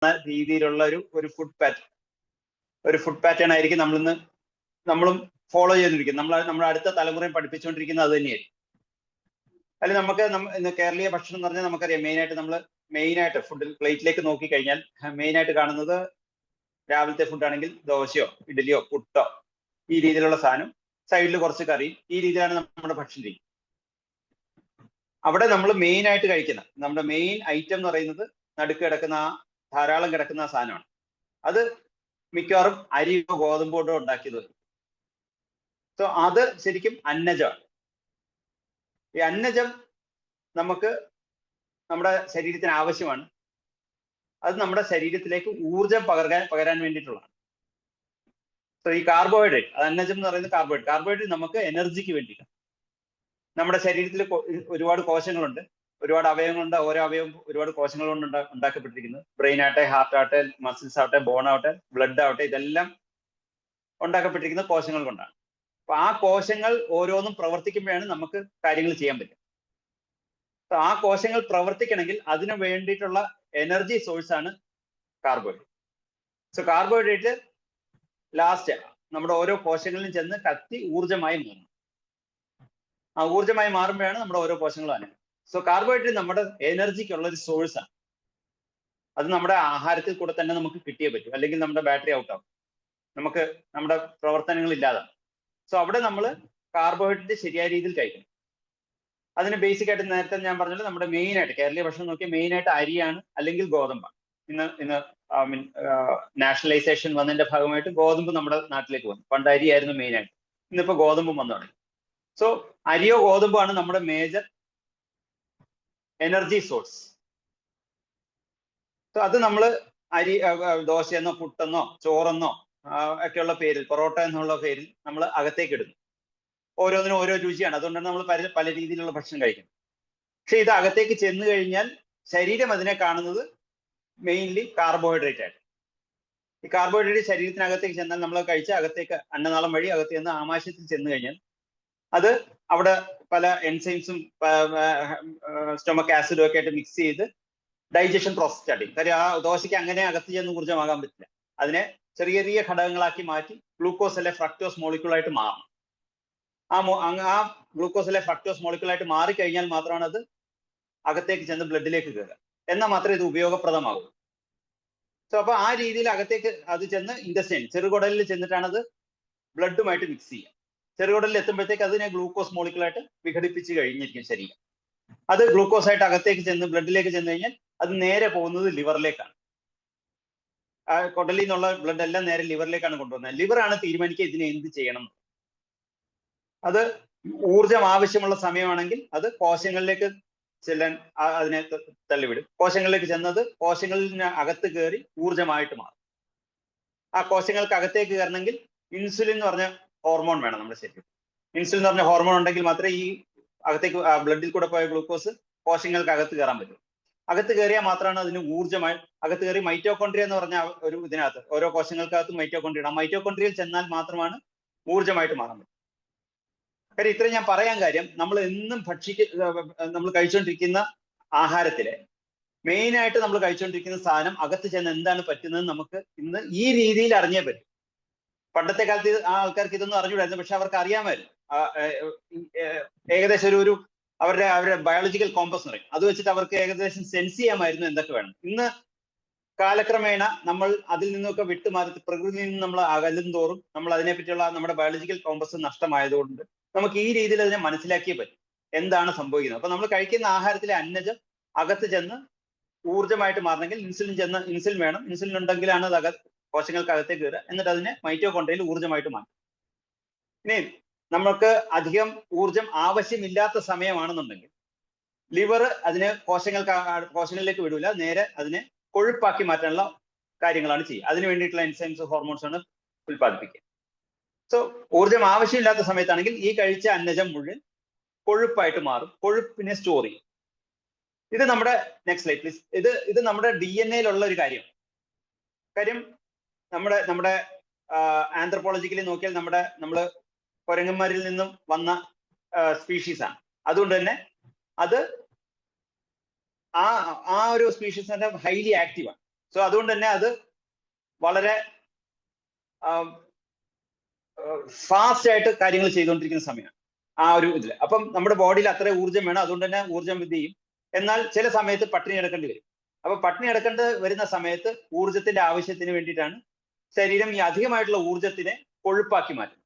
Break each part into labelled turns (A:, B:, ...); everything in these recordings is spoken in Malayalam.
A: രീതിയിലുള്ള ഒരു ഫുഡ് പാറ്റേൺ ആയിരിക്കും നമ്മളും ഫോളോ ചെയ്തിരിക്കുന്നത്. നമ്മുടെ അടുത്ത തലമുറയും പഠിപ്പിച്ചുകൊണ്ടിരിക്കുന്നത് അത് തന്നെയായിരിക്കും. അതിൽ നമുക്ക് ഇന്ന് കേരളീയ ഭക്ഷണം എന്ന് പറഞ്ഞാൽ നമുക്കറിയാം, മെയിനായിട്ട് ഫുഡിൽ പ്ലേറ്റിലേക്ക് നോക്കിക്കഴിഞ്ഞാൽ മെയിനായിട്ട് കാണുന്നത് രാവിലത്തെ ഫുഡാണെങ്കിൽ ദോശയോ ഇഡ്ഡലിയോ പുട്ടോ ഈ രീതിയിലുള്ള സാധനം, സൈഡിൽ കുറച്ച് കറി, ഈ രീതിയിലാണ് നമ്മുടെ ഭക്ഷണ രീതി. അവിടെ നമ്മൾ മെയിനായിട്ട് കഴിക്കുന്ന നമ്മുടെ മെയിൻ ഐറ്റം എന്ന് പറയുന്നത് നടുക്ക് കിടക്കുന്ന ധാരാളം കിടക്കുന്ന സാധനമാണ്. അത് മിക്കവാറും അരിയോ ഗോതമ്പോട്ടോ ഉണ്ടാക്കിയത്. സോ അത് ശരിക്കും അന്നജമാണ്. ഈ അന്നജം നമുക്ക് നമ്മുടെ ശരീരത്തിന് ആവശ്യമാണ്. അത് നമ്മുടെ ശരീരത്തിലേക്ക് ഊർജം പകരാൻ വേണ്ടിയിട്ടുള്ളതാണ്. സോ ഈ കാർബോഹൈഡ്രേറ്റ്, അന്നജം എന്ന് പറയുന്നത് കാർബോഹൈഡ്രേറ്റ് നമുക്ക് എനർജിക്ക് വേണ്ടിയിട്ടാണ്. നമ്മുടെ ശരീരത്തിൽ ഒരുപാട് കോശങ്ങളുണ്ട്, ഒരുപാട് അവയവങ്ങളുണ്ട്. ഓരോ അവയവം ഒരുപാട് കോശങ്ങൾ കൊണ്ട് ഉണ്ടാക്കപ്പെട്ടിരിക്കുന്നത്. ബ്രെയിൻ ആവട്ടെ, ഹാർട്ട് ആവട്ടെ, മസിൽസ് ആവട്ടെ, ബോൺ ആവട്ടെ, ബ്ലഡ് ആവട്ടെ, ഇതെല്ലാം ഉണ്ടാക്കപ്പെട്ടിരിക്കുന്ന കോശങ്ങൾ കൊണ്ടാണ്. അപ്പൊ ആ കോശങ്ങൾ ഓരോന്നും പ്രവർത്തിക്കുമ്പോഴാണ് നമുക്ക് കാര്യങ്ങൾ ചെയ്യാൻ പറ്റും. ആ കോശങ്ങൾ പ്രവർത്തിക്കണമെങ്കിൽ അതിനു വേണ്ടിയിട്ടുള്ള എനർജി സോഴ്സ് ആണ് കാർബോഹൈഡ്രേറ്റ്. സോ കാർബോഹൈഡ്രേറ്റ് ലാസ്റ്റ് നമ്മുടെ ഓരോ കോശങ്ങളിലും ചെന്ന് കത്തി ഊർജമായി മാറും. ആ ഊർജമായി മാറുമ്പോഴാണ് നമ്മുടെ ഓരോ കോശങ്ങളും അനങ്ങുന്നത്. സോ കാർബോഹൈഡ്രേറ്റ് നമ്മുടെ എനർജിക്കുള്ള ഒരു സോഴ്സ് ആണ്. അത് നമ്മുടെ ആഹാരത്തിൽ കൂടെ തന്നെ നമുക്ക് കിട്ടിയേ പറ്റും, അല്ലെങ്കിൽ നമ്മുടെ ബാറ്ററി ഔട്ട് ആവും, നമുക്ക് നമ്മുടെ പ്രവർത്തനങ്ങൾ ഇല്ലാതാവും. സോ അവിടെ നമ്മൾ കാർബോഹൈഡ്രേറ്റ് ശരിയായ രീതിയിൽ കഴിക്കണം. അതിന് ബേസിക് ആയിട്ട് നേരത്തെ ഞാൻ പറഞ്ഞത് നമ്മുടെ മെയിനായിട്ട് കേരളീയ ഭക്ഷണം നോക്കിയാൽ മെയിനായിട്ട് അരിയാണ് അല്ലെങ്കിൽ ഗോതമ്പാണ്. ഇന്ന് നാഷണലൈസേഷൻ വന്നതിന്റെ ഭാഗമായിട്ട് ഗോതമ്പ് നമ്മുടെ നാട്ടിലേക്ക് വന്നു. പണ്ട് അരിയായിരുന്നു മെയിനായിട്ട്, ഇന്നിപ്പോ ഗോതമ്പും വന്നു തുടങ്ങി. സോ അരിയോ ഗോതമ്പോ ആണ് നമ്മുടെ മേജർ എനർജി സോഴ്സ്. സോ അത് നമ്മൾ ദോശയെന്നോ പുട്ടെന്നോ ചോറെന്നോ ഒക്കെയുള്ള പേരിൽ, പൊറോട്ട എന്നുള്ള പേരിൽ നമ്മൾ അകത്തേക്ക് ഇടുന്നു. ഓരോന്നിനും ഓരോ രുചിയാണ്. അതുകൊണ്ടാണ് നമ്മൾ പല രീതിയിലുള്ള ഭക്ഷണം കഴിക്കുന്നത്. പക്ഷെ ഇത് അകത്തേക്ക് ചെന്ന് കഴിഞ്ഞാൽ ശരീരം അതിനെ കാണുന്നത് മെയിൻലി കാർബോഹൈഡ്രേറ്റ് ആയിട്ട്. ഈ കാർബോഹൈഡ്രേറ്റ് ശരീരത്തിനകത്തേക്ക് ചെന്നാൽ നമ്മൾ കഴിച്ച അകത്തേക്ക് അന്നനാളം വഴി അകത്ത് ചെന്ന് ആമാശയത്തിൽ ചെന്ന് കഴിഞ്ഞാൽ അത് അവിടെ പല എൻസൈംസും സ്റ്റൊമക് ആസിഡും ഒക്കെ ആയിട്ട് മിക്സ് ചെയ്ത് ഡൈജഷൻ പ്രോസസ് സ്റ്റാർട്ട് ചെയ്യും. കാര്യം ആ ദോശയ്ക്ക് അങ്ങനെ അകത്ത് ചെന്ന് ഊർജ്ജമാകാൻ പറ്റില്ല. അതിനെ ചെറിയ ചെറിയ ഘടകങ്ങളാക്കി മാറ്റി ഗ്ലൂക്കോസ് അല്ലെ ഫ്രക്ടോസ് മോളിക്യൂളായിട്ട് മാറും. ആ ഗ്ലൂക്കോസ് അല്ലെ ഫ്രക്ടോസ് മോളിക്യൂളായിട്ട് മാറിക്കഴിഞ്ഞാൽ മാത്രമാണ് അത് അകത്തേക്ക് ചെന്ന് ബ്ലഡിലേക്ക് കയറുക. എന്നാൽ മാത്രമേ ഇത് ഉപയോഗപ്രദമാകൂ. സോ അപ്പൊ ആ രീതിയിൽ അകത്തേക്ക് അത് ചെന്ന് ഇൻഡസ്റ്റൈൻ ചെറുകുടലിൽ ചെന്നിട്ടാണ് അത് ബ്ലഡുമായിട്ട് മിക്സ് ചെയ്യുക. ചെറുകുടലിൽ എത്തുമ്പോഴത്തേക്ക് അതിനെ ഗ്ലൂക്കോസ് മോളിക്യൂളായിട്ട് വിഘടിപ്പിച്ച് കഴിഞ്ഞിരിക്കും ശരീരം. അത് ഗ്ലൂക്കോസ് ആയിട്ട് അകത്തേക്ക് ചെന്ന് ബ്ലഡിലേക്ക് ചെന്ന് കഴിഞ്ഞാൽ അത് നേരെ പോകുന്നത് ലിവറിലേക്കാണ്. ആ കുടലിൽ നിന്നുള്ള ബ്ലഡ് എല്ലാം നേരെ ലിവറിലേക്കാണ് കൊണ്ടുവന്നത്. ലിവറാണ് തീരുമാനിക്കുക ഇതിനെ എന്ത് ചെയ്യണം. അത് ഊർജം ആവശ്യമുള്ള സമയമാണെങ്കിൽ അത് കോശങ്ങളിലേക്ക് ചെല്ലാൻ അതിനെ തള്ളിവിടും. കോശങ്ങളിലേക്ക് ചെന്നത് കോശങ്ങളിന് അകത്ത് കയറി ഊർജമായിട്ട് മാറും. ആ കോശങ്ങൾക്ക് അകത്തേക്ക് കയറണമെങ്കിൽ ഇൻസുലിൻ എന്ന് പറഞ്ഞ ഹോർമോൺ വേണം നമ്മുടെ ശരീരത്തിൽ. ഇൻസുലിൻ എന്ന് പറഞ്ഞ ഹോർമോൺ ഉണ്ടെങ്കിൽ മാത്രമേ ഈ അകത്തേക്ക് ബ്ലഡിൽ കൂടെ പോയ ഗ്ലൂക്കോസ് കോശങ്ങൾക്ക് അകത്ത് കയറാൻ പറ്റും. അകത്ത് കയറിയാൽ മാത്രമാണ് അതിന് ഊർജ്ജമായി അകത്ത് കയറി മൈറ്റോകോൺട്രിയ എന്ന് പറഞ്ഞ ഒരു ഇതിനകത്ത് ഓരോ കോശങ്ങൾക്കകത്ത് മൈറ്റോകോൺട്രിയ ആ മൈറ്റോകോൺട്രിയയിൽ ചെന്നാൽ മാത്രമാണ് ഊർജ്ജമായിട്ട് മാറാൻ പറ്റും. കാര്യം ഇത്രയും ഞാൻ പറയാൻ കാര്യം, നമ്മൾ എന്നും നമ്മൾ കഴിച്ചുകൊണ്ടിരിക്കുന്ന ആഹാരത്തിലെ മെയിനായിട്ട് നമ്മൾ കഴിച്ചുകൊണ്ടിരിക്കുന്ന സാധനം അകത്ത് ചെന്ന് എന്താണ് പറ്റുന്നത് നമുക്ക് ഇന്ന് ഈ രീതിയിൽ അറിഞ്ഞേ പറ്റും. പണ്ടത്തെ കാലത്ത് ആ ആൾക്കാർക്ക് ഇതൊന്നും അറിഞ്ഞൂടായിരുന്നു. പക്ഷെ അവർക്ക് അറിയാമായിരുന്നു. ഏകദേശം അവരുടെ ബയോളജിക്കൽ കോമ്പസ് എന്ന് പറയും, അത് വെച്ചിട്ട് അവർക്ക് ഏകദേശം സെൻസ് ചെയ്യാമായിരുന്നു എന്തൊക്കെ വേണം. ഇന്ന് കാലക്രമേണ നമ്മൾ അതിൽ നിന്നൊക്കെ വിട്ടുമാറി പ്രകൃതിയിൽ നിന്ന് നമ്മൾ അകലും തോറും നമ്മൾ അതിനെപ്പറ്റിയുള്ള നമ്മുടെ ബയോളജിക്കൽ കോമ്പസ് നഷ്ടമായതുകൊണ്ട് നമുക്ക് ഈ രീതിയിൽ അതിനെ മനസ്സിലാക്കിയേ പറ്റും എന്താണ് സംഭവിക്കുന്നത്. അപ്പൊ നമ്മൾ കഴിക്കുന്ന ആഹാരത്തിലെ അന്നജം അകത്ത് ചെന്ന് ഊർജ്ജമായിട്ട് മാറണമെങ്കിൽ ഇൻസുലിൻ വേണം. ഇൻസുലിൻ ഉണ്ടെങ്കിലാണ് അത് കോശങ്ങൾക്ക് അകത്തേക്ക് കയറുക. എന്നിട്ട് അതിനെ മൈറ്റോകോൺട്രിയയിൽ ഊർജ്ജമായിട്ട് മാറ്റും. ഇനി നമുക്ക് അധികം ഊർജം ആവശ്യമില്ലാത്ത സമയമാണെന്നുണ്ടെങ്കിൽ ലിവർ അതിനെ കോശങ്ങളിലേക്ക് വിടൂല, നേരെ അതിനെ കൊഴുപ്പാക്കി മാറ്റാനുള്ള കാര്യങ്ങളാണ് ചെയ്യുക. അതിന് വേണ്ടിയിട്ടുള്ള എൻസൈംസ് ഹോർമോൺസ് ആണ് ഉൽപ്പാദിപ്പിക്കുക. സോ ഊർജം ആവശ്യമില്ലാത്ത സമയത്താണെങ്കിൽ ഈ കഴിച്ച അന്നജം മുഴുവൻ കൊഴുപ്പായിട്ട് മാറും, കൊഴുപ്പിനെ സ്റ്റോർ ചെയ്യും. ഇത് നമ്മുടെ നെക്സ്റ്റ് സ്ലൈഡ് പ്ലീസ്. ഇത് നമ്മുടെ DNA-യിലുള്ള ഒരു കാര്യം നമ്മുടെ ആന്ത്രപ്പോളജിക്കലി നോക്കിയാൽ നമ്മൾ കുരങ്ങന്മാരിൽ നിന്നും വന്ന സ്പീഷീസ് ആണ്. അതുകൊണ്ട് തന്നെ അത് ആ ഒരു സ്പീഷീസ് ഹൈലി ആക്റ്റീവ് ആണ്. സോ അതുകൊണ്ട് തന്നെ അത് വളരെ ഫാസ്റ്റ് ആയിട്ട് കാര്യങ്ങൾ ചെയ്തുകൊണ്ടിരിക്കുന്ന സമയമാണ് ആ ഒരു ഇതിൽ. അപ്പം നമ്മുടെ ബോഡിയിൽ അത്ര ഊർജ്ജം വേണം, അതുകൊണ്ട് തന്നെ ഊർജ്ജം ഇത് ചെയ്യും. എന്നാൽ ചില സമയത്ത് പട്ടിണി കിടക്കേണ്ടി വരും. അപ്പൊ പട്ടിണി കിടക്കേണ്ടി വരുന്ന സമയത്ത് ഊർജ്ജത്തിന്റെ ആവശ്യത്തിന് വേണ്ടിയിട്ടാണ് ശരീരം ഈ അധികമായിട്ടുള്ള ഊർജ്ജത്തിനെ കൊഴുപ്പാക്കി മാറ്റുന്നത്.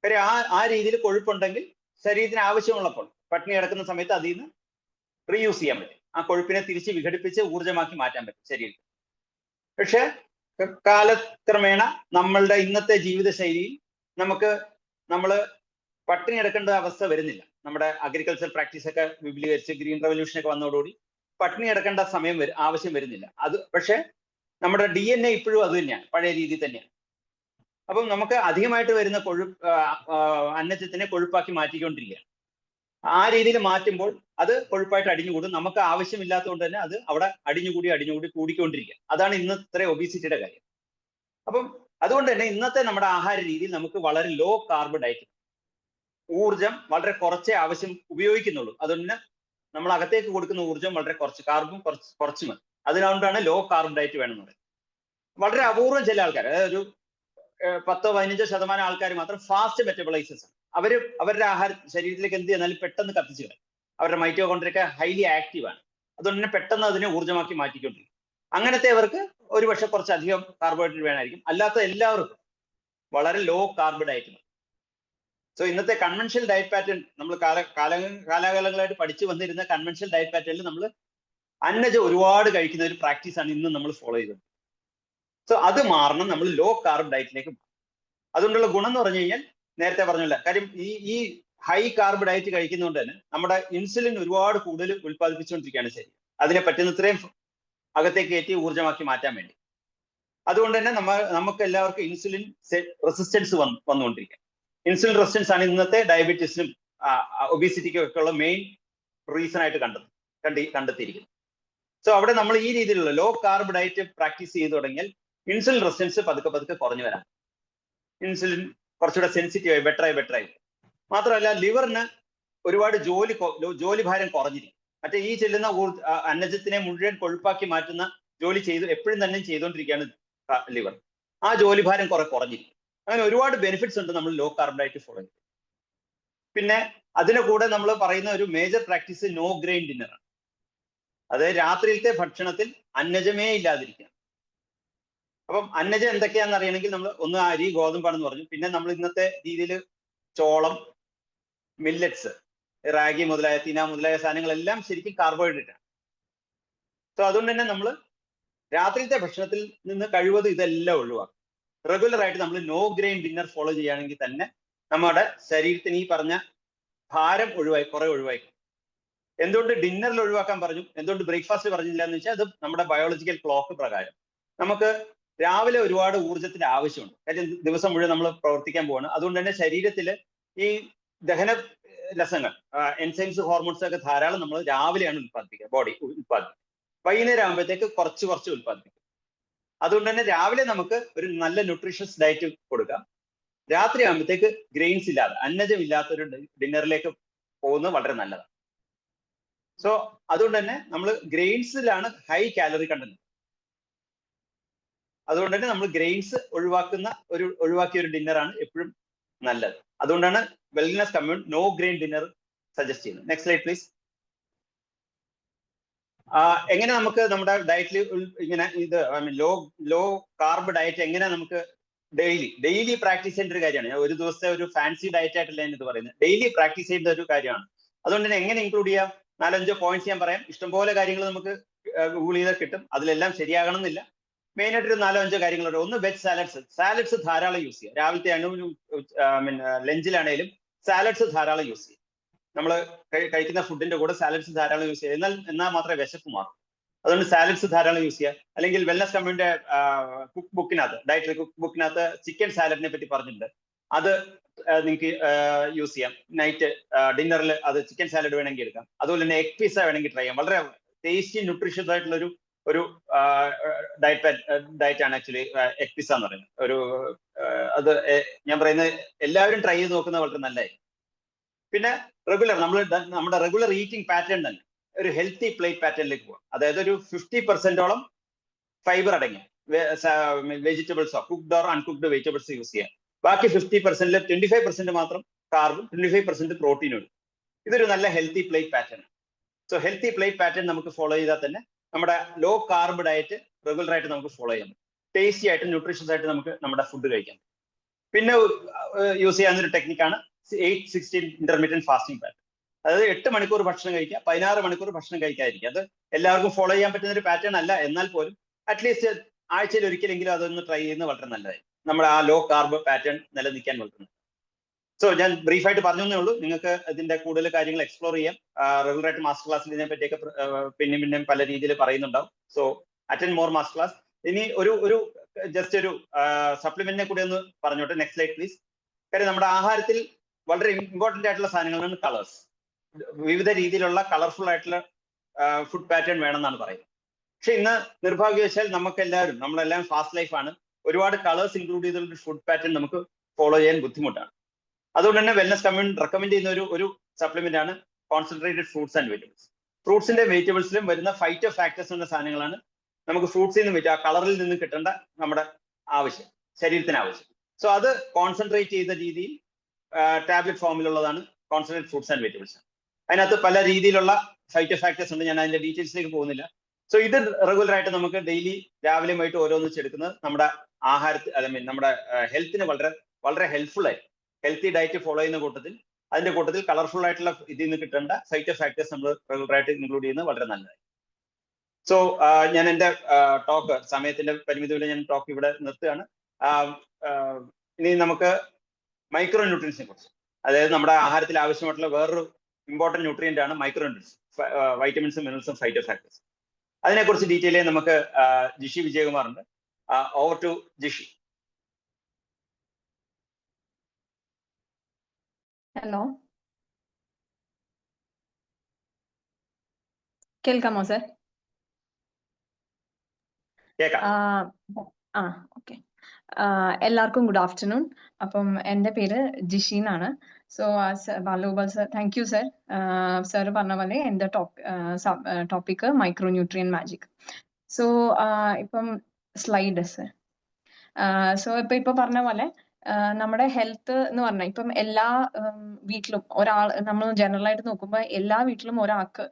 A: കാര്യം ആ രീതിയിൽ കൊഴുപ്പുണ്ടെങ്കിൽ ശരീരത്തിന് ആവശ്യമുള്ളപ്പോൾ പട്ടിണി കിടക്കുന്ന സമയത്ത് അതിൽ നിന്ന് റീയൂസ് ചെയ്യാൻ പറ്റും. ആ കൊഴുപ്പിനെ തിരിച്ച് വിഘടിപ്പിച്ച് ഊർജ്ജമാക്കി മാറ്റാൻ പറ്റും ശരീരത്തിൽ. പക്ഷെ കാലക്രമേണ നമ്മളുടെ ഇന്നത്തെ ജീവിതശൈലിയിൽ നമ്മൾ പട്ടിണി കിടക്കേണ്ട അവസ്ഥ വരുന്നില്ല. നമ്മുടെ അഗ്രികൾച്ചർ പ്രാക്ടീസ് ഒക്കെ വിപുലീകരിച്ച് ഗ്രീൻ റവല്യൂഷൻ ഒക്കെ വന്നതോടുകൂടി പട്ടിണി കിടക്കേണ്ട ആവശ്യം വരുന്നില്ല. അത് പക്ഷെ നമ്മുടെ DNA ഇപ്പോഴും അത് തന്നെയാണ്, പഴയ രീതിയിൽ തന്നെയാണ്. അപ്പം നമുക്ക് അധികമായിട്ട് വരുന്ന അന്നജത്തിനെ കൊഴുപ്പാക്കി മാറ്റിക്കൊണ്ടിരിക്കുകയാണ്. ആ രീതിയിൽ മാറ്റുമ്പോൾ അത് കൊഴുപ്പായിട്ട് അടിഞ്ഞുകൂടും. നമുക്ക് ആവശ്യമില്ലാത്തതുകൊണ്ട് തന്നെ അത് അവിടെ അടിഞ്ഞുകൂടി കൂടിക്കൊണ്ടിരിക്കുക. അതാണ് ഇന്ന് ഇത്ര ഒബീസിറ്റിയുടെ കാര്യം. അപ്പം അതുകൊണ്ട് തന്നെ ഇന്നത്തെ നമ്മുടെ ആഹാര രീതിയിൽ നമുക്ക് വളരെ ലോ കാർബ് ഡയറ്റ്, ഊർജം വളരെ കുറച്ചേ ആവശ്യം ഉപയോഗിക്കുന്നുള്ളൂ. അതുകൊണ്ട് നമ്മൾ അകത്തേക്ക് കൊടുക്കുന്ന ഊർജ്ജം വളരെ കുറച്ച്, കാർബും കുറച്ച് മതി. അതുകൊണ്ടാണ് ലോ കാർബ് ഡയറ്റ് വേണമെന്ന് പറയുന്നത്. വളരെ അപൂർവം ചില ആൾക്കാർ, അതായത് ഒരു 10-15% ആൾക്കാർ മാത്രം ഫാസ്റ്റ് മെറ്റബോളൈസേഴ്സ് ആണ്. അവരുടെ ശരീരത്തിലേക്ക് എന്ത് ചെയ്താലും പെട്ടെന്ന് കത്തിച്ചു കളയും. അവരുടെ മൈറ്റോകോൺട്രിയ ഹൈലി ആക്റ്റീവ് ആണ്. അതുകൊണ്ട് തന്നെ പെട്ടെന്ന് അതിനെ ഊർജ്ജമാക്കി മാറ്റിക്കൊണ്ടിരിക്കും. അങ്ങനത്തെ അവർക്ക് ഒരുപക്ഷെ കുറച്ചധികം കാർബോഹൈഡ്രേറ്റ് വേണമായിരിക്കും. അല്ലാത്ത എല്ലാവർക്കും വളരെ ലോ കാർബ് ഡയറ്റ്. സോ ഇന്നത്തെ കൺവെൻഷണൽ ഡയറ്റ് പാറ്റേൺ, നമ്മൾ കാലാകാലങ്ങളായിട്ട് പഠിച്ചു വന്നിരുന്ന കൺവെൻഷണൽ ഡയറ്റ് പാറ്റേണിൽ നമ്മൾ അന്നജം ഒരുപാട് കഴിക്കുന്ന ഒരു പ്രാക്ടീസാണ് ഇന്ന് നമ്മൾ ഫോളോ ചെയ്തത്. സോ അത് മാറണം, നമ്മൾ ലോ കാർബ് ഡയറ്റിലേക്ക് മാറണം. അതുകൊണ്ടുള്ള ഗുണം എന്ന് പറഞ്ഞു കഴിഞ്ഞാൽ നേരത്തെ പറഞ്ഞില്ല, കാര്യം ഈ ഹൈ കാർബ് ഡയറ്റ് കഴിക്കുന്നതുകൊണ്ട് തന്നെ നമ്മുടെ ഇൻസുലിൻ ഒരുപാട് കൂടുതൽ ഉത്പാദിപ്പിച്ചുകൊണ്ടിരിക്കുകയാണ് ശരി. അതിനെ പറ്റുന്നത്രയും അകത്തേക്ക് കയറ്റി ഊർജ്ജമാക്കി മാറ്റാൻ വേണ്ടി. അതുകൊണ്ട് തന്നെ നമുക്ക് എല്ലാവർക്കും ഇൻസുലിൻ റെസിസ്റ്റൻസ് വന്നുകൊണ്ടിരിക്കുക. ഇൻസുലിൻ റെസിസ്റ്റൻസ് ആണ് ഇന്നത്തെ ഡയബറ്റീസിനും ഒബീസിറ്റിക്കും ഒക്കെ ഉള്ള മെയിൻ റീസൺ ആയിട്ട് കണ്ടെത്തിയിരിക്കുന്നത്. സോ അവിടെ നമ്മൾ ഈ രീതിയിലുള്ള ലോ കാർബ് ഡയറ്റ് പ്രാക്ടീസ് ചെയ്തു തുടങ്ങിയാൽ ഇൻസുലിൻ റെസിസ്റ്റൻസ് പതുക്കെ കുറഞ്ഞു വരാം. ഇൻസുലിൻ കുറച്ചുകൂടെ സെൻസിറ്റീവായി ബെറ്ററായി. മാത്രമല്ല ലിവറിന് ഒരുപാട് ജോലി ഭാരം കുറഞ്ഞിരിക്കും. മറ്റേ ഈ ചെല്ലുന്ന അന്നജത്തിനെ മുഴുവൻ കൊഴുപ്പാക്കി മാറ്റുന്ന ജോലി എപ്പോഴും തന്നെ ചെയ്തുകൊണ്ടിരിക്കുകയാണ് ലിവർ. ആ ജോലി ഭാരം കുറഞ്ഞിരിക്കും. അങ്ങനെ ഒരുപാട് ബെനിഫിറ്റ്സ് ഉണ്ട് നമ്മൾ ലോ കാർബ് ഡയറ്റ് ഫോളോ ചെയ്ത്. പിന്നെ അതിന്റെ കൂടെ നമ്മൾ പറയുന്ന ഒരു major practice no grain dinner ആണ്. അതായത് രാത്രിയിലത്തെ ഭക്ഷണത്തിൽ അന്നജമേ ഇല്ലാതിരിക്കുക. അപ്പം അന്നജം എന്തൊക്കെയാണെന്ന് അറിയണമെങ്കിൽ നമ്മൾ ഒന്ന് അരി, ഗോതമ്പാണെന്ന് പറഞ്ഞു. പിന്നെ നമ്മൾ ഇന്നത്തെ രീതിയിൽ ചോളം, മില്ലറ്റ്സ്, റാഗി മുതലായ തിന മുതലായ സാധനങ്ങളെല്ലാം ശരിക്കും കാർബോഹൈഡ്രേറ്റ് ആണ്. സോ അതുകൊണ്ട് തന്നെ നമ്മൾ രാത്രിയിലത്തെ ഭക്ഷണത്തിൽ നിന്ന് കഴിവതും ഇതെല്ലാം ഒഴിവാക്കും. റെഗുലർ ആയിട്ട് നമ്മൾ നോ ഗ്രെയിൻ ഡിന്നർ ഫോളോ ചെയ്യുകയാണെങ്കിൽ തന്നെ നമ്മുടെ ശരീരത്തിന് ഈ പറഞ്ഞ ഭാരം കുറെ ഒഴിവാക്കും. എന്തുകൊണ്ട് ഡിന്നറിൽ ഒഴിവാക്കാൻ പറഞ്ഞു, എന്തുകൊണ്ട് ബ്രേക്ക്ഫാസ്റ്റ് പറഞ്ഞില്ല എന്ന് വെച്ചാൽ അത് നമ്മുടെ ബയോളജിക്കൽ ക്ലോക്ക് പ്രകാരം നമുക്ക് രാവിലെ ഒരുപാട് ഊർജ്ജത്തിന്റെ ആവശ്യമുണ്ട്. കാര്യം ദിവസം മുഴുവൻ നമ്മൾ പ്രവർത്തിക്കാൻ പോവാണ്. അതുകൊണ്ട് തന്നെ ശരീരത്തിൽ ഈ ദഹന രസങ്ങൾ, എൻസൈംസ്, ഹോർമോൺസ് ഒക്കെ ധാരാളം നമ്മൾ രാവിലെയാണ് ബോഡി ഉത്പാദിപ്പിക്കുക. വൈകുന്നേരം ആകുമ്പോഴത്തേക്ക് കുറച്ച് ഉത്പാദിപ്പിക്കും. അതുകൊണ്ട് തന്നെ രാവിലെ നമുക്ക് ഒരു നല്ല ന്യൂട്രീഷ്യസ് ഡയറ്റ് കൊടുക്കാം. രാത്രി ആകുമ്പോഴത്തേക്ക് ഗ്രെയിൻസ് ഇല്ലാതെ, അന്നജം ഇല്ലാത്തൊരു ഡിന്നറിലേക്ക് പോകുന്നത് വളരെ നല്ലതാണ്. സോ അതുകൊണ്ട് തന്നെ നമ്മൾ ഗ്രെയിൻസിലാണ് ഹൈ കാലറി കണ്ടന്റ്. അതുകൊണ്ട് തന്നെ നമ്മൾ ഗ്രെയിൻസ് ഒഴിവാക്കിയ ഒരു ഡിന്നറാണ് എപ്പോഴും നല്ലത്. അതുകൊണ്ടാണ് wellness commune no grain dinner suggest ചെയ്യുന്നത്. Next slide please. എങ്ങനെ നമുക്ക് നമ്മുടെ ഡയറ്റിൽ ഇങ്ങനെ ലോ കാർബ് ഡയറ്റ് എങ്ങനെ നമുക്ക് ഡെയിലി പ്രാക്ടീസ് ചെയ്യേണ്ട ഒരു കാര്യമാണ്. ഒരു ദിവസത്തെ ഒരു ഫാൻസി ഡയറ്റ് ആയിട്ടല്ല ഞാൻ ഇത് പറയുന്നത്, ഡെയിലി പ്രാക്ടീസ് ചെയ്യേണ്ട ഒരു കാര്യമാണ്. അതുകൊണ്ട് തന്നെ എങ്ങനെ ഇൻക്ലൂഡ് ചെയ്യാം, 4-5 പോയിന്റ്സ് ഞാൻ പറയാം. ഇഷ്ടംപോലെ കാര്യങ്ങൾ നമുക്ക് ഗൂഗിൾ ചെയ്താൽ കിട്ടും. അതിലെല്ലാം ശരിയാകണം എന്നില്ല. മെയിൻ ആയിട്ട് ഒരു 4-5 കാര്യങ്ങളുണ്ട്. ഒന്ന് വെജ് സാലഡ്സ് ധാരാളം യൂസ് ചെയ്യുക. രാവിലത്തെ ലഞ്ചിലാണേലും സാലഡ്സ് ധാരാളം യൂസ് ചെയ്യുക. നമ്മൾ കഴിക്കുന്ന ഫുഡിന്റെ കൂടെ സാലഡ്സ് ധാരാളം യൂസ് ചെയ്യുക. എന്നാൽ മാത്രമേ വിശപ്പ് മാറും. അതുകൊണ്ട് സാലഡ്സ് ധാരാളം യൂസ് ചെയ്യുക. അല്ലെങ്കിൽ വെൽനസ് കമ്മ്യൂണിന്റെ കുക്ക് ബുക്കിനകത്ത്, ഡയറ്ററി കുക്ക് ബുക്കിനകത്ത് ചിക്കൻ സാലഡിനെ പറ്റി പറഞ്ഞിട്ടുണ്ട്. അത് നിങ്ങൾക്ക് യൂസ് ചെയ്യാം. നൈറ്റ് ഡിന്നറിൽ അത് ചിക്കൻ സാലഡ് വേണമെങ്കിൽ എടുക്കാം. അതുപോലെ തന്നെ എഗ് പിസ്സ വേണമെങ്കിൽ ട്രൈ ചെയ്യാം. വളരെ ടേസ്റ്റി ന്യൂട്രീഷ്യസ് ആയിട്ടുള്ള ഒരു ഡയറ്റ് ആണ് ആക്ച്വലി എഗ് പിസ്സ എന്ന് പറയുന്നത്. അത് ഞാൻ പറയുന്നത് എല്ലാവരും ട്രൈ ചെയ്ത് നോക്കുന്നത് വളരെ നല്ലതായിരിക്കും. പിന്നെ നമ്മുടെ റെഗുലർ ഈറ്റിംഗ് പാറ്റേൺ തന്നെ ഒരു ഹെൽത്തി പ്ലേറ്റ് പാറ്റേണിലേക്ക് പോകാം. അതായത് ഒരു 50% ഫൈബർ അടങ്ങിയ വെജിറ്റബിൾസോ cooked or uncooked vegetables use ചെയ്യാം. ബാക്കി 50%-ൽ 25% മാത്രം കാർബും 25% പ്രോട്ടീനും. ഇതൊരു നല്ല healthy plate pattern. So healthy plate pattern നമുക്ക് ഫോളോ ചെയ്താൽ തന്നെ നമ്മുടെ ലോ കാർബ് ഡയറ്റ് റെഗുലർ ആയിട്ട് നമുക്ക് ഫോളോ ചെയ്യാം. ടേസ്റ്റി ആയിട്ട് ന്യൂട്രീഷ്യസ് ആയിട്ട് നമുക്ക് നമ്മുടെ ഫുഡ് കഴിക്കാം. പിന്നെ യൂസ് ചെയ്യാവുന്ന ഒരു ടെക്നിക്കാണ് 8-16 ഇന്റർമീഡിയറ്റ് ഫാസ്റ്റിംഗ് പാറ്റേൺ. അതായത് 8 മണിക്കൂർ ഭക്ഷണം കഴിക്കുക, 16 മണിക്കൂർ ഭക്ഷണം കഴിക്കാതിരിക്കുക. അത് എല്ലാവർക്കും ഫോളോ ചെയ്യാൻ പറ്റുന്ന ഒരു പാറ്റേൺ അല്ല, എന്നാൽ പോലും അറ്റ്ലീസ്റ്റ് ആഴ്ചയിൽ ഒരിക്കലെങ്കിലും അതൊന്ന് ട്രൈ ചെയ്യുന്നത് വളരെ നല്ലതായി. നമ്മുടെ ആ ലോ കാർബ് പാറ്റേൺ നിലനിൽക്കാൻ വളരെ. സോ ഞാൻ ബ്രീഫായിട്ട് പറഞ്ഞേ ഉള്ളൂ. നിങ്ങൾക്ക് ഇതിന്റെ കൂടുതൽ കാര്യങ്ങൾ എക്സ്പ്ലോർ ചെയ്യാം. റെഗുലർ ആയിട്ട് മാസ്റ്റർ ക്ലാസ്സിൽ ഇതിനെ പറ്റിയൊക്കെ പിന്നെയും പല രീതിയിൽ പറയുന്നുണ്ടാവും. So attend more master class. ഇനി ഒരു ജസ്റ്റ് ഒരു സപ്ലിമെന്റിനെ കൂടി ഒന്ന് പറഞ്ഞോട്ടെ. Next slide please. കാര്യം നമ്മുടെ ആഹാരത്തിൽ വളരെ ഇമ്പോർട്ടന്റ് ആയിട്ടുള്ള സാധനങ്ങളാണ് കളേഴ്സ്. വിവിധ രീതിയിലുള്ള കളർഫുൾ ആയിട്ടുള്ള ഫുഡ് പാറ്റേൺ വേണമെന്നാണ് പറയുന്നത്. പക്ഷെ ഇന്ന് നിർഭാഗ്യവശാൽ നമ്മളെല്ലാം ഫാസ്റ്റ് ലൈഫാണ്. ഒരുപാട് കളേഴ്സ് ഇൻക്ലൂഡ് ചെയ്തുള്ള ഫുഡ് പാറ്റേൺ നമുക്ക് ഫോളോ ചെയ്യാൻ ബുദ്ധിമുട്ടാണ്. അതുകൊണ്ട് തന്നെ വെൽനസ് കമ്മ്യൂണിറ്റി റെക്കമെൻഡ് ചെയ്യുന്ന ഒരു സപ്ലിമെന്റ് ആണ് കോൺസെൻട്രേറ്റഡ് ഫ്രൂട്ട്സ് ആൻഡ് വെജിറ്റബിൾസ്. ഫ്രൂട്ട്സിന്റെ വെജിറ്റബിൾസിലും വരുന്ന ഫൈറ്റോ ഫാക്ടേഴ്സ് എന്ന സാധനങ്ങളാണ് നമുക്ക് ഫ്രൂട്ട്സിൽ നിന്ന് ആ കളറിൽ നിന്ന് കിട്ടേണ്ട നമ്മുടെ ആവശ്യം, ശരീരത്തിന് ആവശ്യം. സോ അത് കോൺസെൻട്രേറ്റ് ചെയ്ത രീതിയിൽ ടാബ്ലറ്റ് ഫോമിലുള്ളതാണ് കോൺസെൻട്രേറ്റഡ് ഫ്രൂട്ട്സ് ആൻഡ് വെജിറ്റബിൾസ്. അതിനകത്ത് പല രീതിയിലുള്ള ഫൈറ്റോ ഫാക്ടേഴ്സ് ഉണ്ട്. ഞാൻ അതിന്റെ ഡീറ്റെയിൽസിലേക്ക് പോകുന്നില്ല. സോ ഇത് റെഗുലർ ആയിട്ട് നമുക്ക് ഡെയിലി രാവിലെയും വൈകിട്ട് ഓരോന്ന് വെച്ചെടുക്കുന്നത് നമ്മുടെ ആഹാരത്തിൽ അല്ലെങ്കിൽ നമ്മുടെ ഹെൽത്തിന് വളരെ വളരെ ഹെൽപ്ഫുൾ ആയി. ഹെൽത്തി ഡയറ്റ് ഫോളോ ചെയ്യുന്ന അതിന്റെ കൂട്ടത്തിൽ കളർഫുൾ ആയിട്ടുള്ള ഇതിൽ നിന്ന് കിട്ടേണ്ട ഫൈറ്റോ ഫാക്ടേഴ്സ് നമ്മൾ റെഗുലർ ആയിട്ട് ഇൻക്ലൂഡ് ചെയ്യുന്നത് വളരെ നല്ലതായി. സോ ഞാൻ എന്റെ ടോക്ക്, സമയത്തിന്റെ പരിമിതിയിൽ ഞാൻ ടോക്ക് ഇവിടെ നിർത്തുകയാണ്. ഇനി നമുക്ക് മൈക്രോ ന്യൂട്രിയൻസിനെ കുറിച്ച്, അതായത് നമ്മുടെ ആഹാരത്തിൽ ആവശ്യമായിട്ടുള്ള വേറൊരു ഇമ്പോർട്ടന്റ് ന്യൂട്രിയന്റ് ആണ് മൈക്രോ ന്യൂട്രിയൻസ്, വൈറ്റമിൻസും മിനറൽസും ഫൈറ്റോ ഫാക്ടേഴ്സ്. അതിനെക്കുറിച്ച് ഡീറ്റെയിൽ ചെയ്യാൻ നമുക്ക് ജിഷി വിജയകുമാർ ഉണ്ട്. Over to Jishi.
B: ഹലോ, കേൾക്കാമോ സർ? ഓക്കെ. എല്ലാവർക്കും ഗുഡ് ആഫ്റ്റർനൂൺ. അപ്പം എൻ്റെ പേര് ജിഷി എന്നാണ്. So Balagopal sir, thank you sir. Sir പറഞ്ഞ പോലെ എൻ്റെ topic micronutrient magic. So ഇപ്പം സ്ലൈഡ് സർ. സോ ഇപ്പൊ പറഞ്ഞ പോലെ നമ്മുടെ ഹെൽത്ത് എന്ന് പറഞ്ഞാൽ ഇപ്പം എല്ലാ വീട്ടിലും നമ്മൾ ജനറൽ ആയിട്ട് നോക്കുമ്പോൾ എല്ലാ വീട്ടിലും ഒരാൾക്ക്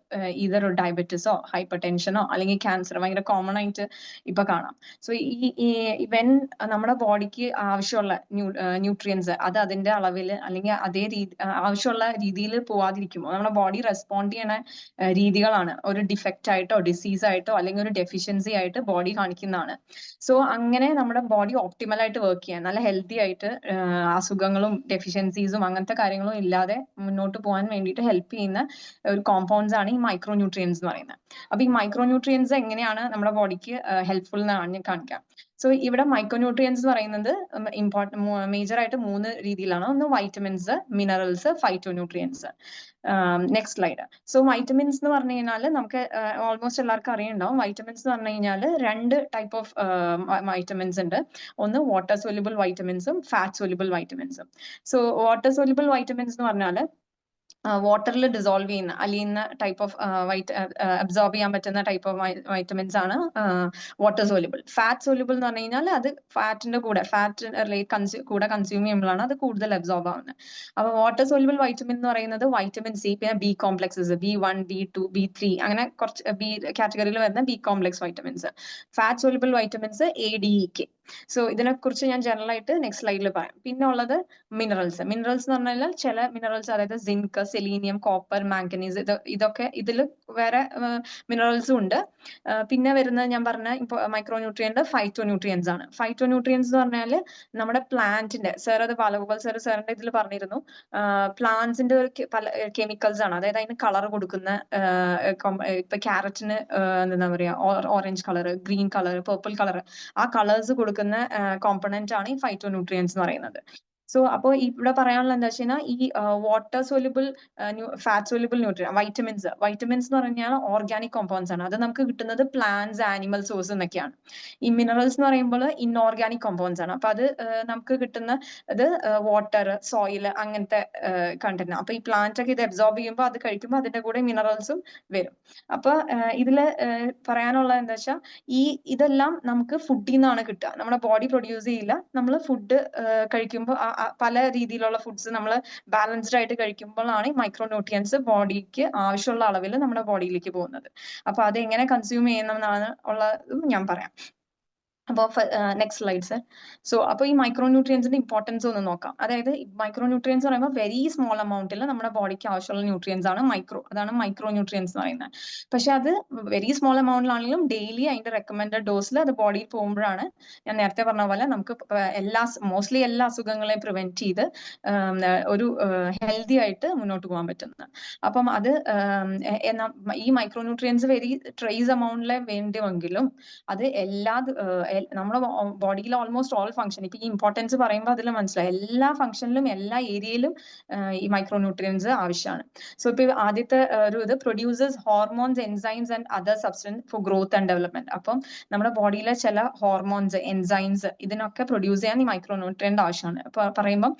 B: ഇതൊരു ഡയബറ്റീസോ ഹൈപ്പർ ടെൻഷനോ അല്ലെങ്കിൽ ക്യാൻസർ ഭയങ്കര കോമൺ ആയിട്ട് ഇപ്പൊ കാണാം. സോ ഇവൻ നമ്മുടെ ബോഡിക്ക് ആവശ്യമുള്ള ന്യൂട്രിയൻസ് അത് അതിന്റെ അളവിൽ അല്ലെങ്കിൽ അതേ ആവശ്യമുള്ള രീതിയിൽ പോവാതിരിക്കുമ്പോൾ നമ്മുടെ ബോഡി റെസ്പോണ്ട് ചെയ്യണ രീതികളാണ് ഒരു ഡിഫക്റ്റ് ആയിട്ടോ ഡിസീസ് ആയിട്ടോ അല്ലെങ്കിൽ ഒരു ഡെഫിഷ്യൻസി ആയിട്ട് ബോഡി കാണിക്കുന്നതാണ്. സോ അങ്ങനെ നമ്മുടെ ബോഡി ഓപ്റ്റിമൽ ആയിട്ട് വർക്ക് ചെയ്യാൻ, നല്ല ഹെൽത്തി ആയിട്ട് അസുഖങ്ങളും ഡെഫിഷ്യൻസീസും അങ്ങനത്തെ കാര്യങ്ങളും ഇല്ലാതെ മുന്നോട്ട് പോകാൻ വേണ്ടിയിട്ട് ഹെൽപ്പ് ചെയ്യുന്ന ഒരു കോമ്പൗണ്ട്സ് ആണ് ഈ മൈക്രോ ന്യൂട്രിയൻസ് എന്ന് പറയുന്നത്. അപ്പൊ ഈ മൈക്രോ ന്യൂട്രിയൻസ് എങ്ങനെയാണ് നമ്മുടെ ബോഡിക്ക് ഹെൽപ്ഫുൾ എന്നാണ് കാണിക്കാം. സോ ഇവിടെ മൈക്രോ ന്യൂട്രിയൻസ് എന്ന് പറയുന്നത് മേജർ ആയിട്ട് 3 രീതിയിലാണ്. ഒന്ന് vitamins, minerals, phyto nutrients. Next slide. So vitamins എന്ന് പറഞ്ഞു കഴിഞ്ഞാൽ നമുക്ക് ഓൾമോസ്റ്റ് എല്ലാവർക്കും അറിയുന്നുണ്ടാവും. വൈറ്റമിൻസ് എന്ന് പറഞ്ഞു കഴിഞ്ഞാൽ 2 ടൈപ്പ് ഓഫ് വൈറ്റമിൻസ് ഉണ്ട്. ഒന്ന് വാട്ടർ സോല്യൂബിൾ വൈറ്റമിൻസും ഫാറ്റ് സോല്യൂബിൾ വൈറ്റമിൻസും. സോ വാട്ടർ സോല്യൂബിൾ വൈറ്റമിൻസ് എന്ന് പറഞ്ഞാൽ വാട്ടറിൽ ഡിസോൾവ് ചെയ്യുന്ന അലിയുന്ന ടൈപ്പ് ഓഫ് അബ്സോർബ് ചെയ്യാൻ പറ്റുന്ന ടൈപ്പ് ഓഫ് വൈറ്റമിൻസ് ആണ് വാട്ടർ സോല്യൂബിൾ. ഫാറ്റ് സോല്യൂബിൾ എന്ന് പറഞ്ഞു കഴിഞ്ഞാൽ അത് ഫാറ്റിന്റെ കൂടെ കൺസ്യൂം ചെയ്യുമ്പോഴാണ് അത് കൂടുതൽ അബ്സോർബ് ആവുന്നത്. അപ്പൊ വാട്ടർ സോല്യൂബിൾ വൈറ്റമിൻ എന്ന് പറയുന്നത് വൈറ്റമിൻ സി, പിന്നെ B complexes B1, B2, B3 അങ്ങനെ കുറച്ച് ബി കാറ്റഗറിയിൽ വരുന്ന B complex vitamins. Fat soluble vitamins ADEK. So ഇതിനെ കുറിച്ച് ഞാൻ ജനറൽ ആയിട്ട് നെക്സ്റ്റ് സ്ലൈഡിൽ പറയാം. പിന്നെ ഉള്ളത് മിനറൽസ്. മിനറൽസ് എന്ന് പറഞ്ഞാൽ ചില മിനറൽസ്, അതായത് സിങ്ക്, സെലീനിയം, കോപ്പർ, മാംഗനീസ്, ഇതൊക്കെ ഇതിൽ വേറെ മിനറൽസും ഉണ്ട്. പിന്നെ വരുന്നത് ഞാൻ പറഞ്ഞ മൈക്രോ ന്യൂട്രിയന്റ് ഫൈറ്റോ ന്യൂട്രിയൻസ് ആണ്. ഫൈറ്റോ ന്യൂട്രിയൻസ് എന്ന് പറഞ്ഞാൽ നമ്മുടെ പ്ലാന്റിന്റെ, സർ അത് ബാലഗോപാൽ സാറിന്റെ ഇതിൽ പറഞ്ഞിരുന്നു, പ്ലാന്റ്സിന്റെ ഒരു പല കെമിക്കൽസ് ആണ്. അതായത് അതിന് കളർ കൊടുക്കുന്ന, ഇപ്പൊ ക്യാരറ്റിന് എന്താ പറയാ orange colour, green colour, purple colour, ആ കളേഴ്സ് കൊടുക്കുന്ന കോമ്പണന്റ് ആണ് ഈ ഫൈറ്റോ ന്യൂട്രിയൻസ് എന്ന് പറയുന്നത്. സോ അപ്പോൾ ഇവിടെ പറയാനുള്ള എന്താ വെച്ച് കഴിഞ്ഞാൽ ഈ water soluble fat soluble nutrient vitamins എന്ന് പറഞ്ഞാൽ ഓർഗാനിക് കോമ്പൗണ്ട്സ് ആണ്. അത് നമുക്ക് കിട്ടുന്നത് പ്ലാന്റ്സ്, ആനിമൽ സോഴ്സ് എന്നൊക്കെയാണ്. ഈ മിനറൽസ് എന്ന് പറയുമ്പോൾ ഇൻഓർഗാനിക് കോമ്പൗണ്ട്സ് ആണ്. അപ്പൊ അത് നമുക്ക് കിട്ടുന്ന അത് വാട്ടർ, സോയിൽ അങ്ങനത്തെ കണ്ടന്റ്. അപ്പൊ ഈ പ്ലാന്റ് ഒക്കെ ഇത് അബ്സോർബ് ചെയ്യുമ്പോൾ അത് കഴിക്കുമ്പോൾ അതിന്റെ കൂടെ മിനറൽസും വരും. അപ്പൊ ഇതില് പറയാനുള്ള എന്താ വെച്ചാൽ ഇതെല്ലാം നമുക്ക് ഫുഡിൽ നിന്നാണ് കിട്ടുക. നമ്മുടെ ബോഡി പ്രൊഡ്യൂസ് ചെയ്യില്ല. നമ്മൾ ഫുഡ് കഴിക്കുമ്പോൾ പല രീതിയിലുള്ള ഫുഡ്സ് നമ്മൾ ബാലൻസ്ഡ് ആയിട്ട് കഴിക്കുമ്പോഴാണ് ഈ മൈക്രോ ന്യൂട്രിയൻസ് ബോഡിക്ക് ആവശ്യമുള്ള അളവിൽ നമ്മുടെ ബോഡിയിലേക്ക് പോകുന്നത്. അപ്പൊ അത് എങ്ങനെ കൺസ്യൂം ചെയ്യണമെന്നാണ് ഉള്ളതും ഞാൻ പറയാം. അപ്പോൾ നെക്സ്റ്റ് സ്ലൈഡ് സർ. സോ അപ്പോൾ ഈ മൈക്രോ ന്യൂട്രിയൻസിന്റെ ഇമ്പോർട്ടൻസ് ഒന്ന് നോക്കാം. അതായത് മൈക്രോ ന്യൂട്രിയൻസ് പറയുമ്പോൾ വെരി സ്മോൾ എമൗണ്ടിൽ നമ്മുടെ ബോഡിക്ക് ആവശ്യമുള്ള ന്യൂട്രിയൻസ് ആണ് അതാണ് മൈക്രോ ന്യൂട്രിയൻസ് എന്ന് പറയുന്നത്. പക്ഷെ അത് വെരി സ്മോൾ എമൗണ്ടിലാണെങ്കിലും ഡെയിലി അതിന്റെ റെക്കമെൻഡഡ് ഡോസിൽ അത് ബോഡിയിൽ പോകുമ്പോഴാണ് ഞാൻ നേരത്തെ പറഞ്ഞ പോലെ നമുക്ക് മോസ്റ്റ്ലി എല്ലാ അസുഖങ്ങളെയും പ്രിവെന്റ് ചെയ്ത് ഒരു ഹെൽത്തി ആയിട്ട് മുന്നോട്ട് പോകാൻ പറ്റുന്നത്. അപ്പം അത് ഈ മൈക്രോ ന്യൂട്രിയൻസ് വെരി ട്രേസ് എമൗണ്ടിലെ വേണ്ടിയെങ്കിലും അത് നമ്മുടെ ബോഡിയിലെ ഓൾമോസ്റ്റ് ഓൾ ഫംഗ്ഷൻ, ഇപ്പൊ ഈ ഇമ്പോർട്ടൻസ് പറയുമ്പോൾ അതിൽ മനസ്സിലായി എല്ലാ ഫംഗ്ഷനിലും എല്ലാ ഏരിയയിലും ഈ മൈക്രോ ന്യൂട്രിയൻസ് ആവശ്യമാണ്. സോ ഇപ്പൊ ആദ്യത്തെ ഇത് producers hormones, enzymes and other substance for growth and development. അപ്പം നമ്മുടെ ബോഡിയിലെ ചില ഹോർമോൺസ്, എൻസൈംസ് ഇതിനൊക്കെ പ്രൊഡ്യൂസ് ചെയ്യാൻ ഈ മൈക്രോ ന്യൂട്രിയന്റ് ആവശ്യമാണ്. ഇപ്പൊ പറയുമ്പോൾ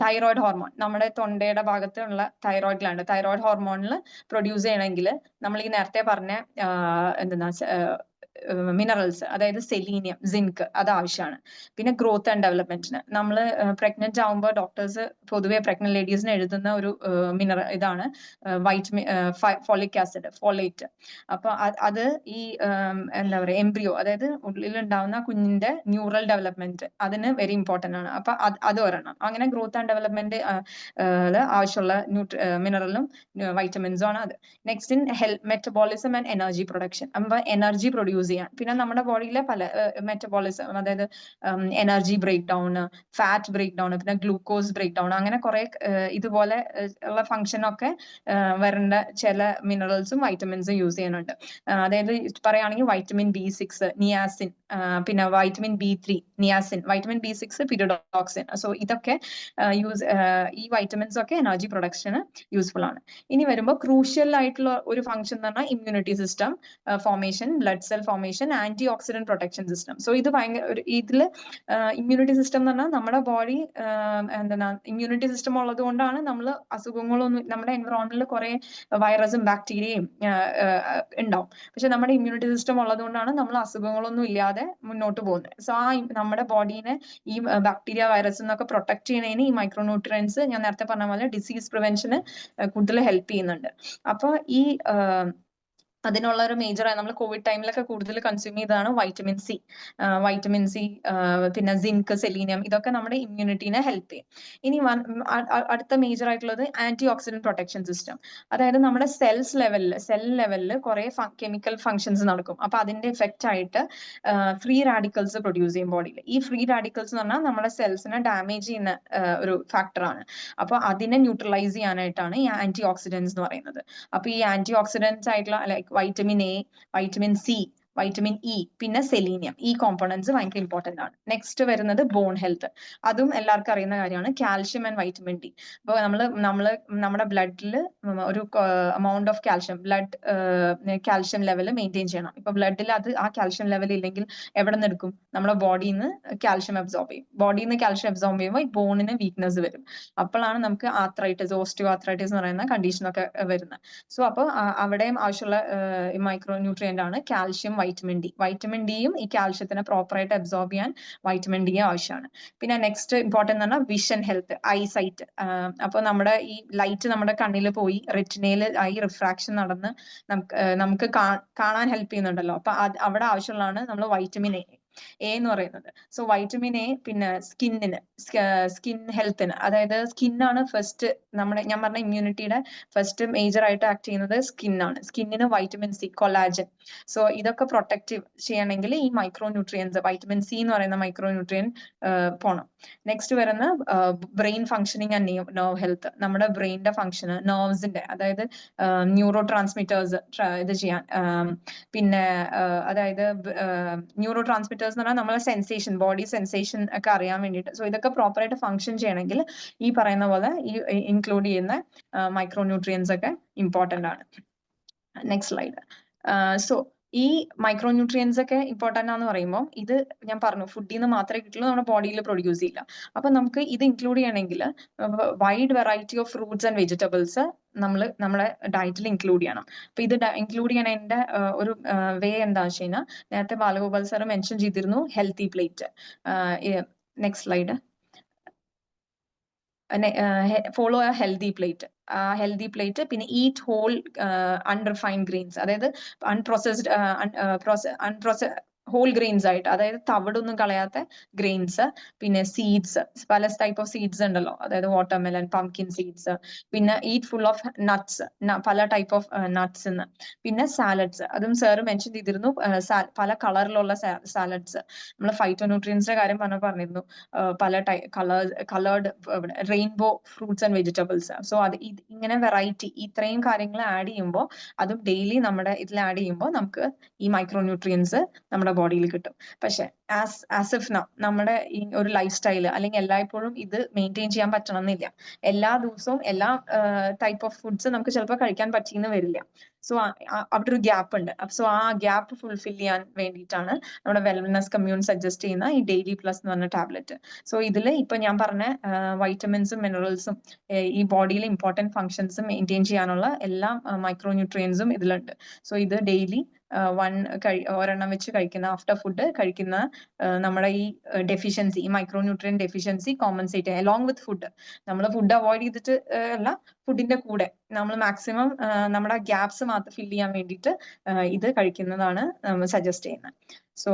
B: തൈറോയിഡ് ഹോർമോൺ, നമ്മുടെ തൊണ്ടയുടെ ഭാഗത്തുള്ള തൈറോയിഡ് ഗ്ലാൻഡ്, തൈറോയിഡ് ഹോർമോണിൽ പ്രൊഡ്യൂസ് ചെയ്യണമെങ്കിൽ നമ്മൾ ഈ നേരത്തെ പറഞ്ഞ എന്താ മിനറൽസ്, അതായത് സെലീനിയം, സിങ്ക് അത് ആവശ്യമാണ്. പിന്നെ ഗ്രോത്ത് ആൻഡ് ഡെവലപ്മെന്റിന് നമ്മൾ പ്രഗ്നന്റ് ആവുമ്പോൾ ഡോക്ടേഴ്സ് പൊതുവെ പ്രഗ്നന്റ് ലേഡീസിന് എഴുതുന്ന ഒരു മിനറൽ ഇതാണ് വൈറ്റമിൻ ഫോളിക് ആസിഡ്, ഫോളേറ്റ്. അപ്പൊ അത് ഈ എന്താ പറയുക എംബ്രിയോ, അതായത് ഉള്ളിലുണ്ടാവുന്ന കുഞ്ഞിന്റെ ന്യൂറൽ ഡെവലപ്മെന്റ് അതിന് വെരി ഇമ്പോർട്ടന്റ് ആണ്. അപ്പൊ അത് ഒരെണ്ണം. അങ്ങനെ ഗ്രോത്ത് ആൻഡ് ഡെവലപ്മെന്റ് ആവശ്യമുള്ള മിനറലും വൈറ്റമിൻസും ആണ് അത്. Next metabolism and energy production. അപ്പൊ എനർജി പ്രൊഡ്യൂസ് ചെയ്യാൻ, പിന്നെ നമ്മുടെ ബോഡിയിലെ പല മെറ്റബോളിസം, അതായത് energy break down, fat break down, പിന്നെ ഗ്ലൂക്കോസ് ബ്രേക്ക് ഡൗൺ, അങ്ങനെ കുറെ ഇതുപോലെ ഉള്ള ഫംഗ്ഷനൊക്കെ വരേണ്ട ചില മിനറൽസും വൈറ്റമിൻസും യൂസ് ചെയ്യുന്നുണ്ട്. അതായത് പറയുകയാണെങ്കിൽ വൈറ്റമിൻ B6, നിയാസിൻ, പിന്നെ vitamin B3, niacin, vitamin B6, pyridoxine. So ഇതൊക്കെ ഈ വൈറ്റമിൻസ് ഒക്കെ എനർജി പ്രൊഡക്ഷന് യൂസ്ഫുൾ ആണ്. ഇനി വരുമ്പോൾ ക്രൂഷ്യൽ ആയിട്ടുള്ള ഒരു ഫംഗ്ഷൻ എന്ന് പറഞ്ഞാൽ immunity system formation, blood cell formation, antioxidant protection system. So ഇത് ഇതില് ഇമ്മ്യൂണിറ്റി സിസ്റ്റം എന്ന് പറഞ്ഞാൽ നമ്മുടെ ബോഡി ഇമ്മ്യൂണിറ്റി സിസ്റ്റം ഉള്ളത് കൊണ്ടാണ് നമ്മൾ അസുഖങ്ങളൊന്നും, നമ്മുടെ എൻവറോൺമെന്റിൽ കുറെ വൈറസും ബാക്ടീരിയയും ഉണ്ടാവും. പക്ഷെ നമ്മുടെ ഇമ്മ്യൂണിറ്റി സിസ്റ്റം ഉള്ളത് കൊണ്ടാണ് നമ്മൾ അസുഖങ്ങളൊന്നും ഇല്ലാതെ മുന്നോട്ട് പോകുന്നത്. സോ നമ്മുടെ ബോഡീനെ ഈ ബാക്ടീരിയ, വൈറസ് എന്നൊക്കെ പ്രൊട്ടക്ട് ചെയ്യുന്നതിന് ഈ മൈക്രോ ന്യൂട്രിയൻസ് ഞാൻ നേരത്തെ പറഞ്ഞ പോലെ ഡിസീസ് പ്രിവെൻഷന് കൂടുതൽ ഹെൽപ്പ് ചെയ്യുന്നുണ്ട്. അപ്പൊ ഈ അതിനുള്ള ഒരു മേജറായി നമ്മൾ കോവിഡ് ടൈമിലൊക്കെ കൂടുതൽ കൺസ്യൂം ചെയ്തതാണ് വൈറ്റമിൻ സി. പിന്നെ സിങ്ക്, സെലീനിയം, ഇതൊക്കെ നമ്മുടെ ഇമ്മ്യൂണിറ്റീനെ ഹെൽപ്പ് ചെയ്യും. ഇനി അടുത്ത മേജർ ആയിട്ടുള്ളത് ആന്റി ഓക്സിഡന്റ് പ്രൊട്ടക്ഷൻ സിസ്റ്റം. അതായത് നമ്മുടെ സെൽ ലെവലിൽ കുറെ കെമിക്കൽ ഫങ്ഷൻസ് നടക്കും. അപ്പൊ അതിന്റെ എഫക്റ്റ് ആയിട്ട് ഫ്രീ റാഡിക്കൽസ് പ്രൊഡ്യൂസ് ചെയ്യും ബോഡിയിൽ. ഈ ഫ്രീ റാഡിക്കൽസ് എന്ന് പറഞ്ഞാൽ നമ്മുടെ സെൽസിനെ ഡാമേജ് ചെയ്യുന്ന ഒരു ഫാക്ടറാണ്. അപ്പൊ അതിനെ ന്യൂട്രലൈസ് ചെയ്യാനായിട്ടാണ് ഈ ആന്റി ഓക്സിഡൻസ് എന്ന് പറയുന്നത്. അപ്പൊ ഈ ആന്റി ഓക്സിഡൻസ് ആയിട്ടുള്ള like vitamin A, vitamin C, vitamin E, പിന്നെ സെലീനിയം, ഈ കോമ്പോണൻസ് ഭയങ്കര ഇമ്പോർട്ടന്റ് ആണ്. നെക്സ്റ്റ് വരുന്നത് ബോൺ ഹെൽത്ത്. അതും എല്ലാവർക്കും അറിയുന്ന കാര്യമാണ്. Calcium and vitamin D. അപ്പോൾ നമ്മുടെ ബ്ലഡിൽ ഒരു amount of calcium, calcium level maintain ചെയ്യണം. ഇപ്പൊ ബ്ലഡിൽ ആ കാൽഷ്യം ലെവൽ ഇല്ലെങ്കിൽ എവിടെ നിന്ന് എടുക്കും? നമ്മുടെ ബോഡിയിൽ നിന്ന് കാൽഷ്യം അബ്സോർബ് ചെയ്യും. ബോഡിയിൽ നിന്ന് കാൽഷ്യം അബ്സോർബ് ചെയ്യുമ്പോൾ ഈ ബോണിന് വീക്ക്നെസ് വരും. അപ്പോഴാണ് നമുക്ക് ആർത്രൈറ്റിസ്, ഓസ്റ്റിയോ ആർത്രൈറ്റിസ് എന്ന് പറയുന്ന കണ്ടീഷനൊക്കെ വരുന്നത്. സോ അപ്പോൾ അവിടെയും ആവശ്യമുള്ള മൈക്രോ ന്യൂട്രിയന്റ് ആണ് കാൽഷ്യം, വൈറ്റമിൻ ഡി. വൈറ്റമിൻ ഡിയും ഈ കാൽഷ്യത്തിനെ പ്രോപ്പറായിട്ട് അബ്സോർബ് ചെയ്യാൻ വൈറ്റമിൻ ഡി ആവശ്യമാണ്. പിന്നെ നെക്സ്റ്റ് ഇമ്പോർട്ടന്റ് എന്ന് പറഞ്ഞാൽ വിഷൻ ഹെൽത്ത്, ഐസൈറ്റ്. അപ്പൊ നമ്മുടെ ഈ ലൈറ്റ് നമ്മുടെ കണ്ണിൽ പോയി റെറ്റിനയിൽ ഈ റിഫ്രാക്ഷൻ നടന്ന് നമുക്ക് കാണാൻ ഹെൽപ്പ് ചെയ്യുന്നുണ്ടല്ലോ. അപ്പൊ അവിടെ ആവശ്യമുള്ളതാണ് നമ്മൾ വൈറ്റമിൻ എ എന്ന് പറയുന്നത്. സോ വൈറ്റമിൻ എ പിന്നെ സ്കിൻ ഹെൽത്തിന്, അതായത് സ്കിന്നാണ് ഫസ്റ്റ് ഞാൻ പറഞ്ഞ ഇമ്മ്യൂണിറ്റിയുടെ ഫസ്റ്റ് മേജർ ആയിട്ട് ആക്ട് ചെയ്യുന്നത് സ്കിന്നാണ്. സ്കിന്നിന് വൈറ്റമിൻ സി, കൊളാജൻ. സോ ഇതൊക്കെ പ്രൊട്ടക്റ്റ് ചെയ്യണമെങ്കിൽ ഈ മൈക്രോ ന്യൂട്രിയൻസ്, വൈറ്റമിൻ സി എന്ന് പറയുന്ന മൈക്രോ ന്യൂട്രിയൻ പോണം. നെക്സ്റ്റ് വരുന്ന brain functioning and nerve health. നമ്മുടെ ബ്രെയിനിന്റെ ഫംഗ്ഷന്, നെർവ്സിന്റെ, അതായത് ന്യൂറോ ട്രാൻസ്മിറ്റേഴ്സ് ഇത് ചെയ്യാൻ, പിന്നെ അതായത് ന്യൂറോ ട്രാൻസ്മിറ്റേഴ്സ് റിസപ്റ്റേഴ്സ് എന്ന് പറഞ്ഞാൽ നമ്മളെ സെൻസേഷൻ, ബോഡി സെൻസേഷൻ ഒക്കെ അറിയാൻ വേണ്ടിയിട്ട്. സോ ഇതൊക്കെ പ്രോപ്പറായിട്ട് ഫംഗ്ഷൻ ചെയ്യണമെങ്കിൽ ഈ പറയുന്ന പോലെ ഈ ഇൻക്ലൂഡ് ചെയ്യുന്ന മൈക്രോ ന്യൂട്രിയൻസ് ഒക്കെ ഇമ്പോർട്ടന്റ് ആണ്. Next slide. സോ ഈ മൈക്രോ ന്യൂട്രിയൻസ് ഒക്കെ ഇമ്പോർട്ടന്റ് ആണെന്ന് പറയുമ്പോൾ ഇത് ഞാൻ പറഞ്ഞു ഫുഡിൽ നിന്ന് മാത്രമേ കിട്ടുള്ളൂ, നമ്മുടെ ബോഡിയിൽ പ്രൊഡ്യൂസ് ചെയ്യില്ല. അപ്പൊ നമുക്ക് ഇത് ഇൻക്ലൂഡ് ചെയ്യണമെങ്കിൽ wide variety of fruits and vegetables നമ്മുടെ ഡയറ്റിൽ ഇൻക്ലൂഡ് ചെയ്യണം. അപ്പൊ ഇത് ഇൻക്ലൂഡ് ചെയ്യണതിന്റെ ഒരു വേ എന്താണെന്ന് വെച്ച് കഴിഞ്ഞാൽ നേരത്തെ ബാലഗോപാൽ സാർ മെൻഷൻ ചെയ്തിരുന്നു healthy plate. Next slide. Follow A healthy plate. Healthy plate, പിന്നെ ഈറ്റ് ഹോൾ അൺറിഫൈൻഡ് ഗ്രെയിൻസ്, അതായത് അൺപ്രോസസ്ഡ് ഹോൾ ഗ്രെയിൻസ് ആയിട്ട്, അതായത് തവിടൊന്നും കളയാത്ത ഗ്രെയിൻസ്, പിന്നെ സീഡ്സ്, പല ടൈപ്പ് ഓഫ് സീഡ്സ് ഉണ്ടല്ലോ, അതായത് വാട്ടർമെലൺ, പംകിൻ സീഡ്സ്, പിന്നെ ഈറ്റ് ഫുൾ ഓഫ് നട്ട്സ്, പല ടൈപ്പ് ഓഫ് നട്ട്സ്, പിന്നെ സാലഡ്സ്, അതും സാർ മെൻഷൻ ചെയ്തിരുന്നു, പല കളറിലുള്ള സാലഡ്സ്. നമ്മൾ ഫൈറ്റോ ന്യൂട്രിയൻസിന്റെ കാര്യം പറഞ്ഞിരുന്നു, പല coloured rainbow fruits and vegetables. So അത് ഇങ്ങനെ വെറൈറ്റി ഇത്രയും കാര്യങ്ങൾ ആഡ് ചെയ്യുമ്പോൾ, അതും ഡെയിലി നമ്മുടെ ഇതിൽ ആഡ് ചെയ്യുമ്പോൾ നമുക്ക് ഈ മൈക്രോ ന്യൂട്രിയൻസ് നമ്മുടെ ബോഡിയിൽ കിട്ടും. പക്ഷെ ആസ് ഇഫ് നമ്മുടെ ഈ ഒരു ലൈഫ് സ്റ്റൈൽ അല്ലെങ്കിൽ എല്ലായ്പ്പോഴും ഇത് മെയിൻറ്റെയിൻ ചെയ്യാൻ പറ്റണം എന്നില്ല. എല്ലാ ദിവസവും എല്ലാ ടൈപ്പ് ഓഫ് ഫുഡ്സ് നമുക്ക് ചിലപ്പോൾ കഴിക്കാൻ പറ്റിയെന്ന് വരില്ല. സോ അവിടെ ഒരു ഗ്യാപ്പ് ഉണ്ട്. സോ ആ ഗ്യാപ്പ് ഫുൾഫിൽ ചെയ്യാൻ വേണ്ടിയിട്ടാണ് നമ്മുടെ വെൽനസ് കമ്മ്യൂൺ സജസ്റ്റ് ചെയ്യുന്ന ഈ ഡെയിലി പ്ലസ് എന്ന് പറഞ്ഞ ടാബ്ലറ്റ്. സോ ഇതിൽ ഇപ്പൊ ഞാൻ പറഞ്ഞ വൈറ്റമിൻസും മിനറൽസും ഈ ബോഡിയിലെ ഇമ്പോർട്ടൻറ്റ് ഫങ്ഷൻസും മെയിൻറ്റെയിൻ ചെയ്യാനുള്ള എല്ലാ മൈക്രോ ന്യൂട്രിയൻസും ഇതിലുണ്ട്. സോ ഇത് ഡെയിലി ഒരെണ്ണം വെച്ച് കഴിക്കുന്ന ആഫ്റ്റർ ഫുഡ് കഴിക്കുന്ന നമ്മുടെ ഈ ഡെഫിഷ്യൻസി, ഈ മൈക്രോ ന്യൂട്രിയൻ ഡെഫിഷ്യൻസി കോമ്പൻസേറ്റ് ചെയ്യാം അലോങ് വിത്ത് ഫുഡ്. നമ്മൾ ഫുഡ് അവോയ്ഡ് ചെയ്തിട്ട് അല്ല, ഫുഡിന്റെ കൂടെ നമ്മൾ മാക്സിമം നമ്മുടെ ഗ്യാപ്സ് മാത്രം ഫില്ല് ചെയ്യാൻ വേണ്ടിയിട്ട് ഇത് കഴിക്കുന്നതാണ് നമ്മൾ സജസ്റ്റ് ചെയ്യുന്നത്. സോ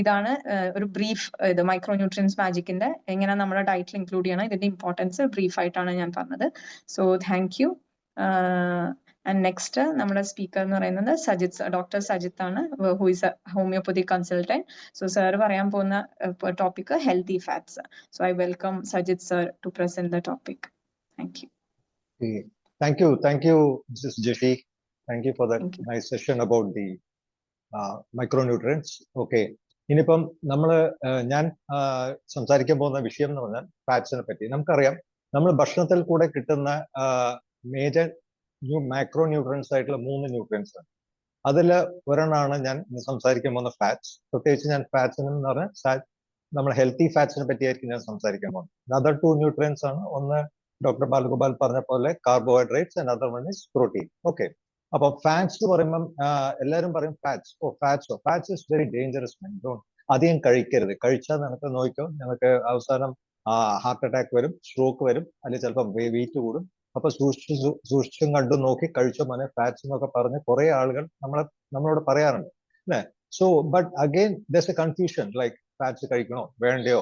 B: ഇതാണ് ഒരു ബ്രീഫ് ഇത് മൈക്രോ ന്യൂട്രിയൻസ് മാജിക്കിന്റെ എങ്ങനെ നമ്മുടെ ഡയറ്റിൽ ഇൻക്ലൂഡ് ചെയ്യണം, ഇതിന്റെ ഇമ്പോർട്ടൻസ് ബ്രീഫ് ആയിട്ടാണ് ഞാൻ പറഞ്ഞത്. So thank you. And next നമ്മുടെ സ്പീക്കർ എന്ന് പറയുന്നത് ഡോക്ടർ സജിത്ത് ആണ്, who is a homeopathy consultant. So sir പറയാൻ പോകുന്ന topic healthy fats. So I welcome Sajith sir to present the topic. Thank you.
C: Thank you, Mrs. Jishi. Thank you for that nice session about the micronutrients. Okay. ഇനിയിപ്പം ഞാൻ സംസാരിക്കാൻ പോകുന്ന വിഷയം എന്ന് പറഞ്ഞാൽ ഫാറ്റ്സിനെ പറ്റി. നമുക്കറിയാം നമ്മൾ ഭക്ഷണത്തിൽ കൂടെ കിട്ടുന്ന മേജർ മൈക്രോ ന്യൂട്രിയൻസ് ആയിട്ടുള്ള 3 ന്യൂട്രിയൻസ് ആണ്. അതിൽ ഒരെണ്ണമാണ് ഞാൻ സംസാരിക്കാൻ പോകുന്ന ഫാറ്റ്സ്. പ്രത്യേകിച്ച് ഞാൻ ഫാറ്റ്സിന് എന്ന് പറഞ്ഞാൽ നമ്മൾ ഹെൽത്തി ഫാറ്റ്സിനെ പറ്റിയായിരിക്കും ഞാൻ സംസാരിക്കാൻ പോകുന്നത്. അതർ 2 ന്യൂട്രിയൻസ് ആണ്. ഒന്ന് ഡോക്ടർ ബാലഗോപാൽ പറഞ്ഞ പോലെ carbohydrates and other one is protein. Okay. അപ്പൊ ഫാറ്റ്സ് പറയുമ്പം എല്ലാവരും പറയും ഫാറ്റ്സ് ഇസ് വെരി ഡേഞ്ചറസ്. അധികം കഴിക്കരുത്. കഴിച്ചാൽ നമുക്ക് നോക്കിക്കോ, നമുക്ക് അവസാനം ഹാർട്ട് അറ്റാക്ക് വരും, സ്ട്രോക്ക് വരും, അല്ലെങ്കിൽ ചിലപ്പോൾ വെയിറ്റ് കൂടും. അപ്പൊ സൂക്ഷിച്ചും കണ്ടും നോക്കി കഴിച്ചോ മോനെ ഫാറ്റ്സ് എന്നൊക്കെ പറഞ്ഞ് കുറെ ആളുകൾ നമ്മളോട് പറയാറുണ്ട് അല്ലേ. So but again there's a confusion like fats കഴിക്കണോ വേണ്ടയോ.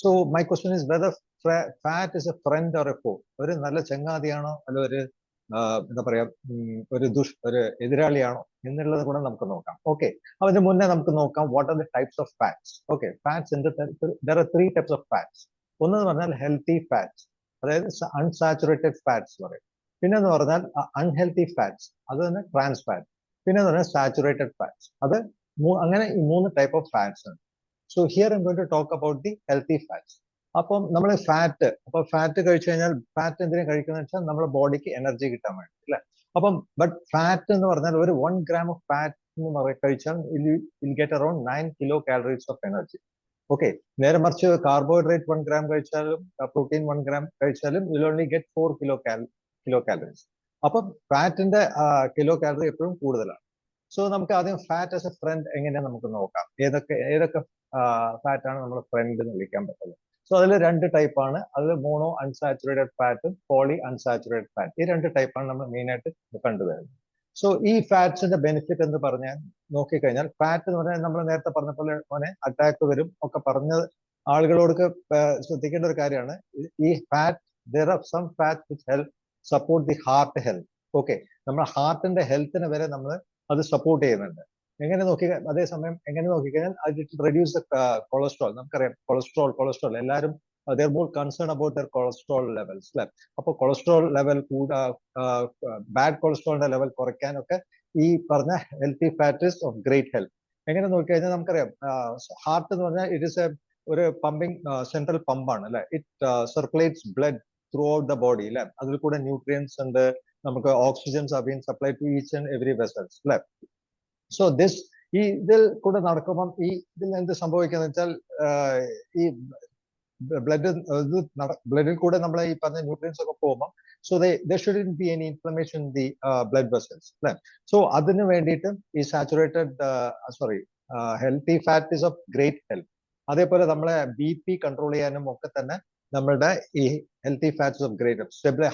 C: So my question is whether fat is a friend or a foe. ഒരു നല്ല ചങ്ങാതിയാണോ അല്ല ഒരു എന്താ പറയാ ഒരു എതിരാളിയാണോ എന്നുള്ളത് കൂടെ നമുക്ക് നോക്കാം. ഓക്കെ. അതിന് മുന്നേ നമുക്ക് നോക്കാം what are the types of fats. Okay. Fats there are 3 types of fats. ഒന്നെന്ന് പറഞ്ഞാൽ ഹെൽത്തി ഫാറ്റ്സ്, അതായത് അൺസാച്ചുറേറ്റഡ് ഫാറ്റ്സ് പറയും. പിന്നെ എന്ന് പറഞ്ഞാൽ അൺഹെൽത്തി ഫാറ്റ്സ്, അത് തന്നെ ട്രാൻസ് ഫാറ്റ്. പിന്നെ എന്ന് പറഞ്ഞാൽ സാച്ചുറേറ്റഡ് ഫാറ്റ്സ്. അത് അങ്ങനെ ഈ 3 ടൈപ്പ് ഓഫ് ഫാറ്റ്സ് ഉണ്ട്. So here I'm going to talk about the healthy fats. അപ്പം നമ്മൾ ഫാറ്റ് കഴിച്ചു കഴിഞ്ഞാൽ ഫാറ്റ് എന്തിനാ കഴിക്കുന്നത് വെച്ചാൽ നമ്മുടെ ബോഡിക്ക് എനർജി കിട്ടാൻ വേണ്ടി അല്ലെ. അപ്പം ബട്ട് ഫാറ്റ് എന്ന് പറഞ്ഞാൽ ഒരു 1 gram ഓഫ് ഫാറ്റ് എന്ന് കഴിച്ചാൽ will get around 9 kilo calories of energy. Okay. നേരെ മറിച്ച് കാർബോഹൈഡ്രേറ്റ് 1 gram കഴിച്ചാലും പ്രോട്ടീൻ 1 gram കഴിച്ചാലും will only get 4 kilo calories. അപ്പം ഫാറ്റിന്റെ കിലോ കാലറി എപ്പോഴും കൂടുതലാണ്. സോ നമുക്ക് ആദ്യം ഫാറ്റ് ആസ് എ ഫ്രണ്ട് എങ്ങനെയാ നമുക്ക് നോക്കാം. ഏതൊക്കെ ഫാറ്റ് ആണ് നമ്മൾ ഫ്രണ്ട് എന്ന് വിളിക്കാൻ പറ്റുന്നത്. സോ അതിൽ 2 ടൈപ്പാണ്. അതിൽ മോണോ അൺസാച്ചുറേറ്റഡ് ഫാറ്റും പോളി അൺസാച്ചുറേറ്റഡ് ഫാറ്റ്. ഈ 2 ടൈപ്പാണ് നമ്മൾ മെയിൻ ആയിട്ട് കണ്ടുവരുന്നത്. സോ ഈ ഫാറ്റ്സിന്റെ ബെനിഫിറ്റ് എന്ന് പറഞ്ഞാൽ നോക്കിക്കഴിഞ്ഞാൽ ഫാറ്റ് എന്ന് പറഞ്ഞാൽ നമ്മൾ നേരത്തെ പറഞ്ഞ പോലെ അറ്റാക്ക് വരും ഒക്കെ പറഞ്ഞ ആളുകളോടൊക്കെ ശ്രദ്ധിക്കേണ്ട ഒരു കാര്യമാണ്. ഈ fat there are some fats which help support the heart health. Okay. നമ്മുടെ ഹാർട്ടിന്റെ ഹെൽത്തിനെ വരെ നമ്മൾ അത് സപ്പോർട്ട് ചെയ്യുന്നുണ്ട്. എങ്ങനെ അതേസമയം എങ്ങനെ നോക്കിക്കഴിഞ്ഞാൽ അത് റെഡ്യൂസ് ദ കൊളസ്ട്രോൾ. നമുക്കറിയാം കൊളസ്ട്രോൾ എല്ലാവരും they are more concerned about their cholesterol levels അല്ലെ. അപ്പോൾ കൊളസ്ട്രോൾ ലെവൽ ബാഡ് കൊളസ്ട്രോളിന്റെ ലെവൽ കുറയ്ക്കാനൊക്കെ ഈ പറഞ്ഞ healthy fat is of great help. എങ്ങനെ നോക്കിക്കഴിഞ്ഞാൽ നമുക്കറിയാം ഹാർട്ട് എന്ന് പറഞ്ഞാൽ ഇറ്റ് ഇസ് ഒരു പമ്പിങ് സെൻട്രൽ പമ്പാണ് അല്ലെ. It circulates blood throughout the body അല്ലെ. അതിൽ കൂടെ ന്യൂട്രിയൻസ് ഉണ്ട്, നമുക്ക് oxygens are being supply to each and every vessels അല്ലെ. സോ ദിസ് ഈ ഇതിൽ കൂടെ നടക്കുമ്പം ഈ ഇതിൽ എന്ത് സംഭവിക്കാന്ന് വെച്ചാൽ ഈ ബ്ലഡിൽ കൂടെ നമ്മൾ ഈ പറഞ്ഞ ന്യൂട്രിയൻസ് ഒക്കെ പോകുമ്പോൾ so there shouldn't be any inflammation in the blood vessels അല്ലെ. സോ അതിന് വേണ്ടിയിട്ട് ഈ saturated healthy fat is of great help. അതേപോലെ നമ്മളെ BP കൺട്രോൾ ചെയ്യാനും ഒക്കെ തന്നെ നമ്മളുടെ ഈ ഹെൽത്തി ഫാറ്റ്സ് ഓഫ് ഗ്രേറ്റ്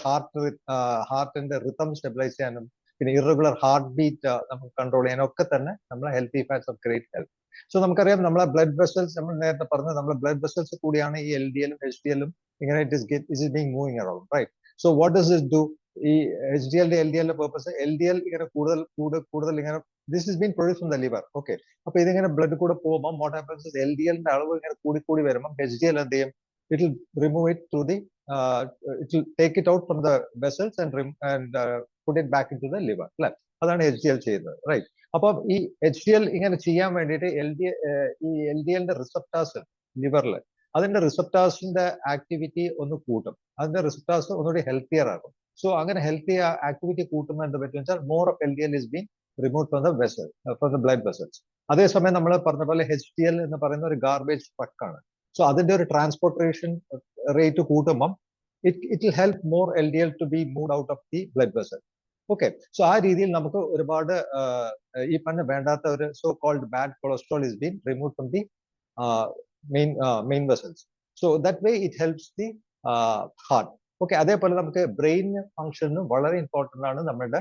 C: ഹാർട്ടിന്റെ റിതം സ്റ്റെബിലൈസ് ചെയ്യാനും പിന്നെ ഇറഗുലർ ഹാർട്ട് ബീറ്റ് നമുക്ക് കൺട്രോൾ ചെയ്യാനും ഒക്കെ തന്നെ നമ്മളെ healthy fats of great help. So നമുക്കറിയാം നമ്മളെ ബ്ലഡ് വെസൽസ്, നമ്മൾ നേരത്തെ പറഞ്ഞ നമ്മളെ ബ്ലഡ് വെസൽസ് കൂടിയാണ് ഈ LDL ഉം HDL ഉം ഇങ്ങനെ it is being moving around right. So what does this do? ഈ HDL LDL പർപ്പസ് LDL ഇങ്ങനെ കൂടുതൽ ഇങ്ങനെ this is been produce from the liver. Okay, അപ്പൊ ഇതിങ്ങനെ ബ്ലഡ് കൂടെ പോകുമ്പോൾ വാട്ട് ഹാപ്പൻസ് LDLന്റെ അളവ് ഇങ്ങനെ കൂടി വരുമ്പോൾ HDL എന്ത് ചെയ്യും? It will remove it through the it will take it out from the vessels and put it back into the liver അല്ലെ. അതാണ് HDL ചെയ്യുന്നത് റൈറ്റ്. അപ്പൊ ഈ HDL ഇങ്ങനെ ചെയ്യാൻ വേണ്ടിയിട്ട് ഈ LDLന്റെ റിസപ്റ്റാസ് ലിവറിൽ അതിന്റെ റിസപ്റ്റാസിന്റെ ആക്ടിവിറ്റി ഒന്ന് കൂട്ടും, അതിന്റെ റിസപ്റ്റാസ് ഒന്നുകൂടി ഹെൽത്തിയർ ആകും. സോ അങ്ങനെ ഹെൽത്തി ആക്ടിവിറ്റി കൂട്ടുമ്പോൾ എന്ത് പറ്റും വെച്ചാൽ more of LDL is been remove from the vessel, from the blood vessels. അതേസമയം നമ്മൾ പറഞ്ഞ പോലെ HDL എന്ന് പറയുന്ന ഒരു ഗാർബേജ് ട്രക്കാണ്. സോ അതിന്റെ ഒരു ട്രാൻസ്പോർട്ടേഷൻ റേറ്റ് കൂട്ടുമ്പം it will help more LDL to be moved out of the blood vessel. Okay, so ആ രീതിയിൽ നമുക്ക് ഒരുപാട് ഈ പറഞ്ഞ വേണ്ടാത്ത ഒരു so called bad cholesterol is been remove from the main vessels. So that way it helps the heart. Okay, അതേപോലെ നമുക്ക് ബ്രെയിൻ ഫംഗ്ഷനും വളരെ ഇമ്പോർട്ടന്റ് ആണ് നമ്മളുടെ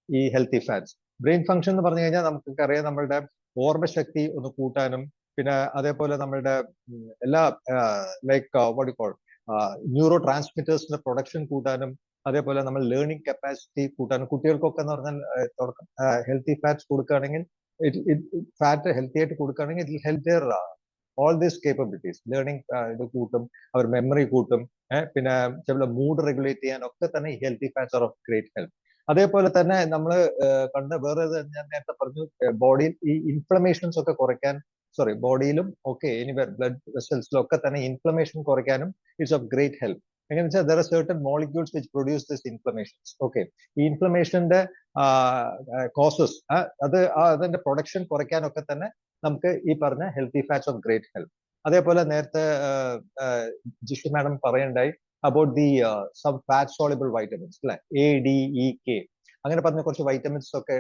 C: ഈ ഹെൽത്തി ഫാറ്റ്സ്. ബ്രെയിൻ ഫംഗ്ഷൻ എന്ന് പറഞ്ഞു കഴിഞ്ഞാൽ നമുക്കറിയാം നമ്മളുടെ ഓർമ്മശക്തി ഒന്ന് കൂട്ടാനും പിന്നെ അതേപോലെ നമ്മളുടെ എല്ലാ like what you call neuro ട്രാൻസ്മിറ്റേഴ്സിന്റെ പ്രൊഡക്ഷൻ കൂട്ടാനും അതേപോലെ നമ്മൾ ലേണിംഗ് കപ്പാസിറ്റി കൂട്ടാനും കുട്ടികൾക്കൊക്കെ എന്ന് പറഞ്ഞാൽ ഹെൽത്തി ഫാറ്റ്സ് കൊടുക്കുകയാണെങ്കിൽ ഫാറ്റ് ഹെൽത്തി ആയിട്ട് കൊടുക്കുകയാണെങ്കിൽ it will help their all these capabilities. Learning ഇത് കൂട്ടും, അവർ മെമ്മറി കൂട്ടും, പിന്നെ ചില മൂഡ് റെഗുലേറ്റ് ചെയ്യാൻ ഒക്കെ തന്നെ ഈ healthy fats are of great help. അതേപോലെ തന്നെ നമ്മൾ കണ്ട വേറെ ഞാൻ നേരത്തെ പറഞ്ഞു ബോഡിയിൽ ഈ ഇൻഫ്ലമേഷൻസ് ഒക്കെ കുറയ്ക്കാൻ ബോഡിയിലും ഒക്കെ എനിവേർ ബ്ലഡ് വെസൽസിലും ഒക്കെ തന്നെ ഇൻഫ്ലമേഷൻ കുറയ്ക്കാനും ഇറ്റ്സ് ഓഫ് ഗ്രേറ്റ് ഹെൽപ്പ്. എങ്ങനെയാ വെച്ചാൽ there are certain molecules which produce this inflammations. Okay, ഈ ഇൻഫ്ലമേഷന്റെ കോസസ് അതിന്റെ പ്രൊഡക്ഷൻ കുറയ്ക്കാനൊക്കെ തന്നെ നമുക്ക് ഈ പറഞ്ഞ healthy fats of great help. അതേപോലെ നേരത്തെ ജിഷി മാഡം പറയണ്ടായി about the some fat soluble vitamins അല്ലെ, ADEK അങ്ങനെ പറഞ്ഞ കുറച്ച് വൈറ്റമിൻസ് ഒക്കെ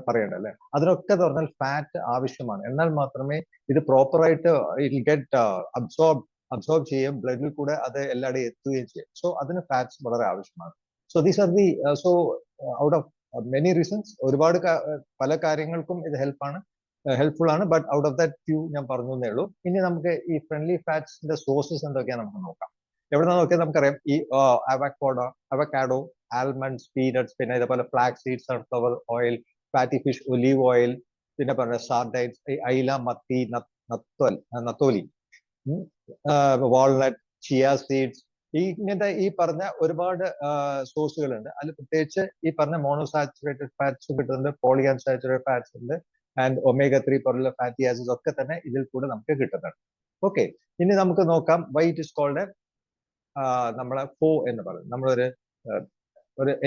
C: പറയണ്ട അല്ലെ. അതിനൊക്കെ പറഞ്ഞാൽ ഫാറ്റ് ആവശ്യമാണ്, എന്നാൽ മാത്രമേ ഇത് പ്രോപ്പറായിട്ട് ഇറ്റ് ഗെറ്റ് അബ്സോർബ് ചെയ്യും, ബ്ലഡിൽ കൂടെ അത് എല്ലായിടെയും എത്തുകയും ചെയ്യും. സോ അതിന് ഫാറ്റ്സ് വളരെ ആവശ്യമാണ്. So these are the out of many reasons ഒരുപാട് പല കാര്യങ്ങൾക്കും ഇത് ഹെൽപ്ഫുൾ ആണ്. But out of that few ഞാൻ പറഞ്ഞു എന്നേ ഉള്ളൂ. ഇനി നമുക്ക് ഈ ഫ്രണ്ട്ലി ഫാറ്റ്സിന്റെ സോഴ്സസ് എന്തൊക്കെയാണ് നമുക്ക് നോക്കാം. എവിടെ നിന്ന് നോക്കിയാൽ നമുക്കറിയാം ഈ അവക്കാഡോ, ആൽമണ്ട്സ്, പീനട്സ്, പിന്നെ ഇതേപോലെ flax seeds, sunflower oil, fatty fish, olive oil, പിന്നെ പറഞ്ഞ സാർഡൈൻസ്, അയില, മത്തി, നത്തോലി, വാൾനട്ട്, ചിയ സീഡ്സ്, ഇങ്ങനത്തെ ഈ പറഞ്ഞ ഒരുപാട് സോഴ്സുകളുണ്ട്. അതിൽ പ്രത്യേകിച്ച് ഈ പറഞ്ഞ മോണോസാച്ചുറേറ്റഡ് ഫാറ്റ്സ് കിട്ടുന്നുണ്ട്, പോളി അൺസാച്ചുറേറ്റഡ് ഫാറ്റ്സ് ഉണ്ട്, ആൻഡ് omega-3 പോലുള്ള ഫാറ്റി ആസിഡ്സ് ഒക്കെ തന്നെ ഇതിൽ കൂടെ നമുക്ക് കിട്ടുന്നുണ്ട്. ഓക്കെ, ഇനി നമുക്ക് നോക്കാം വൈ ഇറ്റ് ഇസ് കോൾഡ് നമ്മളെ ഫോ എന്ന് പറയും. നമ്മളൊരു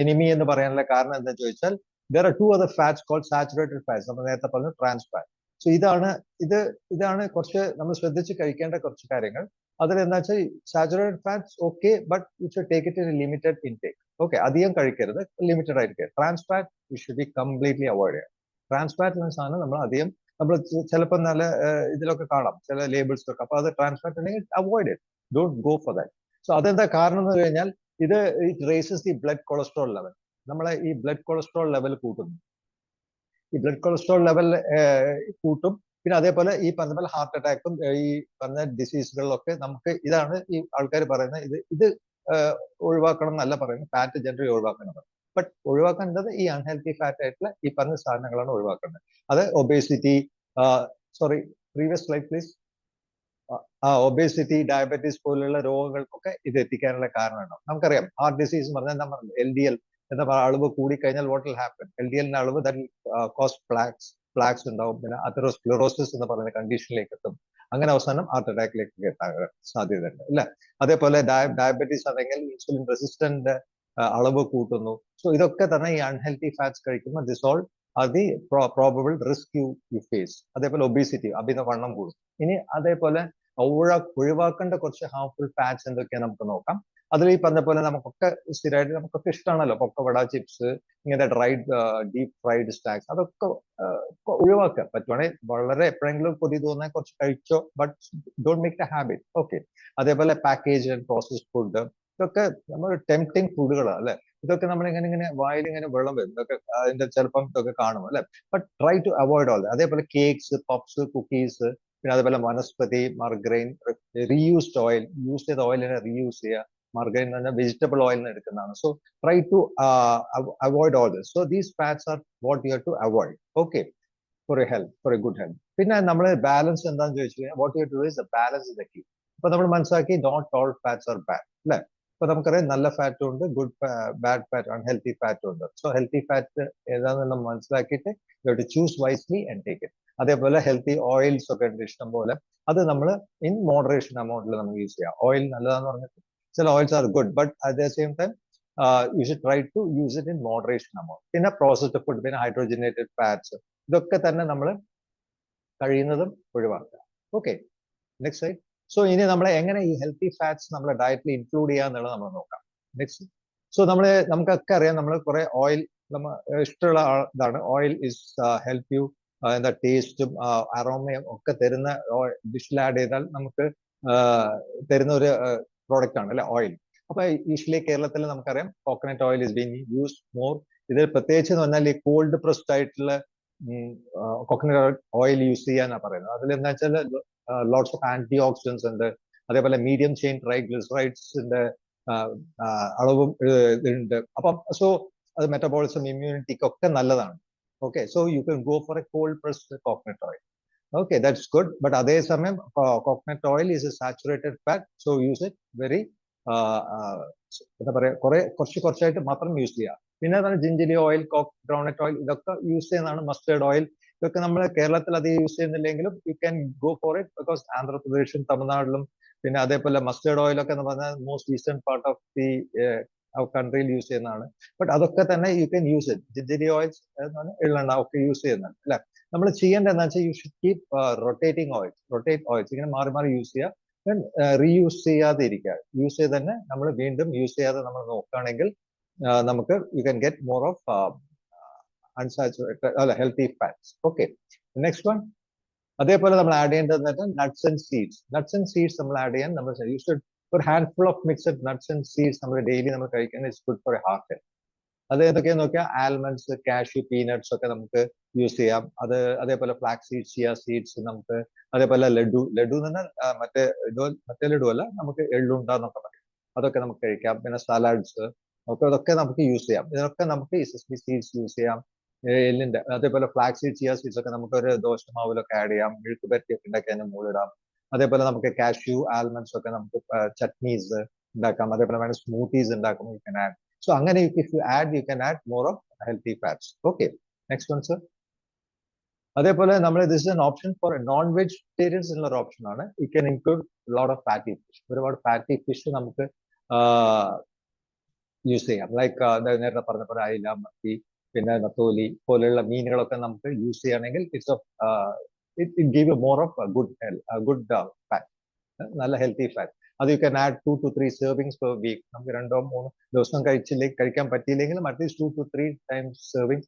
C: എനിമി എന്ന് പറയാനുള്ള കാരണം എന്താ ചോദിച്ചാൽ there are two other fats called saturated fats. നമ്മൾ നേരത്തെ പറഞ്ഞു ട്രാൻസ് ഫാറ്റ്. സോ ഇതാണ് കുറച്ച് നമ്മൾ ശ്രദ്ധിച്ച് കഴിക്കേണ്ട കുറച്ച് കാര്യങ്ങൾ. അതിലെന്താ വെച്ചാൽ saturated fats okay, but you should take it in limited intake. Okay, അധികം കഴിക്കരുത്, ലിമിറ്റഡ് ആയിരിക്കും. Trans fat you should be completely avoid ചെയ്യുക. ട്രാൻസ് ഫാറ്റ് എന്ന സാധനം നമ്മൾ ചിലപ്പോൾ നല്ല ഇതിലൊക്കെ കാണാം ചില ലേബിൾസിലൊക്കെ, അപ്പൊ അത് ട്രാൻസ് ഫാറ്റ് ഉണ്ടെങ്കിൽ avoid it, don't go for that. So അതെന്താ കാരണം എന്ന് കഴിഞ്ഞാൽ it races the blood cholesterol level. നമ്മളെ ഈ ബ്ലഡ് കൊളസ്ട്രോൾ ലെവൽ കൂട്ടുന്നു. ഈ ബ്ലഡ് കൊളസ്ട്രോൾ ലെവൽ കൂട്ടും. പിന്നെ അതേപോലെ ഈ പറഞ്ഞ പോലെ ഹാർട്ട് അറ്റാക്കും ഈ പറഞ്ഞ ഡിസീസുകളിലൊക്കെ നമുക്ക് ഇതാണ് ഈ ആൾക്കാർ പറയുന്നത് ഇത് ഒഴിവാക്കണം എന്നല്ല പറയുന്നത്, ഫാറ്റ് ജനറലി ഒഴിവാക്കണം. ബട്ട് ഒഴിവാക്കേണ്ടത് ഈ അൺഹെൽത്തി ഫാറ്റ് ആയിട്ടുള്ള ഈ പറഞ്ഞ സാധനങ്ങളാണ് ഒഴിവാക്കേണ്ടത്. അത് obesity, previous slide please. Obesity, diabetes പോലുള്ള രോഗങ്ങൾക്കൊക്കെ ഇത് എത്തിക്കാനുള്ള കാരണമാണ്. നമുക്കറിയാം ഹാർട്ട് ഡിസീസ് എന്ന് പറഞ്ഞാൽ നമ്മൾ LDL എന്ന അളവ് കൂടിക്കഴിഞ്ഞാൽ വാട്ട് വിൽ ഹാപ്പൻ? LDL അളവ് ദാറ്റ് കോസ് പ്ലാക്സ് പ്ലാക്സ് ഉണ്ടാവും, പിന്നെ അതെറോസ്ക്ലെറോസിസ് എന്ന് പറയുന്ന കണ്ടീഷനിലേക്ക് എത്തും. അങ്ങനെ അവസാനം ഹാർട്ട് അറ്റാക്കിലേക്ക് എത്താൻ സാധ്യതയുണ്ട് അല്ലെ. അതേപോലെ ഡയബറ്റീസ് ആണെങ്കിൽ ഇൻസുലിൻ റെസിസ്റ്റന്റ് അളവ് കൂട്ടുന്നു. സോ ഇതൊക്കെ തന്നെ ഈ അൺഹെൽത്തി ഫാറ്റ്സ് കഴിക്കുമ്പോൾ this all are the probable risk you face. അതേപോലെ ഒബീസിറ്റി, അമിതവണ്ണം കൂടും. ഇനി അതേപോലെ ഒഴിവാക്കേണ്ട കുറച്ച് ഹാർംഫുൾ ഫാറ്റ്സ് എന്തൊക്കെയാണ് നമുക്ക് നോക്കാം. അതിൽ ഈ പറഞ്ഞ പോലെ നമുക്കൊക്കെ സ്ഥിരമായിട്ട് നമുക്കൊക്കെ ഇഷ്ടമാണല്ലോ പൊക്കവട, ചിപ്സ്, ഇങ്ങനത്തെ ഡീപ് ഫ്രൈഡ് സ്നാക്സ്, അതൊക്കെ ഒഴിവാക്കുക. പറ്റുവാണെങ്കിൽ വളരെ എപ്പോഴെങ്കിലും കൊതി തോന്നാൻ കുറച്ച് കഴിച്ചോ, but don't make A habit. Okay. അതേപോലെ പാക്കേജ് ആൻഡ് പ്രോസസ്ഡ് ഫുഡ്, ഇതൊക്കെ നമ്മൾ ടെംപ്റ്റിംഗ് ഫുഡുകളാണ് അല്ലെ. ഇതൊക്കെ നമ്മൾ ഇങ്ങനെ വായിൽ ഇങ്ങനെ വെള്ളം വരും, ഇതൊക്കെ അതിന്റെ ചിലപ്പം ഇതൊക്കെ കാണും അല്ലെ. But try to avoid all. അതേപോലെ കേക്ക്സ്, പപ്സ്, കുക്കീസ്, പിന്നെ അതേപോലെ vanaspati, margarine, reused oil, use ചെയ്ത ഓയിലിനെ റീയൂസ് ചെയ്യുക. മർഗൈൻ എന്ന് പറഞ്ഞാൽ വെജിറ്റബിൾ ഓയിൽ നിന്ന് എടുക്കുന്നതാണ്. So try to avoid all this. So these fats are what you have to avoid. Okay, for a health, for a good health. പിന്നെ നമ്മൾ ബാലൻസ് എന്താണെന്ന് ചോദിച്ചു കഴിഞ്ഞാൽ what you have to do is balance is the key. അപ്പൊ നമ്മൾ മനസ്സിലാക്കി not all fats are bad അല്ലെ. ഇപ്പൊ നമുക്കറിയാം നല്ല ഫാറ്റും ഉണ്ട്, ഗുഡ് ബാഡ് ഫാറ്റ്, അൺഹെൽത്തി ഫാറ്റും ഉണ്ട്. സോ ഹെൽത്തി ഫാറ്റ് ഏതാണെന്ന് നമ്മൾ മനസ്സിലാക്കിയിട്ട് U have to choose wisely and take it. അതേപോലെ ഹെൽത്തി ഓയിൽസ് ഒക്കെ ഉണ്ട് ഇഷ്ടം പോലെ. അത് നമ്മൾ ഇൻ മോഡറേഷൻ അമൗണ്ടിൽ നമുക്ക് യൂസ് ചെയ്യാം. ഓയിൽ നല്ലതാന്ന് പറഞ്ഞിട്ട് ചില oils are good, but at the same time you should try to use it in moderation amount. പിന്നെ പ്രോസസ്ഡ് ഫുഡ്, പിന്നെ ഹൈഡ്രോജനേറ്റഡ് ഫാറ്റ്സ്, ഇതൊക്കെ തന്നെ നമ്മൾ കഴിയുന്നതും ഒഴിവാക്കുക. Okay, next side. സോ ഇനി നമ്മൾ എങ്ങനെ ഈ ഹെൽത്തി ഫാറ്റ്സ് നമ്മുടെ ഡയറ്റിൽ ഇൻക്ലൂഡ് ചെയ്യുക എന്നുള്ളത് നമ്മൾ നോക്കാം. നെക്സ്റ്റ്. സോ നമുക്കൊക്കെ അറിയാം, നമ്മൾ കുറെ ഓയിൽ നമ്മൾ ഇഷ്ടമുള്ള ഇതാണ്. ഓയിൽ ഇസ് ഹെൽപ്പ് യു എന്താ ടേസ്റ്റും അറോമയും ഒക്കെ തരുന്ന ഡിഷിൽ ആഡ് ചെയ്താൽ നമുക്ക് തരുന്ന ഒരു പ്രോഡക്റ്റ് ആണ് അല്ലെ ഓയിൽ. അപ്പൊ യൂഷ്വലി കേരളത്തിൽ നമുക്കറിയാം coconut oil is being used more. ഇത് പ്രത്യേകിച്ച് എന്ന് പറഞ്ഞാൽ ഈ കോൾഡ് പ്രസ്ഡ് ആയിട്ടുള്ള കോക്കനട്ട് ഓയിൽ യൂസ് ചെയ്യാനാണ് പറയുന്നത്. അതിൽ എന്താ വെച്ചാൽ ലോട്ട്സ് ഓഫ് ആന്റി ഓക്സിഡൻസ് ഉണ്ട്. അതേപോലെ മീഡിയം ചെയിൻ ട്രൈഗ്ലിസറൈഡ്സിന്റെ അളവും ഉണ്ട്. അപ്പം സോ അത് മെറ്റബോളിസം, ഇമ്മ്യൂണിറ്റിക്ക് ഒക്കെ നല്ലതാണ്. Okay, so you can go for a cold pressed coconut oil. Okay, that's good. But അതേസമയം coconut oil is a saturated fat, so use it very എന്താ പറയാ കുറച്ചായിട്ട് മാത്രം യൂസ് ചെയ്യുക. പിന്നെ ജിഞ്ചിലി ഓയിൽ, ഗ്രൗണ്ട്നട്ട് ഓയിൽ, ഇതൊക്കെ യൂസ് ചെയ്യുന്നതാണ്. മസ്റ്റേർഡ് ഓയിൽ, ഇതൊക്കെ നമ്മൾ കേരളത്തിൽ അത് യൂസ് ചെയ്യുന്നില്ലെങ്കിലും you can go for it because ആന്ധ്രാപ്രദേശും തമിഴ്നാട്ടിലും പിന്നെ അതേപോലെ മസ്റ്റേർഡ് ഓയിൽ ഒക്കെ എന്ന് പറഞ്ഞാൽ most eastern part of the കൺട്രിയിൽ യൂസ് ചെയ്യുന്നതാണ്. ബട്ട് അതൊക്കെ തന്നെ you can use it. Gingelly oils എള്ളെണ്ണ ഒക്കെ യൂസ് ചെയ്യുന്നുണ്ട് അല്ലെ. നമ്മൾ ചെയ്യേണ്ടത് എന്താ വെച്ചാൽ you should keep rotate oils, ഇങ്ങനെ മാറി മാറി യൂസ് ചെയ്യുക. റീയൂസ് ചെയ്യാതെ ഇരിക്കുക. യൂസ് ചെയ്ത് തന്നെ നമ്മൾ വീണ്ടും യൂസ് ചെയ്യാതെ നമ്മൾ നോക്കുകയാണെങ്കിൽ നമുക്ക് you can get more of unsaturated അല്ല healthy fats. Okay, next one. അതേപോലെ നമ്മൾ ആഡ് ചെയ്യേണ്ടത് nuts and seeds. Nuts and seeds നമ്മൾ ആഡ് ചെയ്യാൻ നമ്മൾ യു ഷുഡ് ഒരു handful of mixed nuts and seeds നമ്മൾ ഡെയിലി നമ്മൾ കഴിക്കുന്നത് it's good for a heart health. അത് ഏതൊക്കെയാന്ന് നോക്കിയാൽ ആൽമണ്ട്സ്, കാഷ്യൂ, പീനട്സ് ഒക്കെ നമുക്ക് യൂസ് ചെയ്യാം. അതേപോലെ ഫ്ലാക്സ് സീഡ്സ്, ചിയ സീഡ്സ് നമുക്ക്, അതേപോലെ ലഡു എന്ന് പറഞ്ഞാൽ മറ്റേ ലഡു അല്ല, നമുക്ക് എള്ളുണ്ടെന്നൊക്കെ പറയും, അതൊക്കെ നമുക്ക് കഴിക്കാം. പിന്നെ സലാഡ്സ് അതൊക്കെ നമുക്ക് യൂസ് ചെയ്യാം. ഇതൊക്കെ നമുക്ക് സെസമി സീഡ്സ് യൂസ് ചെയ്യാം, എള്ളിന്റെ. അതേപോലെ ഫ്ലാക്സ് സീഡ്സ്, ചിയ സീഡ്സ് ഒക്കെ നമുക്ക് ഒരു ദോശമാവിലൊക്കെ ആഡ് ചെയ്യാം, മെഴുക്ക് പരട്ടിയൊക്കെ ഉണ്ടാക്കി അതിന് മുകളിടാം. അതേപോലെ നമുക്ക് കാഷ്യൂ, ആൽമണ്ട്സ് ഒക്കെ നമുക്ക് ചട്നീസ് ഉണ്ടാക്കാം. അതേപോലെ വേണമെങ്കിൽ സ്മൂത്തീസ് ഉണ്ടാക്കാം. You can add. So അങ്ങനെ if you add, you can add more of healthy fats. Okay, next one sir. അതേപോലെ നമ്മൾ this is an option for non vegetarians ഉള്ള ഒരു ഓപ്ഷൻ ആണ്. You can include a lot of fatty fish. ഒരുപാട് fatty fish നമുക്ക് യൂസ് ചെയ്യാം. ലൈക്ക് നേരത്തെ പറഞ്ഞ പോലെ അയില, മത്തി, പിന്നെ നത്തോലി പോലെയുള്ള മീനുകളൊക്കെ നമുക്ക് യൂസ് ചെയ്യുകയാണെങ്കിൽ it give you more of a good fat, നല്ല ഹെൽത്തി ഫാറ്റ്. അത് you can add 2 to 3 servings per week. നമുക്ക് 2-3 ദിവസം കഴിക്കാൻ പറ്റിയില്ലെങ്കിലും അറ്റ്ലീസ്റ്റ് 2 to 3 times servings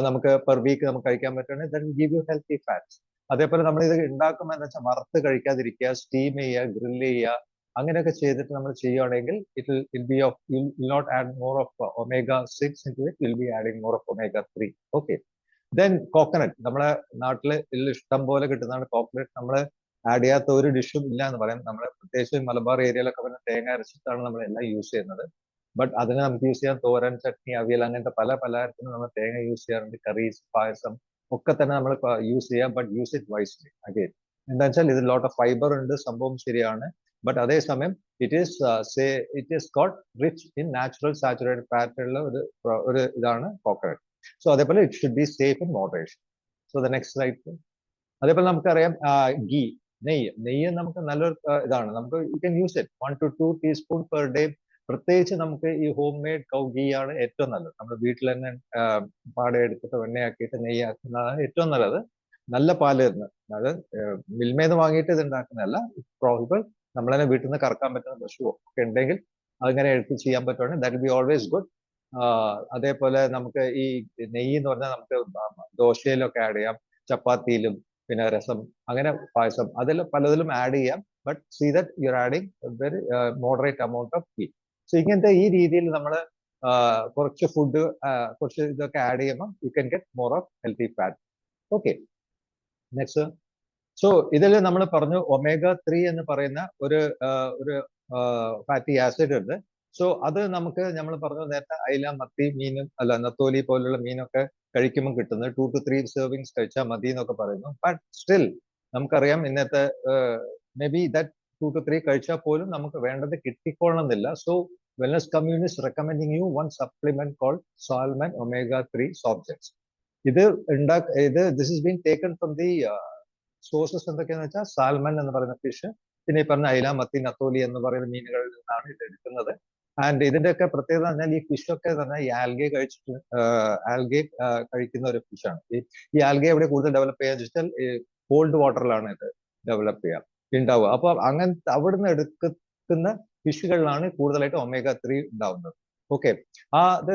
C: നമുക്ക് പെർ വീക്ക് നമുക്ക് കഴിക്കാൻ പറ്റുകയാണെങ്കിൽ that will give you healthy fats. അതേപോലെ നമ്മൾ ഇത് ഉണ്ടാക്കുമ്പോൾ എന്താ വെച്ചാൽ വറുത്ത് കഴിക്കാതിരിക്കുക, സ്റ്റീം ചെയ്യുക, ഗ്രില്ല് ചെയ്യുക, അങ്ങനെയൊക്കെ ചെയ്തിട്ട് നമ്മൾ ചെയ്യുകയാണെങ്കിൽ it will be of you will not add more of omega-6 into it, will be adding more of omega-3. Okay, then coconut. നമ്മളെ നാട്ടിൽ ഇഷ്ടം പോലെ കിട്ടുന്നതാണ് കോക്കനട്ട്. നമ്മൾ ആഡ് ചെയ്യാത്ത ഒരു ഡിഷും ഇല്ല എന്ന് പറയാം. നമ്മൾ പ്രത്യേകിച്ച് മലബാർ ഏരിയയിലൊക്കെ പറഞ്ഞ തേങ്ങ അരച്ചിട്ടാണ് നമ്മൾ എല്ലാം യൂസ് ചെയ്യുന്നത്. ബട്ട് അതിന് നമുക്ക് യൂസ് ചെയ്യാൻ തോരൻ, ചട്നി, അവിയൽ, അങ്ങനത്തെ പല പലതരത്തിലും നമ്മൾ തേങ്ങ യൂസ് ചെയ്യാറുണ്ട്. കറീസ്, പായസം ഒക്കെ തന്നെ നമ്മൾ യൂസ് ചെയ്യാം. But use it wisely. Again എന്താ വെച്ചാൽ ഇത് ലോട്ട് ഓഫ് ഫൈബർ ഉണ്ട്, സംഭവം ശരിയാണ്. ബട്ട് അതേസമയം it is got rich in natural saturated fat ഉള്ള ഒരു ഇതാണ് കോക്കനട്ട്. സോ അതേപോലെ it should be safe in moderation. So the next slide. അതേപോലെ നമുക്കറിയാം നെയ്യ് നമുക്ക് നല്ലൊരു ഇതാണ്. നമുക്ക് you can use it 1 to 2 teaspoon per day. പ്രത്യേകിച്ച് നമുക്ക് ഈ ഹോം മെയ്ഡ് കൗ ഗീ ആണ് ഏറ്റവും നല്ലത്. നമ്മുടെ വീട്ടിൽ തന്നെ പാടെ എടുത്തിട്ട് വെണ്ണയാക്കിയിട്ട് നെയ്യാക്കുന്നതാണ് ഏറ്റവും നല്ലത്. നല്ല പാല് തരുന്ന, അതായത് മിൽമേന്ന് വാങ്ങിയിട്ട് ഇത് ഉണ്ടാക്കുന്നതല്ല. പ്രോഹിബിൾ നമ്മൾ തന്നെ വീട്ടിൽ നിന്ന് കറക്കാൻ പറ്റുന്ന പശു ഒക്കെ ഉണ്ടെങ്കിൽ അങ്ങനെ എടുത്ത് ചെയ്യാൻ പറ്റുവാണെങ്കിൽ that will be always good. അതേപോലെ നമുക്ക് ഈ നെയ്യ് എന്ന് പറഞ്ഞാൽ നമുക്ക് ദോശയിലൊക്കെ ആഡ് ചെയ്യാം, ചപ്പാത്തിയിലും, പിന്നെ രസം, അങ്ങനെ പായസം, അതിൽ പലതിലും ആഡ് ചെയ്യാം. But see that you are adding very moderate amount of ghee. So ഇങ്ങനത്തെ ഈ രീതിയിൽ നമ്മൾ കുറച്ച് ഫുഡ്, കുറച്ച് ഇതൊക്കെ ആഡ് ചെയ്യുമ്പോൾ U can get more of healthy fat. Okay, next. So ഇതിൽ നമ്മൾ പറഞ്ഞു omega-3 എന്ന് പറയുന്ന ഒരു ഫാറ്റി ആസിഡ് ഉണ്ട്. സോ അത് നമുക്ക് നമ്മൾ പറഞ്ഞു നേരത്തെ അയില, മത്തി, മീനും അല്ല നത്തോലി പോലുള്ള മീനൊക്കെ കഴിക്കുമ്പോൾ കിട്ടുന്നത് 2 to 3 servings കഴിച്ചാൽ മതി എന്നൊക്കെ പറയുന്നു. ബട്ട് സ്റ്റിൽ നമുക്കറിയാം ഇന്നത്തെ മേ ബി ദാറ്റ് 2 to 3 കഴിച്ചാൽ പോലും നമുക്ക് വേണ്ടത് കിട്ടിക്കൊള്ളണമെന്നില്ല. So wellness community is recommending you one supplement called Salmon omega-3 soft gels. This is been taken from the sources എന്തൊക്കെയാന്ന് വെച്ചാൽ സാൽമൺ എന്ന് പറയുന്ന ഫിഷ്, പിന്നെ ഈ പറഞ്ഞ അയില, മത്തി, നത്തോലി എന്ന് പറയുന്ന മീനുകളിൽ നിന്നാണ് ഇത് എടുക്കുന്നത്. ആൻഡ് ഇതിന്റെയൊക്കെ പ്രത്യേകത പറഞ്ഞാൽ ഈ ഫിഷൊക്കെ തന്നെ ഈ ആൽഗെ കഴിക്കുന്ന ഒരു ഫിഷാണ്. ഈ ആൽഗെ എവിടെ കൂടുതൽ ഡെവലപ്പ് ചെയ്യാന്ന് വെച്ചാൽ കോൾഡ് വാട്ടറിലാണ് ഇത് ഡെവലപ്പ് ഉണ്ടാവുക. അപ്പൊ അങ്ങനത്തെ അവിടുന്ന് എടുക്കുന്ന ഫിഷുകളിലാണ് കൂടുതലായിട്ട് omega-3 ഉണ്ടാവുന്നത്. ഓക്കെ, അത്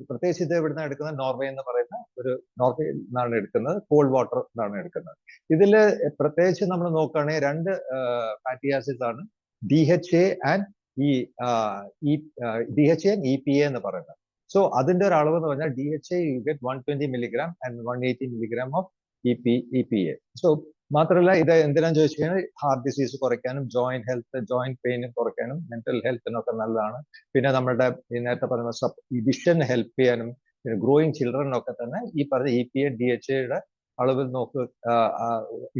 C: പ്രത്യേകിച്ച് ഇത് എവിടുന്ന എടുക്കുന്നത്, നോർവേ എന്ന് പറയുന്ന നോർവേയിൽ നിന്നാണ് എടുക്കുന്നത്, കോൾഡ് വാട്ടർ എന്നാണ് എടുക്കുന്നത്. ഇതിൽ പ്രത്യേകിച്ച് നമ്മൾ നോക്കുകയാണെങ്കിൽ 2 ഫാറ്റി ആസിഡ്സ് ആണ്, DHA ആൻഡ് EPA എന്ന് പറയുന്നത്. സോ അതിന്റെ ഒരു അളവ് എന്ന് പറഞ്ഞാൽ DHA you get 120 milligram and 180 milligram of EPA. So മാത്രമല്ല ഇത് എന്തിനാന്ന് ചോദിച്ചു കഴിഞ്ഞാൽ ഹാർട്ട് ഡിസീസ് കുറയ്ക്കാനും, ജോയിന്റ് ഹെൽത്ത്, ജോയിന്റ് പെയിനും കുറയ്ക്കാനും, മെന്റൽ ഹെൽത്തിനൊക്കെ നല്ലതാണ്. പിന്നെ നമ്മുടെ നേരത്തെ പറയുന്ന വിഷൻ ഹെൽപ്പ് ചെയ്യാനും, പിന്നെ ഗ്രോയിങ് ചിൽഡ്രനൊക്കെ തന്നെ ഈ പറഞ്ഞ EPA, DHA അളവിൽ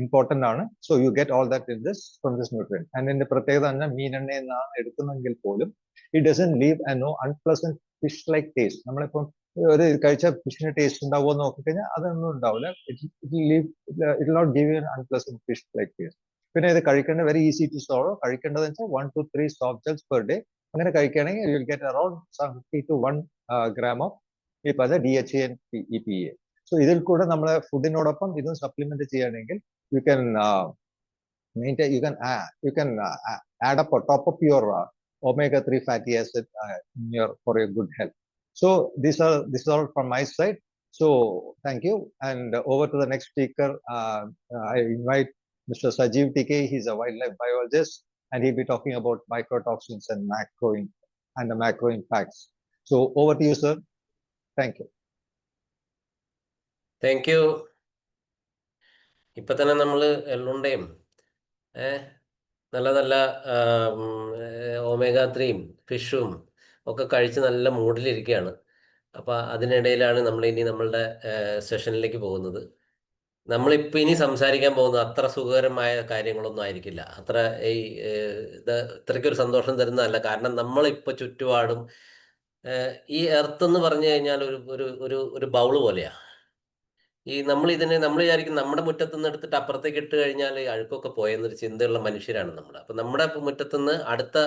C: ഇമ്പോർട്ടന്റ് ആണ്. So you get all that in this from this nutrient. And ഇതിന്റെ പ്രത്യേകത തന്നെ മീനെണ്ണയിൽ നിന്നാണ് എടുക്കുന്നെങ്കിൽ പോലും it doesn't leave no unpleasant fish like taste. നമ്മളിപ്പം ഒരു കഴിച്ച ഫിഷിന് ടേസ്റ്റ് ഉണ്ടാവുമോ എന്ന് നോക്കിക്കഴിഞ്ഞാൽ അതൊന്നും ഉണ്ടാവില്ല. It not give you unpleasant fish like taste. പിന്നെ ഇത് കഴിക്കേണ്ട വെരി ഈസി ടു സോൾവ്. കഴിക്കേണ്ടത് വെച്ചാൽ 1 to 3 soft gels per day. അങ്ങനെ കഴിക്കുകയാണെങ്കിൽ you will get around 50 to 1 gram of ഈ പറഞ്ഞ DHA and EPA. സോ ഇതിൽ കൂടെ നമ്മളെ ഫുഡിനോടൊപ്പം ഇതും സപ്ലിമെന്റ് ചെയ്യുകയാണെങ്കിൽ you can maintain, you can add up or top up your omega-3 fatty acid for your good health. So this is all from my side. So thank you, and over to the next speaker. I invite Mr. Sajeev TK. He's a wildlife biologist, and he'll be talking about microtoxins and the macro impacts. So over to you, sir. Thank you.
D: Thank you. ഇപ്പൊ തന്നെ നമ്മൾ എള്ളുണ്ടയും നല്ല നല്ല omega-3 ഫിഷും ഒക്കെ കഴിച്ച് നല്ല മൂഡിലിരിക്കുകയാണ്. അപ്പോൾ അതിനിടയിലാണ് ഇനി നമ്മളുടെ സെഷനിലേക്ക് പോകുന്നത്. നമ്മളിപ്പോൾ ഇനി സംസാരിക്കാൻ പോകുന്നത് അത്ര സുഖകരമായ കാര്യങ്ങളൊന്നും ആയിരിക്കില്ല. ഇത്രയ്ക്കൊരു സന്തോഷം തരുന്നതല്ല. കാരണം നമ്മളിപ്പോൾ ചുറ്റുപാടും ഈ എർത്ത് എന്ന് പറഞ്ഞു കഴിഞ്ഞാൽ ഒരു ബൗള് പോലെയാണ്. നമ്മൾ വിചാരിക്കും നമ്മുടെ മുറ്റത്തുനിന്ന് എടുത്തിട്ട് അപ്പുറത്തേക്ക് ഇട്ട് കഴിഞ്ഞാൽ അഴുക്കൊക്കെ പോയെന്നൊരു ചിന്തയുള്ള മനുഷ്യരാണ് നമ്മൾ. അപ്പം നമ്മുടെ മുറ്റത്തുനിന്ന് അടുത്ത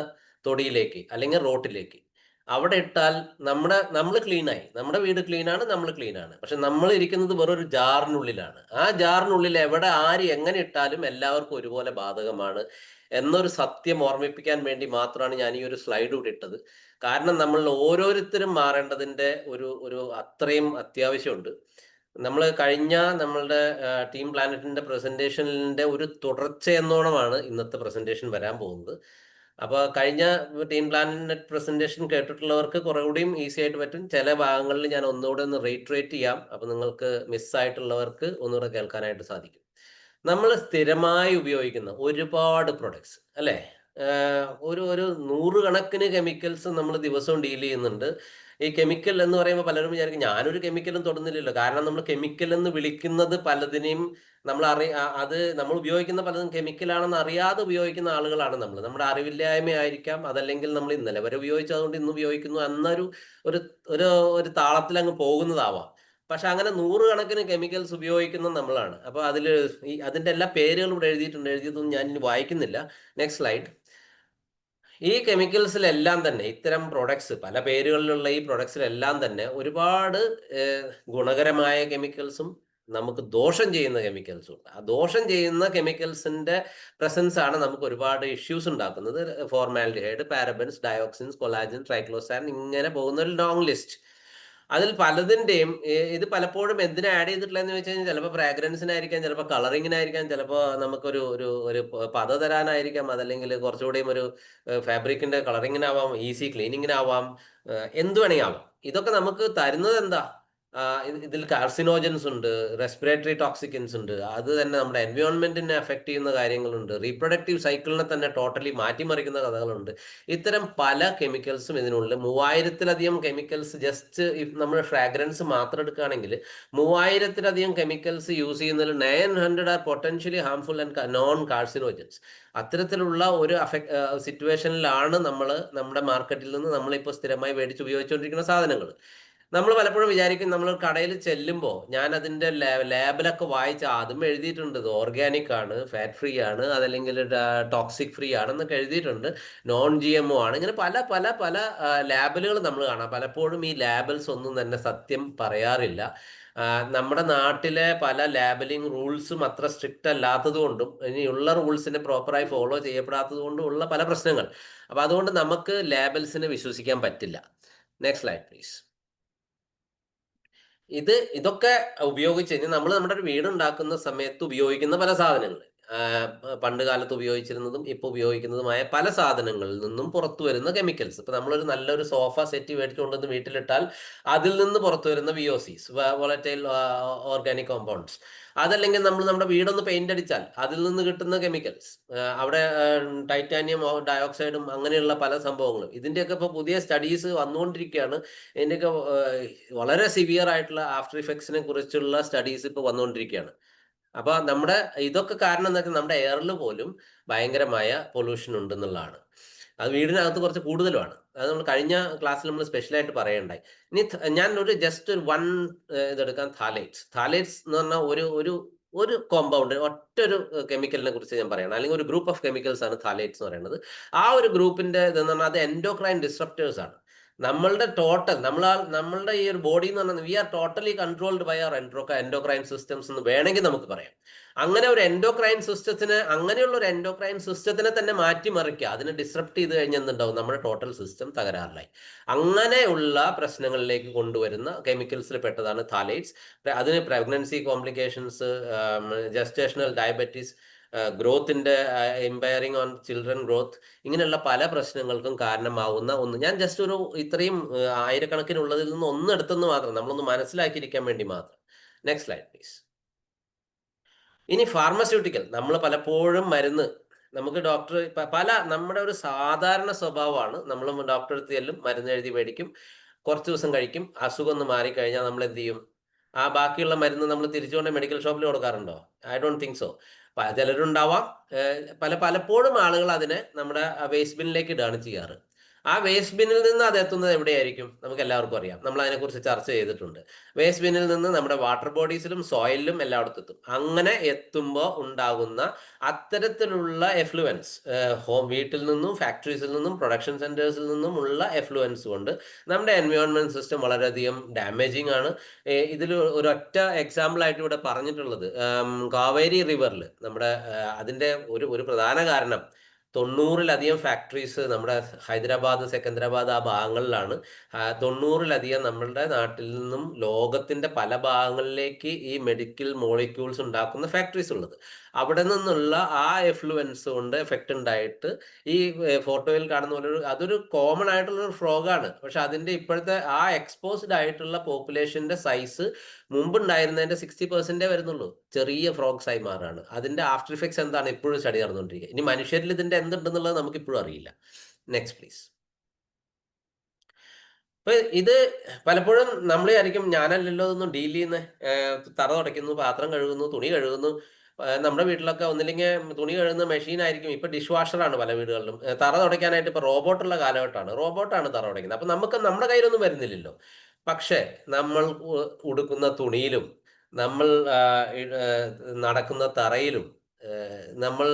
D: തൊടിയിലേക്ക് അല്ലെങ്കിൽ റോട്ടിലേക്ക് അവിടെ ഇട്ടാൽ നമ്മൾ ക്ലീനായി, നമ്മുടെ വീട് ക്ലീനാണ്, നമ്മൾ ക്ലീനാണ്. പക്ഷെ നമ്മൾ ഇരിക്കുന്നത് വെറൊരു ജാറിനുള്ളിലാണ്. ആ ജാറിനുള്ളിൽ എവിടെ ആര് എങ്ങനെ ഇട്ടാലും എല്ലാവർക്കും ഒരുപോലെ ബാധകമാണ് എന്നൊരു സത്യം ഓർമ്മിപ്പിക്കാൻ വേണ്ടി മാത്രമാണ് ഞാൻ ഈ ഒരു സ്ലൈഡ് കൂടി ഇട്ടത്. കാരണം നമ്മൾ ഓരോരുത്തരും മാറേണ്ടതിൻ്റെ ഒരു അത്രയും അത്യാവശ്യമുണ്ട്. നമ്മൾ നമ്മളുടെ ടീം പ്ലാനറ്റിന്റെ പ്രസന്റേഷനിന്റെ ഒരു തുടർച്ച എന്നോണമാണ് ഇന്നത്തെ പ്രസന്റേഷൻ വരാൻ പോകുന്നത്. അപ്പോൾ കഴിഞ്ഞ ടീം പ്ലാനറ്റ് പ്രസന്റേഷൻ കേട്ടിട്ടുള്ളവർക്ക് കുറെ കൂടിയും ഈസി ആയിട്ട് പറ്റും. ചില ഭാഗങ്ങളിൽ ഞാൻ ഒന്നുകൂടെ ഒന്ന് റീട്രേറ്റ് ചെയ്യാം. അപ്പോൾ നിങ്ങൾക്ക് മിസ്സായിട്ടുള്ളവർക്ക് ഒന്നുകൂടെ കേൾക്കാനായിട്ട് സാധിക്കും. നമ്മൾ സ്ഥിരമായി ഉപയോഗിക്കുന്ന ഒരുപാട് പ്രൊഡക്ട്സ് അല്ലേ, ഒരു 100 കണക്കിന് കെമിക്കൽസ് നമ്മൾ ദിവസവും ഡീൽ ചെയ്യുന്നുണ്ട്. ഈ കെമിക്കൽ എന്ന് പറയുമ്പോൾ പലരും വിചാരിക്കും ഞാനൊരു കെമിക്കലും തൊടുന്നില്ലല്ലോ. കാരണം നമ്മൾ കെമിക്കൽ എന്ന് വിളിക്കുന്നത് പലതിനെയും നമ്മൾ ഉപയോഗിക്കുന്ന പലതും കെമിക്കലാണെന്ന് അറിയാതെ ഉപയോഗിക്കുന്ന ആളുകളാണ് നമ്മൾ. നമ്മുടെ അറിവില്ലായ്മയായിരിക്കാം, അതല്ലെങ്കിൽ നമ്മൾ ഇന്നലെ വരെ ഉപയോഗിച്ചതുകൊണ്ട് ഇന്ന് ഉപയോഗിക്കുന്നു എന്നൊരു താളത്തിൽ അങ്ങ് പോകുന്നതാവാം. പക്ഷെ അങ്ങനെ 100 കണക്കിന് കെമിക്കൽസ് ഉപയോഗിക്കുന്ന നമ്മളാണ്. അപ്പോൾ അതിൻ്റെ എല്ലാ പേരുകളും ഇവിടെ എഴുതിയിട്ടുണ്ട്. എഴുതിയതൊന്നും ഞാൻ ഇനി വായിക്കുന്നില്ല. Next slide. ഈ കെമിക്കൽസിലെല്ലാം തന്നെ ഇത്തരം പ്രൊഡക്ട്സ്, പല പേരുകളിലുള്ള ഈ പ്രൊഡക്ട്സിലെല്ലാം തന്നെ ഒരുപാട് ഗുണകരമായ കെമിക്കൽസും നമുക്ക് ദോഷം ചെയ്യുന്ന കെമിക്കൽസും ഉണ്ട്. ആ ദോഷം ചെയ്യുന്ന കെമിക്കൽസിന്റെ പ്രസൻസ് ആണ് നമുക്ക് ഒരുപാട് ഇഷ്യൂസ് ഉണ്ടാക്കുന്നത്. ഫോർമാൽഡിഹൈഡ്, പാരബൻസ്, ഡയോക്സിൻസ്, കൊളാജൻ, ട്രൈക്ലോസാൻ, ഇങ്ങനെ പോകുന്ന ഒരു ലോങ് ലിസ്റ്റ്. അതിൽ പലതിൻ്റെയും ഇത് പലപ്പോഴും എന്തിനാ ആഡ് ചെയ്തിട്ടുള്ളതെന്ന് വെച്ച് കഴിഞ്ഞാൽ ചിലപ്പോൾ ഫ്രാഗ്രൻസിനായിരിക്കാം, ചിലപ്പോൾ കളറിങ്ങിനായിരിക്കാം, ചിലപ്പോൾ നമുക്കൊരു ഒരു ഒരു പത തരാനായിരിക്കാം, അതല്ലെങ്കിൽ കുറച്ചുകൂടിയും ഒരു ഫാബ്രിക്കിന്റെ കളറിങ്ങിനാവാം, ഈസി ക്ലീനിങ്ങിനാവാം, എന്ത് വേണമെങ്കിൽ ആവാം. ഇതൊക്കെ നമുക്ക് തരുന്നത് എന്താ? ഇതിൽ കാർസിനോജൻസ് ഉണ്ട്, റെസ്പിറേറ്ററി ടോക്സിക്കൻസ് ഉണ്ട്, അത് തന്നെ നമ്മുടെ എൻവയോൺമെന്റിനെ അഫക്ട് ചെയ്യുന്ന കാര്യങ്ങളുണ്ട്, റീപ്രൊഡക്റ്റീവ് സൈക്കിളിനെ തന്നെ ടോട്ടലി മാറ്റിമറിക്കുന്ന കഥകളുണ്ട്. ഇത്തരം പല കെമിക്കൽസും ഇതിനുള്ളിൽ 3000-ലധികം കെമിക്കൽസ്. ജസ്റ്റ് നമ്മൾ ഫ്രാഗ്രൻസ് മാത്രം എടുക്കുകയാണെങ്കിൽ 3000-ലധികം കെമിക്കൽസ് യൂസ് ചെയ്യുന്നതിൽ 900 are potentially harmful and non carcinogens. അത്തരത്തിലുള്ള ഒരു സിറ്റുവേഷനിലാണ് നമ്മുടെ മാർക്കറ്റിൽ നിന്ന് നമ്മളിപ്പോൾ സ്ഥിരമായി മേടിച്ച് ഉപയോഗിച്ചുകൊണ്ടിരിക്കുന്ന സാധനങ്ങൾ. നമ്മൾ പലപ്പോഴും വിചാരിക്കും, നമ്മൾ കടയിൽ ചെല്ലുമ്പോൾ ഞാൻ അതിൻ്റെ ലേബലൊക്കെ വായിച്ച് അതും എഴുതിയിട്ടുണ്ട്, ഇത് ഓർഗാനിക് ആണ്, ഫാറ്റ് ഫ്രീ ആണ്, അതല്ലെങ്കിൽ ടോക്സിക് ഫ്രീ ആണെന്നൊക്കെ എഴുതിയിട്ടുണ്ട്, നോൺ GMO ആണ്. ഇങ്ങനെ പല പല പല ലേബലുകൾ നമ്മൾ കാണാം. പലപ്പോഴും ഈ ലേബൽസ് ഒന്നും തന്നെ സത്യം പറയാറില്ല. നമ്മുടെ നാട്ടിലെ പല ലേബലിംഗ് റൂൾസും അത്ര സ്ട്രിക്റ്റ് അല്ലാത്തത് കൊണ്ടും ഇനിയുള്ള റൂൾസിനെ പ്രോപ്പറായി ഫോളോ ചെയ്യപ്പെടാത്തത് കൊണ്ടും ഉള്ള പല പ്രശ്നങ്ങൾ. അപ്പോൾ അതുകൊണ്ട് നമുക്ക് ലേബൽസിനെ വിശ്വസിക്കാൻ പറ്റില്ല. Next slide please. ഇതൊക്കെ ഉപയോഗിച്ച് കഴിഞ്ഞാൽ നമ്മൾ നമ്മുടെ ഒരു വീടുണ്ടാക്കുന്ന സമയത്ത് ഉപയോഗിക്കുന്ന പല സാധനങ്ങൾ, പണ്ട് കാലത്ത് ഉപയോഗിച്ചിരുന്നതും ഇപ്പോൾ ഉപയോഗിക്കുന്നതുമായ പല സാധനങ്ങളിൽ നിന്നും പുറത്തു വരുന്ന കെമിക്കൽസ്. ഇപ്പം നമ്മളൊരു നല്ലൊരു സോഫ സെറ്റ് മേടിച്ചുകൊണ്ടുവന്ന് വീട്ടിലിട്ടാൽ അതിൽ നിന്ന് പുറത്തു വരുന്ന VOCs, വോളറ്റൈൽ ഓർഗാനിക് കോമ്പൗണ്ട്സ്, അതല്ലെങ്കിൽ നമ്മൾ നമ്മുടെ വീടൊന്ന് പെയിന്റ് അടിച്ചാൽ അതിൽ നിന്ന് കിട്ടുന്ന കെമിക്കൽസ്, അവിടെ ടൈറ്റാനിയം ഡയോക്സൈഡും അങ്ങനെയുള്ള പല സംഭവങ്ങളും. ഇതിൻ്റെയൊക്കെ ഇപ്പോൾ പുതിയ സ്റ്റഡീസ് വന്നുകൊണ്ടിരിക്കുകയാണ്. ഇതിൻ്റെയൊക്കെ വളരെ സിവിയർ ആയിട്ടുള്ള ആഫ്റ്റർ ഇഫക്ട്സിനെ കുറിച്ചുള്ള സ്റ്റഡീസ് ഇപ്പോൾ വന്നുകൊണ്ടിരിക്കുകയാണ്. അപ്പോൾ ഇതൊക്കെ കാരണം എന്താ വെച്ചാൽ നമ്മുടെ എയറിൽ പോലും ഭയങ്കരമായ പൊല്യൂഷൻ ഉണ്ടെന്നുള്ളതാണ്. അത് വീടിനകത്ത് കുറച്ച് കൂടുതലുമാണ്. അത് നമ്മൾ കഴിഞ്ഞ ക്ലാസ്സിൽ നമ്മൾ സ്പെഷ്യലായിട്ട് പറയണ്ടായി. ഇനി ഞാൻ ജസ്റ്റ് ഇതെടുക്കാം, താലേറ്റ്സ് എന്ന് പറഞ്ഞാൽ ഒരു കോമ്പൗണ്ട്, ഒറ്റൊരു കെമിക്കലിനെ കുറിച്ച് ഞാൻ പറയണം, അല്ലെങ്കിൽ ഒരു ഗ്രൂപ്പ് ഓഫ് കെമിക്കൽസ് ആണ് താലേറ്റ്സ് എന്ന് പറയുന്നത്. ആ ഒരു ഗ്രൂപ്പിന്റെ ഇതെന്ന് പറഞ്ഞാൽ അത് എൻഡോക്രൈൻ ഡിസ്റപ്റ്റേഴ്സ് ആണ്. നമ്മളുടെ ഈ ഒരു ബോഡി എന്ന് പറഞ്ഞാൽ we are totally controlled by our endocrine systems എന്ന് വേണമെങ്കിൽ നമുക്ക് പറയാം. അങ്ങനെയുള്ള ഒരു എൻഡോക്രൈൻ സിസ്റ്റത്തിനെ തന്നെ മാറ്റിമറിക്കുക, അതിനെ ഡിസ്റപ്റ്റ് ചെയ്ത് കഴിഞ്ഞാൽ എന്തുണ്ടാവും? നമ്മുടെ ടോട്ടൽ സിസ്റ്റം തകരാറിലായി. അങ്ങനെയുള്ള പ്രശ്നങ്ങളിലേക്ക് കൊണ്ടുവരുന്ന കെമിക്കൽസിൽ പെട്ടതാണ് താലേറ്റ്സ്. അതിന് പ്രഗ്നൻസി കോംപ്ലിക്കേഷൻസ്, ജസ്റ്റേഷണൽ ഡയബറ്റീസ്, ഗ്രോത്തിന്റെ ഇമ്പയറിംഗ് ഓൺ ചിൽഡ്രൻ ഗ്രോത്ത്, ഇങ്ങനെയുള്ള പല പ്രശ്നങ്ങൾക്കും കാരണമാവുന്ന ഒന്ന്. ഞാൻ ജസ്റ്റ് ഇത്രയും ആയിരക്കണക്കിനുള്ളതിൽ നിന്ന് ഒന്നെടുത്തെന്ന് മാത്രം, നമ്മളൊന്ന് മനസ്സിലാക്കിയിരിക്കാൻ വേണ്ടി മാത്രം. Next slide please. ഇനി ഫാർമസ്യൂട്ടിക്കൽ, നമ്മൾ പലപ്പോഴും നമുക്ക് ഡോക്ടർ നമ്മുടെ ഒരു സാധാരണ സ്വഭാവമാണ്, നമ്മൾ ഡോക്ടറെ അടുത്ത് ചെല്ലും, മരുന്ന് എഴുതി മേടിക്കും, കുറച്ച് ദിവസം കഴിക്കും, അസുഖം ഒന്ന് മാറിക്കഴിഞ്ഞാൽ നമ്മൾ എന്ത് ചെയ്യും? ബാക്കിയുള്ള മരുന്ന് നമ്മൾ തിരിച്ചുകൊണ്ട് മെഡിക്കൽ ഷോപ്പിൽ കൊടുക്കാറുണ്ടോ? I don't think so. ചിലരുണ്ടാവാം. പലപ്പോഴും ആളുകൾ അതിനെ നമ്മുടെ വേസ്റ്റ് ബിന്നിലേക്ക് ഇടാണ് ചെയ്യാറ്. ആ വേസ്റ്റ് ബിന്നിൽ നിന്ന് അത് എത്തുന്നത് എവിടെയായിരിക്കും? നമുക്ക് എല്ലാവർക്കും അറിയാം, നമ്മൾ അതിനെക്കുറിച്ച് ചർച്ച ചെയ്തിട്ടുണ്ട്. വേസ്റ്റ് ബിന്നിൽ നിന്ന് നമ്മുടെ വാട്ടർ ബോഡീസിലും സോയിലിലും എല്ലായിടത്തും എത്തും. അങ്ങനെ എത്തുമ്പോൾ ഉണ്ടാകുന്ന അത്തരത്തിലുള്ള എഫ്ലുവൻസ്, വീട്ടിൽ നിന്നും ഫാക്ടറീസിൽ നിന്നും പ്രൊഡക്ഷൻ സെന്റേഴ്സിൽ നിന്നും ഉള്ള എഫ്ലുവൻസ് കൊണ്ട് നമ്മുടെ എൻവയോൺമെന്റ് സിസ്റ്റം വളരെയധികം ഡാമേജിങ് ആണ്. ഇതിൽ ഒരൊറ്റ എക്സാമ്പിൾ ആയിട്ട് ഇവിടെ പറഞ്ഞിട്ടുള്ളത്, കാവേരി റിവറിൽ അതിന്റെ ഒരു പ്രധാന കാരണം 90-ലധികം ഫാക്ടറീസ് നമ്മുടെ ഹൈദരാബാദ്, സെക്കന്ദരാബാദ് ആ ഭാഗങ്ങളിലാണ്. 90-ലധികം നമ്മളുടെ നാട്ടിൽ നിന്നും ലോകത്തിന്റെ പല ഭാഗങ്ങളിലേക്ക് ഈ മെഡിക്കൽ മോളിക്യൂൾസ് ഉണ്ടാക്കുന്ന ഫാക്ടറീസ് ഉള്ളത്. അവിടെ നിന്നുള്ള ആ എഫ്ലുവൻസ് കൊണ്ട് എഫക്റ്റ് ഉണ്ടായിട്ട് ഈ ഫോട്ടോയിൽ കാണുന്ന പോലെ അതൊരു കോമൺ ആയിട്ടുള്ള ഒരു ഫ്രോഗാണ്. പക്ഷെ അതിന്റെ ഇപ്പോഴത്തെ ആ എക്സ്പോസ്ഡ് ആയിട്ടുള്ള പോപ്പുലേഷന്റെ സൈസ് മുമ്പുണ്ടായിരുന്നതിന്റെ 60% വരുന്നുള്ളൂ. ചെറിയ ഫ്രോഗ്സ് ആയി മാറാണ്. അതിന്റെ ആഫ്റ്റർ ഇഫക്ട്സ് എന്താണ് ഇപ്പോഴും സ്റ്റഡി നടന്നുകൊണ്ടിരിക്കുക. ഇനി മനുഷ്യരിൽ ഇതിന്റെ എന്തുണ്ടെന്നുള്ളത് നമുക്ക് ഇപ്പോഴും അറിയില്ല. Next please. അപ്പൊ ഇത് പലപ്പോഴും നമ്മൾ വിചാരിക്കും, ഞാനല്ലല്ലോ ഇതൊന്നും ഡീൽ ചെയ്യുന്ന, തറ തുടയ്ക്കുന്നു, പാത്രം കഴുകുന്നു, തുണി കഴുകുന്നു. നമ്മുടെ വീട്ടിലൊക്കെ ഒന്നില്ലെങ്കിൽ തുണി കഴുകുന്ന മെഷീൻ ആയിരിക്കും. ഇപ്പൊ ഡിഷ് വാഷറാണ് പല വീടുകളിലും. തറ തുടയ്ക്കാനായിട്ട് ഇപ്പൊ റോബോട്ടുള്ള കാലഘട്ടമാണ്. റോബോട്ടാണ് തറ തുടയ്ക്കുന്നത്. അപ്പൊ നമുക്ക് നമ്മുടെ കയ്യിലൊന്നും വരുന്നില്ലല്ലോ. പക്ഷേ നമ്മൾ ഉടുക്കുന്ന തുണിയിലും നമ്മൾ നടക്കുന്ന തറയിലും നമ്മൾ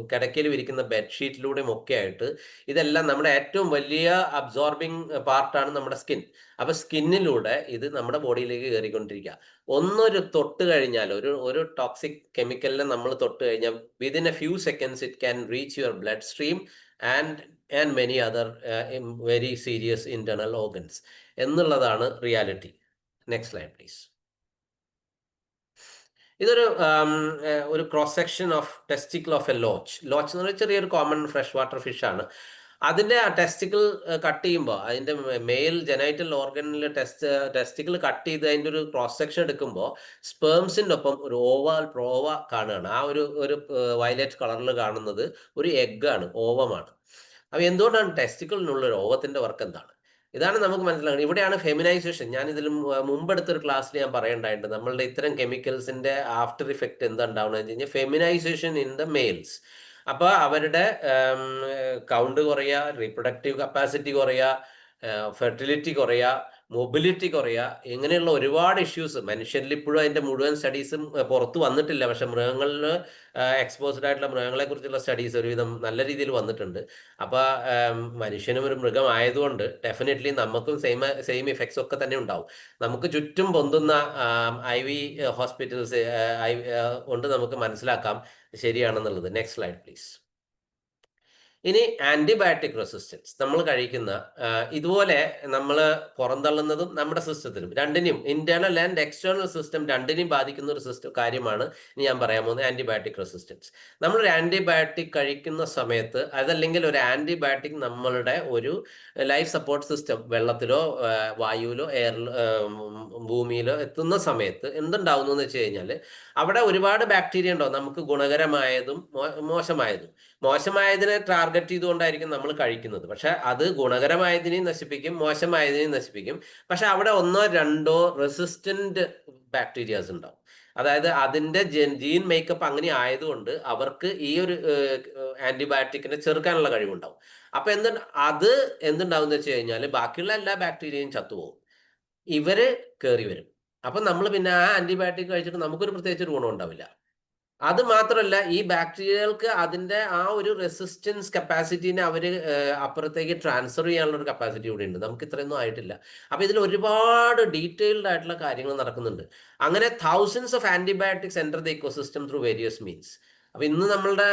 D: കിടക്കയിൽ വിരിക്കുന്ന ബെഡ്ഷീറ്റിലൂടെയും ഒക്കെ ആയിട്ട് ഇതെല്ലാം നമ്മുടെ ഏറ്റവും വലിയ അബ്സോർബിങ് പാർട്ടാണ് നമ്മുടെ സ്കിൻ. അപ്പൊ സ്കിന്നിലൂടെ ഇത് നമ്മുടെ ബോഡിയിലേക്ക് കയറിക്കൊണ്ടിരിക്കുക. ഒന്നൊരു തൊട്ട് കഴിഞ്ഞാൽ ഒരു ടോക്സിക് കെമിക്കലിനെ നമ്മൾ തൊട്ട് കഴിഞ്ഞാൽ within a few seconds it can reach your blood stream and many other very serious internal organs എന്നുള്ളതാണ് റിയാലിറ്റി. Next slide please. ഒരു cross section of testicle of a loach എന്ന് പറഞ്ഞാൽ ചെറിയൊരു കോമൺ ഫ്രഷ് വാട്ടർ ഫിഷ് ആണ്. അതിൻ്റെ ആ ടെസ്റ്റിക്കിൾ കട്ട് ചെയ്യുമ്പോൾ അതിൻ്റെ മെയിൽ ജെനൈറ്റൽ ഓർഗനിൽ ടെസ്റ്റിക്കിൾ കട്ട് ചെയ്ത് അതിൻ്റെ ഒരു ക്രോസ് സെക്ഷൻ എടുക്കുമ്പോൾ സ്പേംസിൻ്റെ ഒപ്പം ഒരു ഓവ കാണുകയാണ്. ആ ഒരു വയലറ്റ് കളറിൽ കാണുന്നത് ഒരു എഗ്ഗാണ്, ഓവമാണ്. അപ്പോൾ എന്തുകൊണ്ടാണ് ടെസ്റ്റിക്കിളിനുള്ള ഒരു ഓവത്തിൻ്റെ വർക്ക് എന്താണ്? ഇതാണ് നമുക്ക് മനസ്സിലാക്കുന്നത്. ഇവിടെയാണ് ഫെമിനൈസേഷൻ. ഞാൻ ഇതിൽ മുമ്പെടുത്തൊരു ക്ലാസ്സിൽ ഞാൻ പറയേണ്ടതായിട്ട് നമ്മളുടെ ഇത്തരം കെമിക്കൽസിൻ്റെ ആഫ്റ്റർ ഇഫക്റ്റ് എന്താ ഉണ്ടാവുന്നത് വെച്ച് കഴിഞ്ഞാൽ ഫെമിനൈസേഷൻ ഇൻ ദ മെയിൽസ്. അപ്പോൾ അവരുടെ കൗണ്ട് കുറയുക, റീപ്രൊഡക്റ്റീവ് കപ്പാസിറ്റി കുറയുക, ഫെർട്ടിലിറ്റി കുറയുക, മൊബിലിറ്റി കുറയുക, ഇങ്ങനെയുള്ള ഒരുപാട് ഇഷ്യൂസ് മനുഷ്യരിൽ ഇപ്പോഴും അതിൻ്റെ മുഴുവൻ സ്റ്റഡീസും പുറത്ത് വന്നിട്ടില്ല. പക്ഷെ മൃഗങ്ങളിൽ എക്സ്പോസ്ഡ് ആയിട്ടുള്ള മൃഗങ്ങളെ കുറിച്ചുള്ള സ്റ്റഡീസ് ഒരുവിധം നല്ല രീതിയിൽ വന്നിട്ടുണ്ട്. അപ്പോൾ മനുഷ്യനും ഒരു മൃഗമായതുകൊണ്ട് ഡെഫിനറ്റ്ലി നമുക്കും സെയിം ഇഫക്ട്സ് ഒക്കെ തന്നെ ഉണ്ടാവും. നമുക്ക് ചുറ്റും പൊന്തുന്ന IV ഹോസ്പിറ്റൽസ് കൊണ്ട് നമുക്ക് മനസ്സിലാക്കാം ശരിയാണെന്നുള്ളത്. Next slide please. ഇനി ആൻറ്റിബയോട്ടിക് റെസിസ്റ്റൻസ് നമ്മൾ കഴിക്കുന്ന ഇതുപോലെ നമ്മൾ പുറന്തള്ളുന്നതും നമ്മുടെ സിസ്റ്റത്തിലും രണ്ടിനെയും ഇന്റേണൽ ആൻഡ് എക്സ്റ്റേണൽ സിസ്റ്റം രണ്ടിനെയും ബാധിക്കുന്ന ഒരു കാര്യമാണ് ഇനി ഞാൻ പറയാൻ പോകുന്നത് ആൻറ്റിബയോട്ടിക് റെസിസ്റ്റൻസ്. നമ്മളൊരു ആൻറ്റിബയോട്ടിക് കഴിക്കുന്ന സമയത്ത് അതല്ലെങ്കിൽ ഒരു ആൻറ്റിബയോട്ടിക് നമ്മളുടെ ഒരു ലൈഫ് സപ്പോർട്ട് സിസ്റ്റം വെള്ളത്തിലോ വായുവിലോ ഭൂമിയിലോ എത്തുന്ന സമയത്ത് എന്തുണ്ടാവുന്നു എന്ന് വെച്ച് കഴിഞ്ഞാൽ അവിടെ ഒരുപാട് ബാക്ടീരിയ ഉണ്ടാവും. നമുക്ക് ഗുണകരമായതും മോശമായതിനെ ടാർഗറ്റ് ചെയ്തുകൊണ്ടായിരിക്കും നമ്മൾ കഴിക്കുന്നത്. പക്ഷെ അത് ഗുണകരമായതിനെയും നശിപ്പിക്കും, മോശമായതിനെയും നശിപ്പിക്കും. പക്ഷെ അവിടെ 1-2 റെസിസ്റ്റന്റ് ബാക്ടീരിയാസ് ഉണ്ടാവും. അതായത് അതിൻ്റെ ജീൻ മേക്കപ്പ് അങ്ങനെ ആയതുകൊണ്ട് അവർക്ക് ഈ ഒരു ആൻറ്റിബയോട്ടിക്കിനെ ചെറുക്കാനുള്ള കഴിവുണ്ടാവും. അപ്പൊ അത് എന്തുണ്ടാവും എന്ന് വെച്ച് കഴിഞ്ഞാൽ ബാക്കിയുള്ള എല്ലാ ബാക്ടീരിയയും ചത്തുപോകും, ഇവര് കയറി വരും. അപ്പൊ നമ്മൾ പിന്നെ ആ ആൻറ്റിബയോട്ടിക് കഴിച്ചിട്ട് നമുക്കൊരു പ്രത്യേകിച്ച് ഗുണം ഉണ്ടാവില്ല. അത് മാത്രമല്ല ഈ ബാക്ടീരിയകൾക്ക് അതിൻ്റെ ആ ഒരു റെസിസ്റ്റൻസ് കപ്പാസിറ്റീനെ അവർ അപ്പുറത്തേക്ക് ട്രാൻസ്ഫർ ചെയ്യാനുള്ള ഒരു കപ്പാസിറ്റി കൂടി ഉണ്ട്. നമുക്ക് ഇത്രയൊന്നും ആയിട്ടില്ല. അപ്പോൾ ഇതിൽ ഒരുപാട് ഡീറ്റെയിൽഡ് ആയിട്ടുള്ള കാര്യങ്ങൾ നടക്കുന്നുണ്ട്. അങ്ങനെ thousands of antibiotics enter the ecosystem through various means. അപ്പോൾ ഇന്ന് നമ്മളുടെ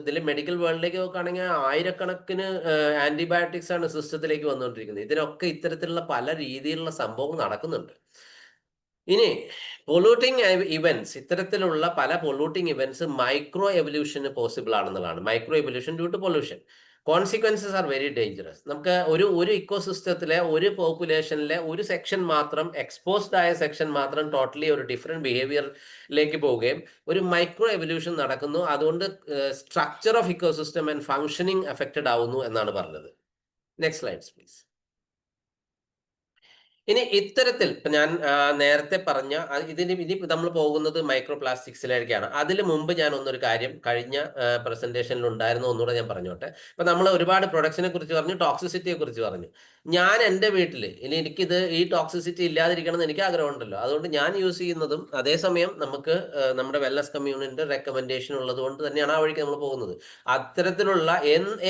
D: ഇതിൽ മെഡിക്കൽ വേൾഡിലേക്ക് നോക്കുകയാണെങ്കിൽ ആയിരക്കണക്കിന് ആൻറ്റിബയോട്ടിക്സ് ആണ് സിസ്റ്റത്തിലേക്ക് വന്നുകൊണ്ടിരിക്കുന്നത്. ഇതിനൊക്കെ ഇത്തരത്തിലുള്ള പല രീതിയിലുള്ള സംഭവങ്ങൾ നടക്കുന്നുണ്ട്. ഇനി പൊള്യൂട്ടിങ് ഇവൻറ്റ്സ്, ഇത്തരത്തിലുള്ള പല പൊള്യൂട്ടിങ് ഇവൻറ്റ്സ് മൈക്രോ എവല്യൂഷന് പോസിബിൾ ആണെന്നുള്ളതാണ്. Micro evolution due to pollution. Consequences are very dangerous. നമുക്ക് ഒരു ഇക്കോസിസ്റ്റത്തിലെ ഒരു പോപ്പുലേഷനിലെ ഒരു സെക്ഷൻ മാത്രം, എക്സ്പോസ്ഡ് ആയ സെക്ഷൻ മാത്രം ടോട്ടലി ഒരു ഡിഫറെൻറ്റ് ബിഹേവിയറിലേക്ക് പോവുകയും ഒരു മൈക്രോ എവല്യൂഷൻ നടക്കുന്നു. അതുകൊണ്ട് structure of ecosystem and functioning affected ആവുന്നു എന്നാണ് പറഞ്ഞത്. Next slides please. ഇനി ഇത്തരത്തിൽ ഞാൻ നേരത്തെ പറഞ്ഞ ഇനി നമ്മൾ പോകുന്നത് മൈക്രോ പ്ലാസ്റ്റിക്സിലേക്കാണ്. അതിന് മുമ്പ് ഞാൻ ഒന്നൊരു കാര്യം കഴിഞ്ഞ പ്രസന്റേഷനിൽ ഉണ്ടായിരുന്ന ഒന്നുകൂടെ ഞാൻ പറഞ്ഞോട്ടെ. ഇപ്പൊ നമ്മൾ ഒരുപാട് പ്രൊഡക്ട്സിനെ കുറിച്ച് പറഞ്ഞു, ടോക്സിസിറ്റിയെ കുറിച്ച് പറഞ്ഞു. ഞാൻ എൻ്റെ വീട്ടിൽ ഇനി ഈ ടോക്സിസിറ്റി ഇല്ലാതിരിക്കണം എന്ന് എനിക്ക് ആഗ്രഹമുണ്ടല്ലോ. അതുകൊണ്ട് ഞാൻ യൂസ് ചെയ്യുന്നതും അതേസമയം നമുക്ക് നമ്മുടെ വെൽനസ് കമ്മ്യൂണിറ്റിന്റെ റെക്കമെൻഡേഷൻ ഉള്ളത് കൊണ്ട് തന്നെയാണ് ആ വഴിക്ക് നമ്മൾ പോകുന്നത്. അത്തരത്തിലുള്ള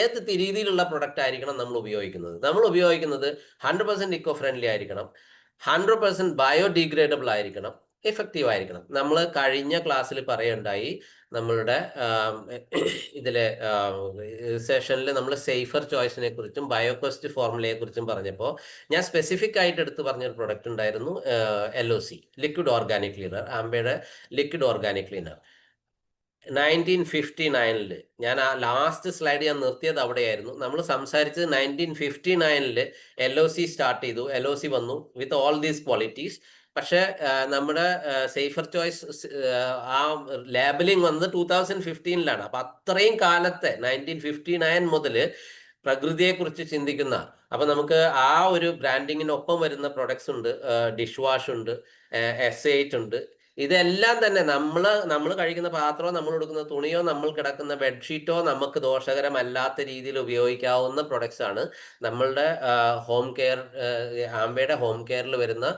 D: ഏത് രീതിയിലുള്ള പ്രൊഡക്റ്റ് ആയിരിക്കണം നമ്മൾ ഉപയോഗിക്കുന്നത്? നമ്മൾ ഉപയോഗിക്കുന്നത് 100% ഇക്കോ ഫ്രണ്ട്ലി ആയിരിക്കണം, 100% ബയോഡിഗ്രേഡബിൾ ആയിരിക്കണം, എഫക്റ്റീവ് ആയിരിക്കണം. നമ്മൾ കഴിഞ്ഞ ക്ലാസ്സിൽ പറയുണ്ടായി നമ്മളുടെ ഇതിലെ സെഷനിൽ നമ്മൾ സേഫർ ചോയ്സിനെ കുറിച്ചും ബയോകോസ്റ്റ് ഫോർമുലയെ കുറിച്ചും പറഞ്ഞപ്പോൾ ഞാൻ സ്പെസിഫിക് ആയിട്ട് എടുത്ത് പറഞ്ഞൊരു പ്രൊഡക്റ്റ് ഉണ്ടായിരുന്നു, LOC, ലിക്വിഡ് ഓർഗാനിക് ക്ലീനർ, ആംബയുടെ ലിക്വിഡ് ഓർഗാനിക് ക്ലീനർ. 1959 ഞാൻ ആ ലാസ്റ്റ് സ്ലൈഡ് ഞാൻ നിർത്തിയത് അവിടെയായിരുന്നു. നമ്മൾ സംസാരിച്ചത് 1959 LOC സ്റ്റാർട്ട് ചെയ്തു, LOC വന്നു വിത്ത് ഓൾ ദീസ് ക്വാളിറ്റീസ്. പക്ഷെ നമ്മുടെ സേഫർ ചോയ്സ് ആ ലേബലിംഗ് വന്നത് 2015 അപ്പൊ അത്രയും കാലത്തെ 1959 മുതൽ പ്രകൃതിയെക്കുറിച്ച് ചിന്തിക്കുന്ന, അപ്പൊ നമുക്ക് ആ ഒരു ബ്രാൻഡിങ്ങിനൊപ്പം വരുന്ന പ്രൊഡക്ട്സ് ഉണ്ട്. ഡിഷ് വാഷ് ഉണ്ട്, S8 ഉണ്ട്, ഇതെല്ലാം തന്നെ നമ്മൾ കഴിക്കുന്ന പാത്രമോ നമ്മൾ എടുക്കുന്ന തുണിയോ നമ്മൾ കിടക്കുന്ന ബെഡ്ഷീറ്റോ നമുക്ക് ദോഷകരമല്ലാത്ത രീതിയിൽ ഉപയോഗിക്കാവുന്ന പ്രൊഡക്ട്സ് ആണ് നമ്മളുടെ ഹോം കെയർ, ആംബയുടെ ഹോം കെയറിൽ വരുന്ന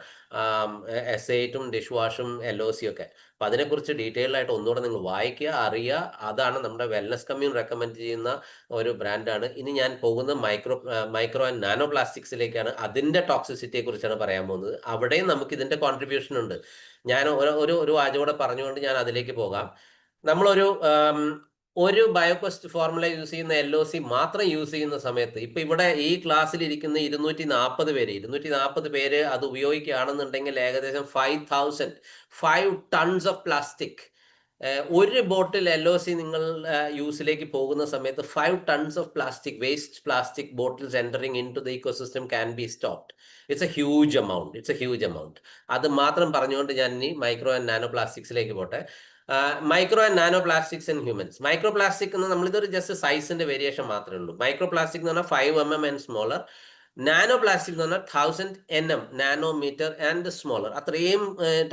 D: S8ഉം ഡിഷ് വാഷും LOC ഒക്കെ. അപ്പം അതിനെക്കുറിച്ച് ഡീറ്റെയിൽ ആയിട്ട് ഒന്നുകൂടെ നിങ്ങൾ വായിക്കുക, അറിയുക. അതാണ് നമ്മുടെ വെൽനസ് കമ്മ്യൂൺ റെക്കമെൻഡ് ചെയ്യുന്ന ഒരു ബ്രാൻഡാണ്. ഇനി ഞാൻ പോകുന്ന മൈക്രോ ആൻഡ് നാനോ പ്ലാസ്റ്റിക്സിലേക്കാണ്. അതിൻ്റെ ടോക്സിസിറ്റിയെ കുറിച്ചാണ് പറയാൻ പോകുന്നത്. അവിടെയും നമുക്ക് ഇതിൻ്റെ കോൺട്രിബ്യൂഷൻ ഉണ്ട്. ഞാൻ ഒരു വാചകോടെ പറഞ്ഞുകൊണ്ട് ഞാൻ അതിലേക്ക് പോകാം. നമ്മളൊരു ബയോകോസ്റ്റ് ഫോർമുല യൂസ് ചെയ്യുന്ന LOC മാത്രം യൂസ് ചെയ്യുന്ന സമയത്ത് ഇപ്പം ഇവിടെ ഈ ക്ലാസ്സിൽ ഇരിക്കുന്ന 240 പേര് അത് ഉപയോഗിക്കുകയാണെന്നുണ്ടെങ്കിൽ ഏകദേശം 5 ടൺസ് ഓഫ് പ്ലാസ്റ്റിക്, ഒരു ബോട്ടിൽ LOC നിങ്ങൾ യൂസിലേക്ക് പോകുന്ന സമയത്ത് 5 tons of plastic, waste plastic bottles entering into the ecosystem can be stopped. It's a huge amount. അത് മാത്രം പറഞ്ഞുകൊണ്ട് ഞാൻ ഇനി മൈക്രോ ആൻഡ് നാനോ പ്ലാസ്റ്റിക്സിലേക്ക് പോട്ടെ. Micro and nano plastics in humans. Micro plastic എന്ന് നമ്മളിതൊരു ജസ്റ്റ് സൈസിന്റെ വേരിയേഷൻ മാത്രമേ ഉള്ളൂ. മൈക്രോ പ്ലാസ്റ്റിക് എന്ന് പറഞ്ഞാൽ 5 mm and smaller. Nano plastic എന്ന് പറഞ്ഞാൽ 1000 nm, നാനോമീറ്റർ ആൻഡ് സ്മോളർ. അത്രയും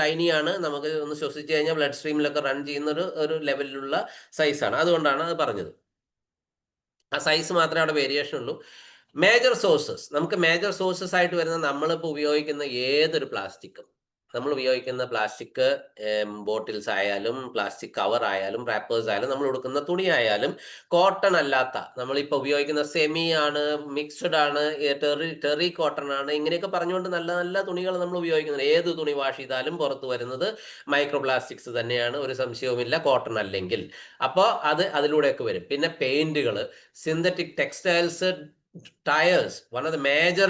D: ടൈനിയാണ്. നമുക്ക് ഒന്ന് ശ്വസിച്ച് കഴിഞ്ഞാൽ ബ്ലഡ് സ്ട്രീമിലൊക്കെ റൺ ചെയ്യുന്ന ഒരു ലെവലിലുള്ള സൈസാണ്. അതുകൊണ്ടാണ് അത് പറഞ്ഞത്. ആ സൈസ് മാത്രമേ അവിടെ വേരിയേഷൻ ഉള്ളൂ. മേജർ സോഴ്സസ് ആയിട്ട് വരുന്ന നമ്മളിപ്പോൾ ഉപയോഗിക്കുന്ന ഏതൊരു പ്ലാസ്റ്റിക്കും, നമ്മൾ ഉപയോഗിക്കുന്ന പ്ലാസ്റ്റിക് ബോട്ടിൽസ് ആയാലും പ്ലാസ്റ്റിക് കവർ ആയാലും റാപ്പേഴ്സ് ആയാലും നമ്മൾ കൊടുക്കുന്ന തുണി ആയാലും കോട്ടൺ അല്ലാത്ത, നമ്മളിപ്പോൾ ഉപയോഗിക്കുന്ന സെമി ആണ്, മിക്സ്ഡ് ആണ്, ടെറി കോട്ടൺ ആണ്, ഇങ്ങനെയൊക്കെ പറഞ്ഞുകൊണ്ട് നല്ല നല്ല തുണികൾ നമ്മൾ ഉപയോഗിക്കുന്നത്. ഏത് തുണി വാഷ് ചെയ്താലും പുറത്ത് വരുന്നത് മൈക്രോ പ്ലാസ്റ്റിക്സ് തന്നെയാണ്, ഒരു സംശയവുമില്ല, കോട്ടൺ അല്ലെങ്കിൽ. അപ്പോൾ അതിലൂടെയൊക്കെ വരും. പിന്നെ പെയിന്റുകൾ, synthetic textiles, tyres. One of the major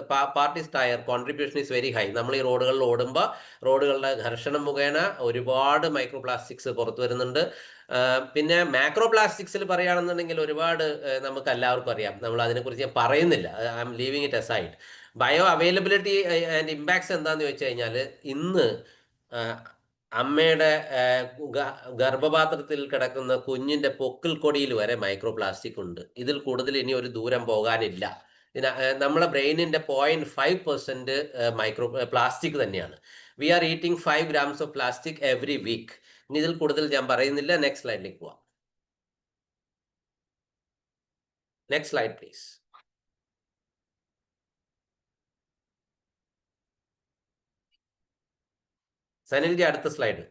D: part is tyre. Contribution is very high. നമ്മൾ ഈ റോഡുകളിൽ ഓടുമ്പോൾ റോഡുകളുടെ ഘർഷണം മുഖേന ഒരുപാട് മൈക്രോ പ്ലാസ്റ്റിക്സ് പുറത്തു വരുന്നുണ്ട്. പിന്നെ മാക്രോ പ്ലാസ്റ്റിക്സിൽ പറയുകയാണെന്നുണ്ടെങ്കിൽ ഒരുപാട് നമുക്ക് എല്ലാവർക്കും അറിയാം. നമ്മൾ അതിനെക്കുറിച്ച് ഞാൻ പറയുന്നില്ല. I'm leaving it aside. Bioavailability and impacts എന്താണെന്ന് ചോദിച്ചു കഴിഞ്ഞാൽ, ഇന്ന് അമ്മയുടെ ഗർഭപാത്രത്തിൽ കിടക്കുന്ന കുഞ്ഞിൻ്റെ പൊക്കിൾ കൊടിയിൽ വരെ മൈക്രോ പ്ലാസ്റ്റിക് ഉണ്ട്. ഇതിൽ കൂടുതൽ ഇനി ഒരു ദൂരം പോകാനില്ല. നമ്മുടെ ബ്രെയിനിൻ്റെ 0.5% മൈക്രോ പ്ലാസ്റ്റിക് തന്നെയാണ്. We are eating 5 grams of plastic every week. ഇനി ഇതിൽ കൂടുതൽ ഞാൻ പറയുന്നില്ല. നെക്സ്റ്റ് സ്ലൈഡിലേക്ക് പോവാം. Next slide please. സനിൽജി അടുത്ത സ്ലൈഡ്.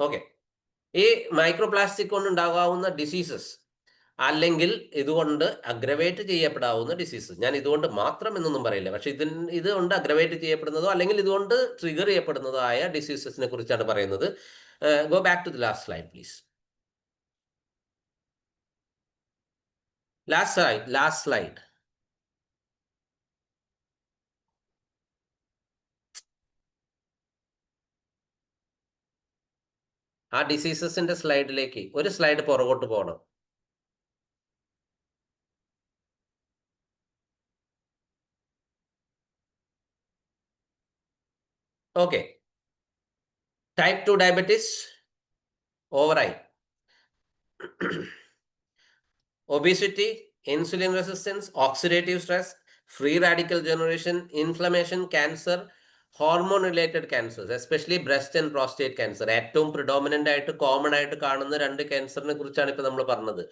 D: ഓക്കെ. ഈ മൈക്രോ പ്ലാസ്റ്റിക് കൊണ്ട് ഉണ്ടാകാവുന്ന ഡിസീസസ് അല്ലെങ്കിൽ ഇതുകൊണ്ട് അഗ്രവേറ്റ് ചെയ്യപ്പെടാവുന്ന ഡിസീസസ്, ഞാൻ ഇതുകൊണ്ട് മാത്രം എന്നൊന്നും പറയില്ല, പക്ഷെ ഇതുകൊണ്ട് അഗ്രവേറ്റ് ചെയ്യപ്പെടുന്നതോ അല്ലെങ്കിൽ ഇതുകൊണ്ട് ട്രിഗർ ചെയ്യപ്പെടുന്നതോ ആയ ഡിസീസസിനെ കുറിച്ചാണ് പറയുന്നത്. Go back to the last slide please. Last slide. ആ ഡിസീസസിന്റെ സ്ലൈഡിലേക്ക് ഒരു സ്ലൈഡ് പുറകോട്ട് പോകണം. ഓക്കെ. ടൈപ്പ് 2 ഡയബറ്റീസ്, ഓവറായി, obesity, insulin resistance, oxidative stress, free radical generation, inflammation, cancer, hormone related cancers, especially breast and prostate cancer. ഏറ്റവും പ്രിഡോമിനൻ്റ് ആയിട്ട് കോമൺ ആയിട്ട് കാണുന്ന 2 ക്യാൻസറിനെ കുറിച്ചാണ് ഇപ്പോൾ നമ്മൾ പറഞ്ഞത്,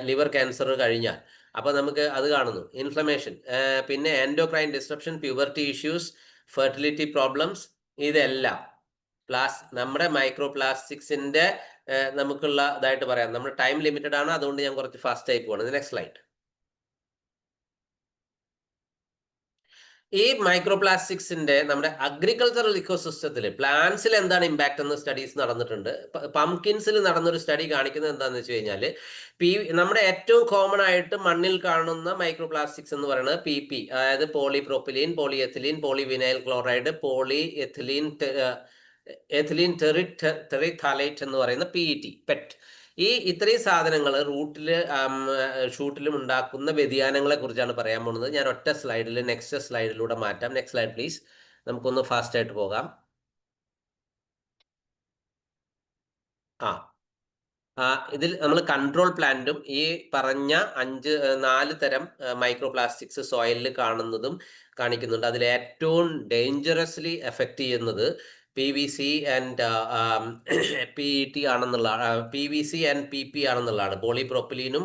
D: ലിവർ ക്യാൻസർ കഴിഞ്ഞാൽ. അപ്പോൾ നമുക്ക് അത് കാണുന്നു. ഇൻഫ്ലമേഷൻ, പിന്നെ endocrine disruption, puberty issues, fertility problems, ഇതെല്ലാം നമ്മുടെ മൈക്രോ പ്ലാസ്റ്റിക്സിന്റെ നമുക്കുള്ള ഇതായിട്ട് പറയാം. നമ്മുടെ ടൈം ലിമിറ്റഡ് ആണ്, അതുകൊണ്ട് ഞാൻ കുറച്ച് ഫാസ്റ്റ് ആയി പോവാണ്. Next slide. ഈ മൈക്രോ പ്ലാസ്റ്റിക്സിന്റെ നമ്മുടെ അഗ്രികൾച്ചറൽ ഇക്കോസിസ്റ്റത്തിൽ പ്ലാന്റ്സിൽ എന്താണ് ഇമ്പാക്ട് എന്ന സ്റ്റഡീസ് നടന്നിട്ടുണ്ട്. പംകിൻസിൽ നടന്നൊരു സ്റ്റഡി കാണിക്കുന്നത് എന്താണെന്ന് വെച്ച് കഴിഞ്ഞാൽ, നമ്മുടെ ഏറ്റവും കോമൺ ആയിട്ട് മണ്ണിൽ കാണുന്ന മൈക്രോ പ്ലാസ്റ്റിക്സ് എന്ന് പറയുന്നത് PP, അതായത് പോളിപ്രോപ്പിലീൻ, പോളിയെത്തിലീൻ, പോളിവിനൈൽ ക്ലോറൈഡ്, എഥിലീൻ ടെറിഥാലൈറ്റ് എന്ന് പറയുന്ന PET, പെറ്റ്. ഇത്രയും സാധനങ്ങൾ ഷൂട്ടിലും ഉണ്ടാക്കുന്ന വ്യതിയാനങ്ങളെ കുറിച്ചാണ് പറയാൻ പോകുന്നത്. ഞാൻ ഒറ്റ സ്ലൈഡിൽ നെക്സ്റ്റ് സ്ലൈഡിലൂടെ മാറ്റാം. Next slide please. നമുക്കൊന്ന് ഫാസ്റ്റ് ആയിട്ട് പോകാം. ഇതിൽ നമ്മൾ കൺട്രോൾ പ്ലാന്റും ഈ പറഞ്ഞ 4 തരം മൈക്രോ പ്ലാസ്റ്റിക്സ് സോയിലിൽ കാണിക്കുന്നുണ്ട്. അതിൽ ഏറ്റവും ഡേഞ്ചറസ്ലി എഫക്റ്റ് ചെയ്യുന്നത് PVC ആൻഡ് PET ആണെന്നുള്ളതാണ്. PVC ആൻഡ് PP ആണെന്നുള്ളതാണ്. പോളിപ്രോപ്പിലീനും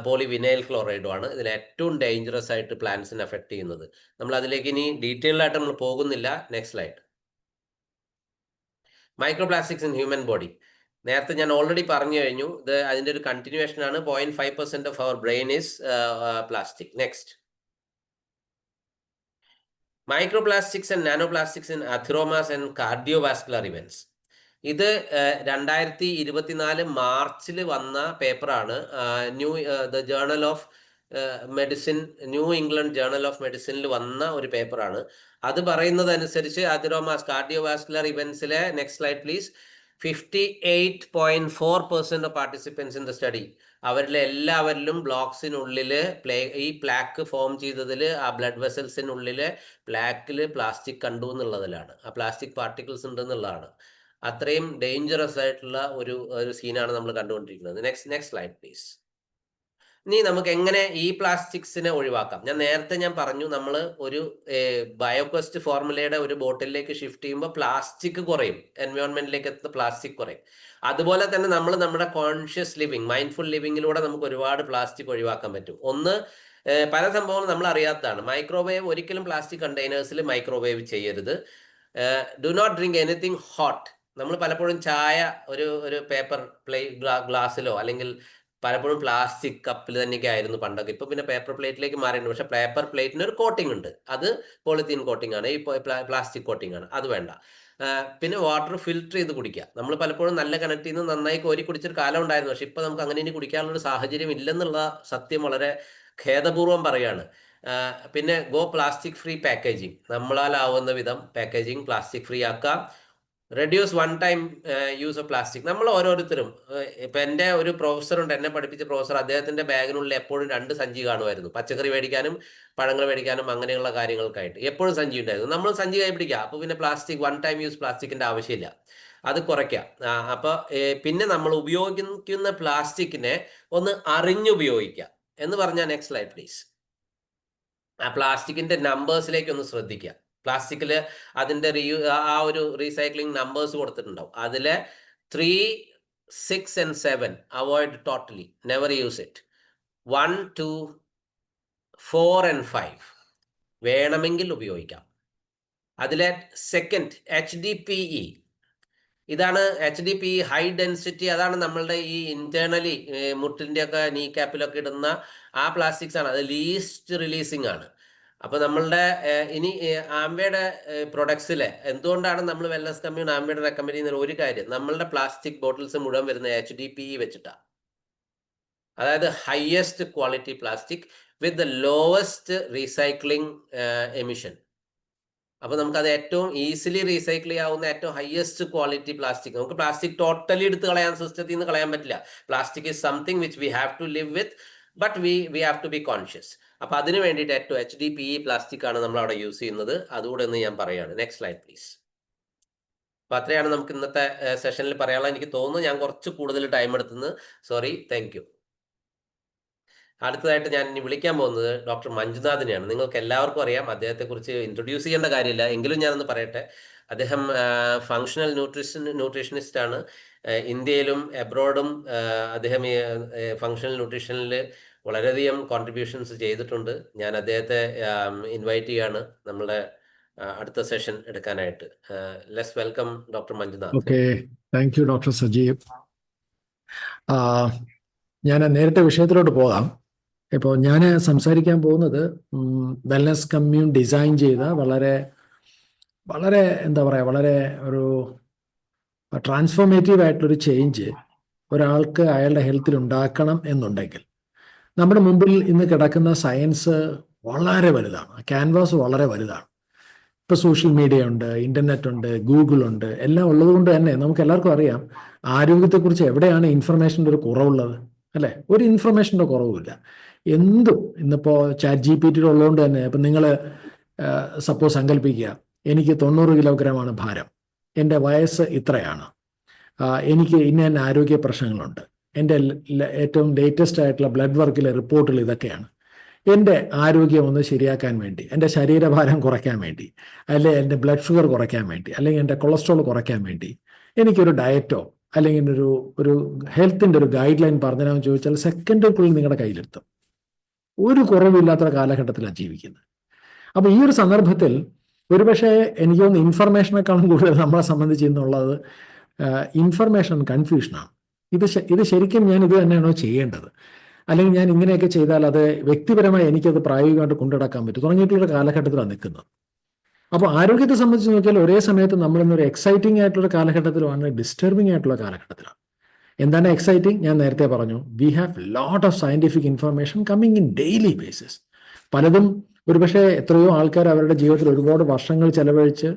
D: പോളിവിനൈൽ ക്ലോറൈഡും ആണ് ഇതിൽ ഏറ്റവും ഡേഞ്ചറസ് ആയിട്ട് പ്ലാന്റ്സിനെ എഫക്ട് ചെയ്യുന്നത്. നമ്മൾ അതിലേക്ക് ഇനി ഡീറ്റെയിൽഡ് ആയിട്ട് നമ്മൾ പോകുന്നില്ല. Next slide. Micro plastics in human body. നേരത്തെ ഞാൻ ഓൾറെഡി പറഞ്ഞു കഴിഞ്ഞു. ഇത് അതിൻ്റെ ഒരു കണ്ടിന്യൂവേഷൻ ആണ്. 0.5% of our brain is plastic. Next. Microplastics and nanoplastics in atheromas and cardiovascular events. ഇത് 2024 മാർച്ചിൽ വന്ന പേപ്പറാണ്. The journal of medicine, New England journal of മെഡിസിനിൽ വന്ന ഒരു പേപ്പറാണ്. അത് പറയുന്നത് അനുസരിച്ച് അഥെറോമാസ് കാർഡിയോവാസ്കുലർ ഇവന്റ്സിലെ, next slide please, 58.4% of participants in the study, അവരിലെ എല്ലാവരിലും ബ്ലോക്സിനുള്ളിൽ ഈ പ്ലാക്ക് ഫോം ചെയ്തതിൽ ആ ബ്ലഡ് വെസൽസിനുള്ളിൽ പ്ലാക്കിൽ പ്ലാസ്റ്റിക് കണ്ടു എന്നുള്ളതിലാണ്, ആ പ്ലാസ്റ്റിക് പാർട്ടിക്കിൾസ് ഉണ്ടെന്നുള്ളതാണ്. അത്രയും ഡേഞ്ചറസ് ആയിട്ടുള്ള ഒരു സീനാണ് നമ്മൾ കണ്ടുകൊണ്ടിരിക്കുന്നത്. Next slide please. ഇനി നമുക്ക് എങ്ങനെ ഈ പ്ലാസ്റ്റിക്സിനെ ഒഴിവാക്കാം? നേരത്തെ ഞാൻ പറഞ്ഞു, നമ്മൾ ഒരു ബയോക്വസ്റ്റ് ഫോർമുലയുടെ ഒരു ബോട്ടിലേക്ക് ഷിഫ്റ്റ് ചെയ്യുമ്പോൾ പ്ലാസ്റ്റിക് കുറയും, എൻവയോൺമെന്റിലേക്ക് എത്തുന്ന പ്ലാസ്റ്റിക് കുറയും. അതുപോലെ തന്നെ നമ്മൾ നമ്മുടെ കോൺഷ്യസ് ലിവിങ്, മൈൻഡ്ഫുൾ ലിവിങ്ങിലൂടെ നമുക്ക് ഒരുപാട് പ്ലാസ്റ്റിക് ഒഴിവാക്കാൻ പറ്റും. ഒന്ന്, പല സംഭവങ്ങളും നമ്മൾ അറിയാത്തതാണ്. മൈക്രോവേവ്, ഒരിക്കലും പ്ലാസ്റ്റിക് കണ്ടെയ്നേഴ്സിൽ മൈക്രോവേവ് ചെയ്യരുത്. Do not drink anything hot. നമ്മൾ പലപ്പോഴും ചായ ഒരു പേപ്പർ ഗ്ലാസ്സിലോ അല്ലെങ്കിൽ പലപ്പോഴും പ്ലാസ്റ്റിക് കപ്പിൽ തന്നെയൊക്കെ ആയിരുന്നു പണ്ടൊക്കെ. ഇപ്പൊ പിന്നെ പേപ്പർ പ്ലേറ്റിലേക്ക് മാറിയിട്ടുണ്ട്. പക്ഷെ പേപ്പർ പ്ലേറ്റിന് ഒരു കോട്ടിംഗ് ഉണ്ട്, അത് പോളിത്തീൻ കോട്ടിംഗ് ആണ്, ഈ പ്ലാസ്റ്റിക് കോട്ടിംഗ് ആണ്, അത് വേണ്ട. പിന്നെ വാട്ടർ ഫിൽറ്റർ ചെയ്ത് കുടിക്കുക. നമ്മൾ പലപ്പോഴും നല്ല കിണറ്റിൽ നിന്ന് നന്നായി കോരി കുടിച്ചൊരു കാലം ഉണ്ടായിരുന്നു. പക്ഷെ ഇപ്പൊ നമുക്ക് അങ്ങനെ ഇനി കുടിക്കാനുള്ള ഒരു സാഹചര്യം ഇല്ലെന്നുള്ള സത്യം വളരെ ഖേദപൂർവ്വം പറയാണ്. പിന്നെ പ്ലാസ്റ്റിക് ഫ്രീ പാക്കേജിങ്, നമ്മളാലാവുന്ന വിധം പാക്കേജിങ് പ്ലാസ്റ്റിക് ഫ്രീ ആക്കാം. Reduce one time use of plastic. നമ്മൾ ഓരോരുത്തരും, ഇപ്പം എൻ്റെ ഒരു പ്രൊഫസറുണ്ട്, എന്നെ പഠിപ്പിച്ച പ്രൊഫസർ, അദ്ദേഹത്തിൻ്റെ ബാഗിനുള്ളിൽ എപ്പോഴും 2 സഞ്ചി കാണുമായിരുന്നു. പച്ചക്കറി മേടിക്കാനും പഴങ്ങൾ മേടിക്കാനും അങ്ങനെയുള്ള കാര്യങ്ങൾക്കായിട്ട് എപ്പോഴും സഞ്ചി ഉണ്ടായിരുന്നു. നമ്മൾ സഞ്ചി കൈ പിടിക്കുക. അപ്പോൾ പിന്നെ വൺ ടൈം യൂസ് പ്ലാസ്റ്റിക്കിൻ്റെ ആവശ്യമില്ല, അത് കുറയ്ക്കാം. അപ്പോൾ പിന്നെ നമ്മൾ ഉപയോഗിക്കുന്ന പ്ലാസ്റ്റിക്കിനെ ഒന്ന് അറിഞ്ഞുപയോഗിക്കുക എന്ന് പറഞ്ഞാൽ, നെക്സ്റ്റ് സ്ലൈഡ് പ്ലീസ്. ആ പ്ലാസ്റ്റിക്കിൻ്റെ നമ്പേഴ്സിലേക്ക് ഒന്ന് ശ്രദ്ധിക്കുക. പ്ലാസ്റ്റിക്കിൽ അതിൻ്റെ ആ ഒരു റീസൈക്ലിംഗ് നമ്പേഴ്സ് കൊടുത്തിട്ടുണ്ടാവും. അതിൽ 3, 6 and 7 avoid totally, never use it. 1, 2, 4 and 5 വേണമെങ്കിൽ ഉപയോഗിക്കാം. അതിലെ സെക്കൻഡ് HDPE, ഇതാണ് HDPE, ഹൈ ഡെൻസിറ്റി. അതാണ് നമ്മളുടെ ഈ ഇന്റേണലി മുട്ടിൻ്റെ ഒക്കെ നീ ക്യാപ്പിലൊക്കെ ഇടുന്ന ആ പ്ലാസ്റ്റിക്സ് ആണ്. അത് ലീസ്റ്റ് റിലീസിങ് ആണ്. അപ്പോൾ നമ്മളുടെ ഇനി ആംവയുടെ പ്രൊഡക്ട്സിലെ എന്തുകൊണ്ടാണ് നമ്മൾ വെൽനസ് കമ്മ്യൂൺ ആംവയുടെ റെക്കമെൻഡ് ചെയ്യുന്ന ഒരു കാര്യം, നമ്മളുടെ പ്ലാസ്റ്റിക് ബോട്ടിൽസ് മുഴുവൻ വരുന്ന HDPE വെച്ചിട്ടാണ്. അതായത് highest quality plastic with the lowest recycling emission. അപ്പോൾ നമുക്കത് ഏറ്റവും ഈസിലി റീസൈക്കിൾ ചെയ്യാവുന്ന ഏറ്റവും ഹയസ്റ്റ് ക്വാളിറ്റി പ്ലാസ്റ്റിക്. നമുക്ക് പ്ലാസ്റ്റിക് ടോട്ടലി എടുത്ത് കളയാൻ, സിസ്റ്റത്തിൽ നിന്ന് കളയാൻ പറ്റില്ല. Plastic is something which we have to live with, but we have to be conscious. അപ്പോൾ അതിന് വേണ്ടിയിട്ട് ഏറ്റവും HDPE പ്ലാസ്റ്റിക് ആണ് നമ്മൾ അവിടെ യൂസ് ചെയ്യുന്നത്. അതുകൂടെ ഒന്ന് ഞാൻ പറയുകയാണ്. Next slide please. അപ്പോൾ അത്രയാണ് നമുക്ക് ഇന്നത്തെ സെഷനിൽ പറയാനുള്ളത്. എനിക്ക് തോന്നുന്നു ഞാൻ കുറച്ച് കൂടുതൽ ടൈം എടുത്തെന്ന്. Sorry, thank you. അടുത്തതായിട്ട് ഞാൻ ഇനി വിളിക്കാൻ പോകുന്നത് ഡോക്ടർ മഞ്ജുനാഥിനെയാണ്. നിങ്ങൾക്ക് എല്ലാവർക്കും അറിയാം, അദ്ദേഹത്തെക്കുറിച്ച് ഇൻട്രൊഡ്യൂസ് ചെയ്യേണ്ട കാര്യമില്ല, എങ്കിലും ഞാനൊന്ന് പറയട്ടെ. അദ്ദേഹം ഫങ്ഷണൽ ന്യൂട്രീഷനിസ്റ്റ് ആണ്. ഇന്ത്യയിലും എബ്രോഡും അദ്ദേഹം ഈ ഫങ്ഷണൽ ന്യൂട്രീഷനിൽ വളരെയധികം കോൺട്രിബ്യൂഷൻസ് ചെയ്തിട്ടുണ്ട്. ഞാൻ അദ്ദേഹത്തെ ഇൻവൈറ്റ് ചെയ്യാണ് നമ്മുടെ അടുത്ത സെഷൻ എടുക്കാനായിട്ട്. Let's welcome doctor Manjunath.
E: Okay, thank you doctor Sajeev. ഞാൻ നേരിട്ട് വിഷയത്തിലോട്ട് പോകാം. ഇപ്പോൾ ഞാൻ സംസാരിക്കാൻ പോകുന്നത് വെൽനസ് കമ്മ്യൂൺ ഡിസൈൻ ചെയ്ത വളരെ എന്താ പറയുക, വളരെ ഒരു ട്രാൻസ്ഫോർമേറ്റീവ് ആയിട്ടുള്ളൊരു ചേഞ്ച് ഒരാൾക്ക് അയാളുടെ ഹെൽത്തിൽ ഉണ്ടാക്കണം എന്നുണ്ടെങ്കിൽ, നമ്മുടെ മുമ്പിൽ ഇന്ന് കിടക്കുന്ന സയൻസ് വളരെ വലുതാണ്, ക്യാൻവാസ് വളരെ വലുതാണ്. ഇപ്പോൾ സോഷ്യൽ മീഡിയ ഉണ്ട്, ഇൻ്റർനെറ്റ് ഉണ്ട്, ഗൂഗിൾ ഉണ്ട്, എല്ലാം ഉള്ളത് കൊണ്ട് തന്നെ നമുക്ക് എല്ലാവർക്കും അറിയാം ആരോഗ്യത്തെക്കുറിച്ച് എവിടെയാണ് ഇൻഫർമേഷൻ്റെ ഒരു കുറവുള്ളത്, അല്ലേ? ഒരു ഇൻഫർമേഷൻ്റെ കുറവുമില്ല. എന്തും ഇന്നിപ്പോൾ ChatGPT ഉള്ളതുകൊണ്ട് തന്നെ ഇപ്പം നിങ്ങൾ സപ്പോസ് സങ്കല്പിക്കുക, എനിക്ക് 90 കിലോഗ്രാമാണ് ഭാരം, എൻ്റെ വയസ്സ് ഇത്രയാണ്, എനിക്ക് ഇന്ന ആരോഗ്യ പ്രശ്നങ്ങളുണ്ട്, എൻ്റെ ഏറ്റവും ലേറ്റസ്റ്റ് ആയിട്ടുള്ള ബ്ലഡ് വർക്കിലെ റിപ്പോർട്ടുകൾ ഇതൊക്കെയാണ്. എൻ്റെ ആരോഗ്യം ഒന്ന് ശരിയാക്കാൻ വേണ്ടി, എൻ്റെ ശരീരഭാരം കുറയ്ക്കാൻ വേണ്ടി, അല്ലെങ്കിൽ എൻ്റെ ബ്ലഡ് ഷുഗർ കുറയ്ക്കാൻ വേണ്ടി, അല്ലെങ്കിൽ എൻ്റെ കൊളസ്ട്രോൾ കുറയ്ക്കാൻ വേണ്ടി എനിക്കൊരു ഡയറ്റോ അല്ലെങ്കിൽ ഒരു ഹെൽത്തിൻ്റെ ഒരു ഗൈഡ് ലൈൻ പറഞ്ഞുതരാമെന്ന് ചോദിച്ചാൽ സെക്കൻഡുകൾക്കുള്ളിൽ നിങ്ങളുടെ കയ്യിലെത്തും. ഒരു കുറവില്ലാത്ത കാലഘട്ടത്തിലാണ് ജീവിക്കുന്നത്. അപ്പോൾ ഈ ഒരു സന്ദർഭത്തിൽ ഒരുപക്ഷെ എനിക്ക് തോന്നുന്നു ഇൻഫർമേഷനേക്കാളും കൂടുതൽ നമ്മളെ സംബന്ധിച്ച് എന്നുള്ളത് ഇൻഫർമേഷൻ കൺഫ്യൂഷനാണ്. ഇത് ശരിക്കും ഞാൻ ഇത് തന്നെയാണോ ചെയ്യേണ്ടത്, അല്ലെങ്കിൽ ഞാൻ ഇങ്ങനെയൊക്കെ ചെയ്താൽ അത് വ്യക്തിപരമായി എനിക്കത് പ്രായോഗികമായിട്ട് കൊണ്ടുനടക്കാൻ പറ്റും തുടങ്ങിയിട്ടുള്ള കാലഘട്ടത്തിലാണ് നിൽക്കുന്നത്. അപ്പോൾ ആരോഗ്യത്തെ സംബന്ധിച്ച് നോക്കിയാൽ ഒരേ സമയത്ത് നമ്മളിന്നൊരു എക്സൈറ്റിംഗ് ആയിട്ടുള്ള കാലഘട്ടത്തിലുമാണ്, ഡിസ്റ്റർബിംഗ് ആയിട്ടുള്ള കാലഘട്ടത്തിലാണ്. എന്താണ് എക്സൈറ്റിംഗ്? ഞാൻ നേരത്തെ പറഞ്ഞു, we have lot of scientific information coming in daily basis. പലതും ഒരുപക്ഷെ എത്രയോ ആൾക്കാർ അവരുടെ ജീവിതത്തിൽ ഒരുപാട് വർഷങ്ങൾ ചെലവഴിച്ച്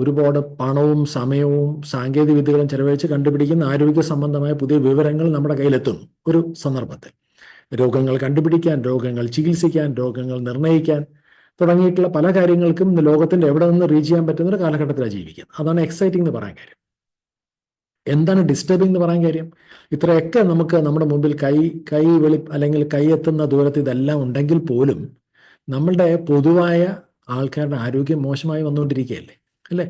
E: ഒരുപാട് പണവും സമയവും സാങ്കേതിക വിദ്യകളും ചെലവഴിച്ച് കണ്ടുപിടിക്കുന്ന ആരോഗ്യ സംബന്ധമായ പുതിയ വിവരങ്ങൾ നമ്മുടെ കയ്യിലെത്തുന്നു. ഒരു സന്ദർഭത്തിൽ രോഗങ്ങൾ കണ്ടുപിടിക്കാൻ, രോഗങ്ങൾ ചികിത്സിക്കാൻ, രോഗങ്ങൾ നിർണ്ണയിക്കാൻ തുടങ്ങിയിട്ടുള്ള പല കാര്യങ്ങൾക്കും ഇന്ന് ലോകത്തിന്റെ എവിടെ നിന്ന് റീച്ച് ചെയ്യാൻ പറ്റുന്ന ഒരു കാലഘട്ടത്തിലാണ് ജീവിക്കുന്നത്. അതാണ് എക്സൈറ്റിംഗ് എന്ന് പറയാൻ കാര്യം. എന്താണ് ഡിസ്റ്റർബിംഗ് എന്ന് പറയാൻ കാര്യം? ഇത്രയൊക്കെ നമുക്ക് നമ്മുടെ മുമ്പിൽ കൈ അല്ലെങ്കിൽ കൈ എത്തുന്ന ദൂരത്ത് ഇതെല്ലാം ഉണ്ടെങ്കിൽ പോലും നമ്മളുടെ പൊതുവായ ആൾക്കാരുടെ ആരോഗ്യം മോശമായി വന്നുകൊണ്ടിരിക്കുകയല്ലേ, അല്ലേ?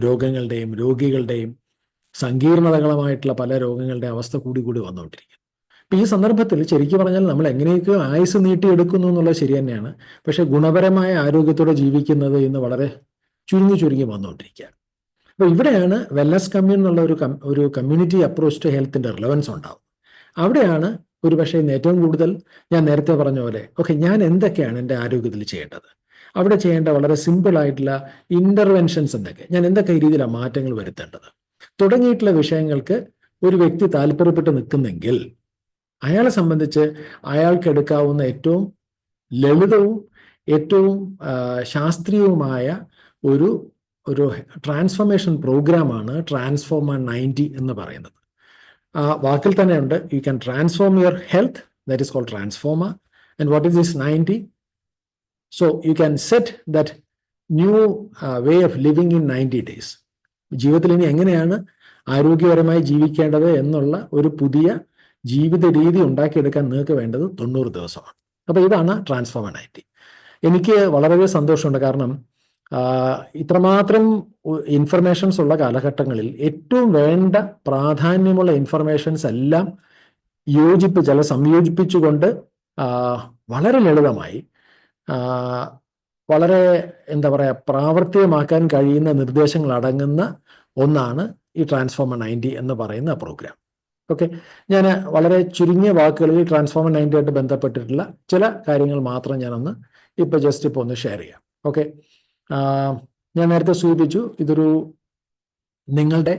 E: രോഗങ്ങളുടെയും രോഗികളുടെയും സങ്കീർണതകളുമായിട്ടുള്ള പല രോഗങ്ങളുടെ അവസ്ഥ കൂടി വന്നുകൊണ്ടിരിക്കുന്നു. അപ്പം ഈ സന്ദർഭത്തിൽ ശരിക്കും പറഞ്ഞാൽ നമ്മൾ എങ്ങനെയൊക്കെ ആയുസ് നീട്ടിയെടുക്കുന്നു എന്നുള്ളത് ശരി തന്നെയാണ്. പക്ഷെ ഗുണപരമായ ആരോഗ്യത്തോടെ ജീവിക്കുന്നത് ഇന്ന് വളരെ ചുരുങ്ങി വന്നുകൊണ്ടിരിക്കുക. അപ്പോൾ ഇവിടെയാണ് വെൽനസ് കമ്മ്യൂൺ എന്നുള്ള ഒരു കമ്മ്യൂണിറ്റി അപ്രോച്ച് ടു ഹെൽത്തിന്റെ റിലവൻസ് ഉണ്ടാവും. അവിടെയാണ് ഒരുപക്ഷെ ഏറ്റവും കൂടുതൽ ഞാൻ നേരത്തെ പറഞ്ഞ പോലെ ഞാൻ എന്തൊക്കെയാണ് എൻ്റെ ആരോഗ്യത്തിൽ ചെയ്യേണ്ടത്, അവിടെ ചെയ്യേണ്ട വളരെ സിമ്പിൾ ആയിട്ടുള്ള ഇന്റർവെൻഷൻസ് ഞാൻ എന്തൊക്കെ രീതിയിലാണ് മാറ്റങ്ങൾ വരുത്തേണ്ടത് തുടങ്ങിയിട്ടുള്ള വിഷയങ്ങൾക്ക് ഒരു വ്യക്തി താല്പര്യപ്പെട്ട് നിൽക്കുന്നെങ്കിൽ അയാളെ സംബന്ധിച്ച് അയാൾക്ക് എടുക്കാവുന്ന ഏറ്റവും ലളിതവും ഏറ്റവും ശാസ്ത്രീയവുമായ ഒരു ട്രാൻസ്ഫോർമേഷൻ പ്രോഗ്രാമാണ് ട്രാൻസ്ഫോർമർ 90 എന്ന് പറയുന്നത്. ആ വാക്കിൽ തന്നെയുണ്ട്, you can transform your health, that is called transformer. And what is this 90? So you can set that new way of living in 90 days. ജീവിതത്തിൽ ഇനി എങ്ങനെയാണ് ആരോഗ്യപരമായി ജീവിക്കേണ്ടത് എന്നുള്ള ഒരു പുതിയ ജീവിത രീതി ഉണ്ടാക്കിയെടുക്കാൻ നിങ്ങൾക്ക് വേണ്ടത് 90 ദിവസമാണ്. അപ്പോൾ ഇതാണ് ട്രാൻസ്ഫോമർ 90. എനിക്ക് വളരെ സന്തോഷമുണ്ട്, കാരണം ഇത്രമാത്രം ഇൻഫർമേഷൻസ് ഉള്ള കാലഘട്ടങ്ങളിൽ ഏറ്റവും വേണ്ട പ്രാധാന്യമുള്ള ഇൻഫർമേഷൻസ് എല്ലാം സംയോജിപ്പിച്ചുകൊണ്ട് വളരെ ലളിതമായി വളരെ പ്രാവർത്തികമാക്കാൻ കഴിയുന്ന നിർദ്ദേശങ്ങൾ അടങ്ങുന്ന ഒന്നാണ് ഈ ട്രാൻസ്ഫോമർ 90 എന്ന് പറയുന്ന പ്രോഗ്രാം. ഞാൻ വളരെ ചുരുങ്ങിയ വാക്കുകളിൽ ട്രാൻസ്ഫോമർ 90 ആയിട്ട് ബന്ധപ്പെട്ടിട്ടുള്ള ചില കാര്യങ്ങൾ മാത്രം ഞാനൊന്ന് ഇപ്പോൾ ഒന്ന് ഷെയർ ചെയ്യാം. ഞാൻ നേരത്തെ സൂചിപ്പിച്ചു, ഇതൊരു നിങ്ങളുടെ